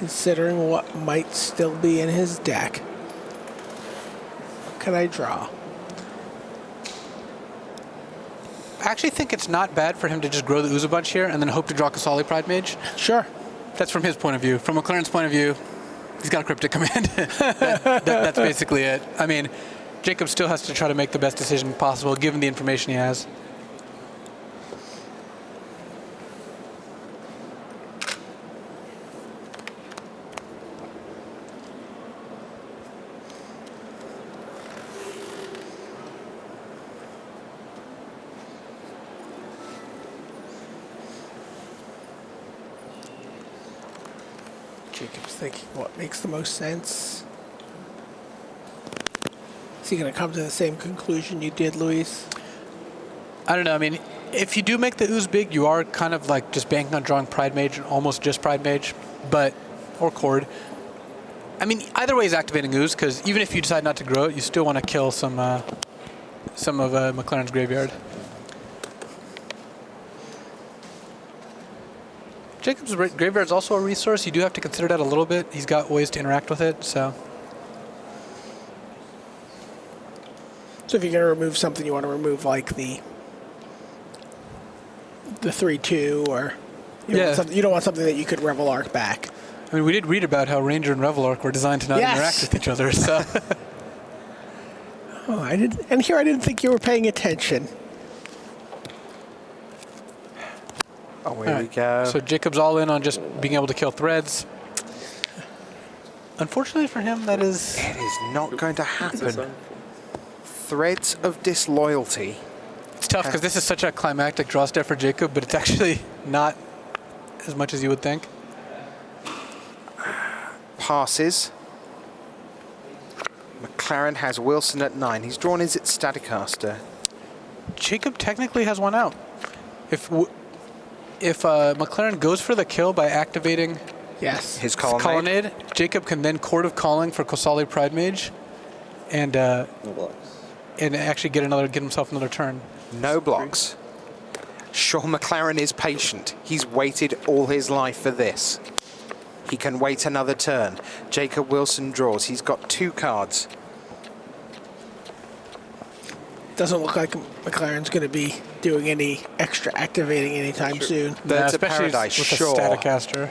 Considering what might still be in his deck. What can I draw? I actually think it's not bad for him to just grow the Ooze a bunch here and then hope to draw Kasali Pride Mage. Sure. That's from his point of view. From McLaren's point of view, he's got a Cryptic Command. That's basically it. I mean, Jacob still has to try to make the best decision possible given the information he has. Jacob's thinking what makes the most sense. Is he going to come to the same conclusion you did, Luis? I don't know. I mean, if you do make the Ooze big, you are kind of like just banking on drawing Pride Mage, almost just Pride Mage, or Cord. I mean, either way is activating Ooze, because even if you decide not to grow it, you still want to kill some of McLaren's graveyard. Jacob's graveyard is also a resource. You do have to consider that a little bit. He's got ways to interact with it, so. So if you're going to remove something, you want to remove like the 3/2, or you don't want something that you could Revel Arc back. I mean, we did read about how Ranger and Revelark were designed to not interact with each other, so. Oh, I didn't. And here I didn't think you were paying attention. Oh, here we go. So Jacob's all in on just being able to kill threads. Unfortunately for him, that is... It is not going to happen. Threads of Disloyalty. It's tough because this is such a climactic draw step for Jacob, but it's actually not as much as you would think. Passes. McLaren has Wilson at 9. He's drawn his Staticaster. Jacob technically has one out. If McLaren goes for the kill by activating his Colonnade, Jacob can then Court of Calling for Kasali Pride Mage and actually get himself another turn. No blocks. Shaun McLaren is patient. He's waited all his life for this. He can wait another turn. Jacob Wilson draws. He's got 2 cards. Doesn't look like McLaren's going to be doing any extra activating anytime soon. Birds of Paradise, with sure. A Staticaster.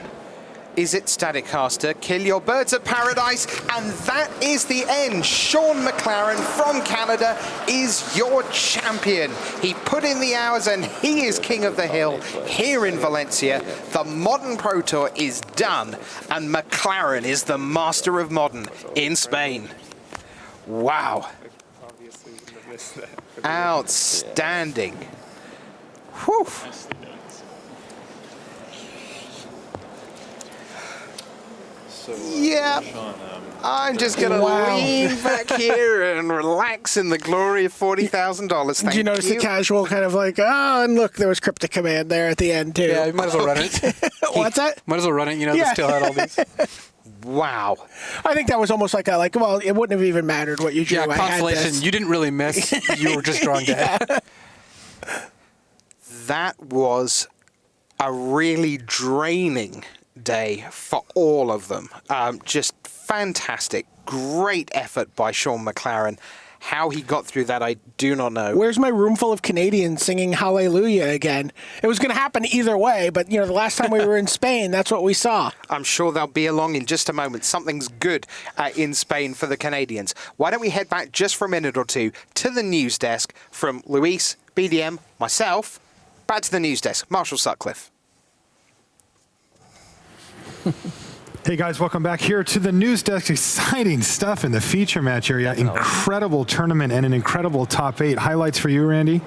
Is it Staticaster? Kill your Birds of Paradise, and that is the end. Shaun McLaren from Canada is your champion. He put in the hours and he is king of the hill here in Valencia. The Modern Pro Tour is done, and McLaren is the master of Modern in Spain. Wow. Outstanding. Whew. Yeah, I'm just going to lean back here and relax in the glory of $40,000. Did you notice the casual kind of like, oh, and look, there was Cryptic Command there at the end, too. Yeah, you might as well run it. What's that? Might as well run it. You know, they still had all these. Wow. I think that was almost like well, it wouldn't have even mattered what you drew. Yeah, consolation. You didn't really miss. You were just drawing dead. That was a really draining day for all of them. Just fantastic. Great effort by Shaun McLaren. How he got through that, I do not know. Where's my room full of Canadians singing Hallelujah again? It was going to happen either way, but the last time we were in Spain, that's what we saw. I'm sure they'll be along in just a moment. Something's good in Spain for the Canadians. Why don't we head back just for a minute or two to the news desk from Luis, BDM, myself. Back to the news desk. Marshall Sutcliffe. Hey guys, welcome back here to the news desk. Exciting stuff in the feature match area. Incredible tournament and an incredible top 8. Highlights for you, Randy?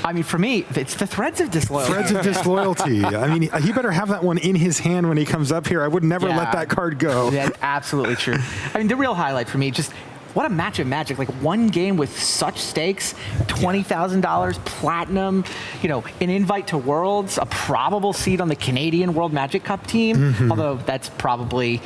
I mean, for me, it's the Threads of Disloyalty. Threads of Disloyalty. I mean, he better have that one in his hand when he comes up here. I would never let that card go. That's absolutely true. I mean, the real highlight for me, just what a match of Magic. Like one game with such stakes, $20,000, platinum, an invite to Worlds, a probable seat on the Canadian World Magic Cup team. Although that's probably,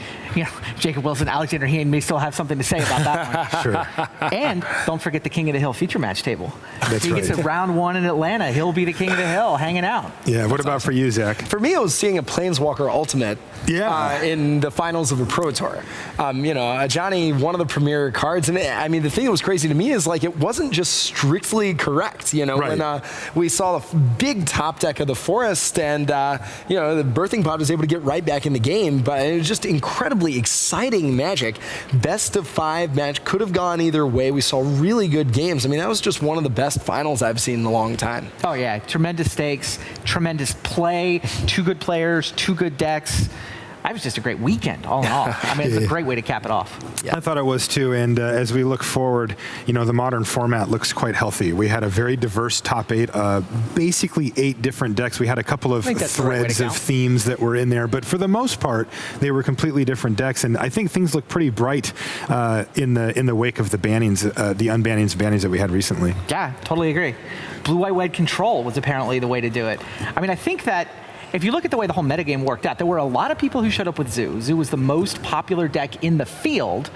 Jacob Wilson, Alexander Hayne may still have something to say about that one. Sure. And don't forget the King of the Hill feature match table. That's he gets to round 1 in Atlanta. He'll be the King of the Hill hanging out. Yeah, what about for you, Zach? For me, it was seeing a Planeswalker Ultimate in the finals of the Pro Tour. Johnny, one of the premier cards. And I mean, the thing that was crazy to me is like it wasn't just strictly correct. When we saw the big top deck of the Forest and, the Birthing Pod was able to get right back in the game. But it was just incredibly exciting Magic. Best of 5 match could have gone either way. We saw really good games. I mean, that was just one of the best finals I've seen in a long time. Oh, yeah. Tremendous stakes, tremendous play, 2 good players, 2 good decks. That was just a great weekend, all in all. I mean, it's a great way to cap it off. I thought it was too, and as we look forward, the modern format looks quite healthy. We had a very diverse top 8, basically 8 different decks. We had a couple of threads of themes that were in there, but for the most part, they were completely different decks, and I think things look pretty bright in the wake of the bannings, the unbannings, bannings that we had recently. Yeah, totally agree. Blue-white red control was apparently the way to do it. I mean, I think that if you look at the way the whole metagame worked out, there were a lot of people who showed up with Zoo. Zoo was the most popular deck in the field.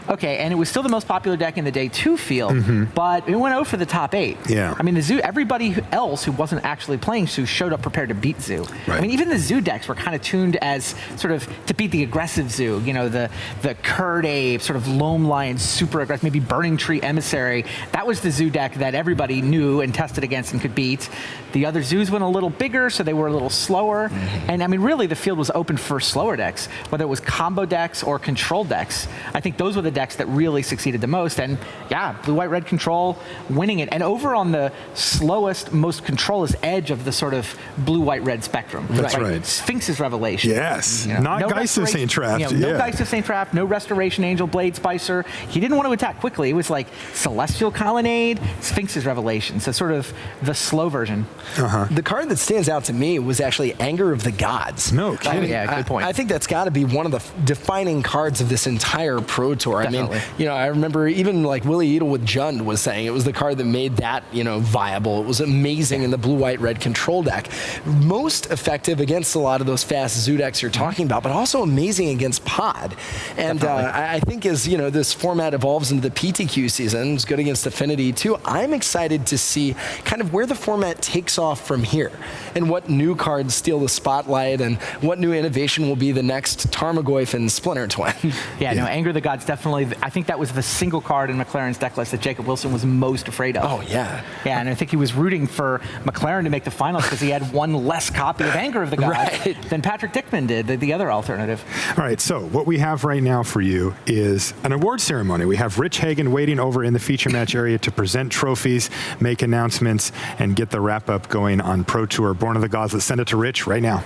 Okay, and it was still the most popular deck in the day 2 field, but it went over the top 8. Yeah. I mean, the Zoo, everybody else who wasn't actually playing Zoo showed up prepared to beat Zoo. Right. I mean, even the Zoo decks were kind of tuned as sort of to beat the aggressive Zoo, the Curd Ape, sort of Loam Lion, super aggressive, maybe Burning Tree Emissary. That was the Zoo deck that everybody knew and tested against and could beat. The other Zoos went a little bigger, so they were a little slower. And I mean, really, the field was open for slower decks, whether it was combo decks or control decks. I think those were the decks that really succeeded the most. And yeah, blue-white-red control winning it. And over on the slowest, most controlless edge of the sort of blue-white-red spectrum. That's right. Sphinx's Revelation. Yes. Not Geist of St. Trapped. No Geist of St. Trapped, no Restoration Angel, Blade Spicer. He didn't want to attack quickly. It was like Celestial Colonnade, Sphinx's Revelation. So sort of the slow version. The card that stands out to me was actually Anger of the Gods. No kidding. Yeah, good point. I think that's got to be one of the defining cards of this entire Pro Tour. Definitely. I mean, I remember even like Willie Edel with Jund was saying it was the card that made that, viable. It was amazing in the blue-white-red control deck. Most effective against a lot of those fast Zoo decks you're talking about, but also amazing against Pod. And I think as, this format evolves into the PTQ season, it's good against Affinity too, I'm excited to see kind of where the format takes off from here and what new cards steal the spotlight and what new innovation will be the next Tarmogoyf and Splinter Twin. Anger of the Gods definitely, I think that was the single card in McLaren's deck list that Jacob Wilson was most afraid of. Oh, yeah. Yeah, and I think he was rooting for McLaren to make the finals because he had one less copy of Anger of the Gods than Patrick Dickman did, the other alternative. All right, so what we have right now for you is an award ceremony. We have Rich Hagan waiting over in the feature match area to present trophies, make announcements, and get the wrap-up going on Pro Tour Born of the Gods. Let's send it to Rich right now.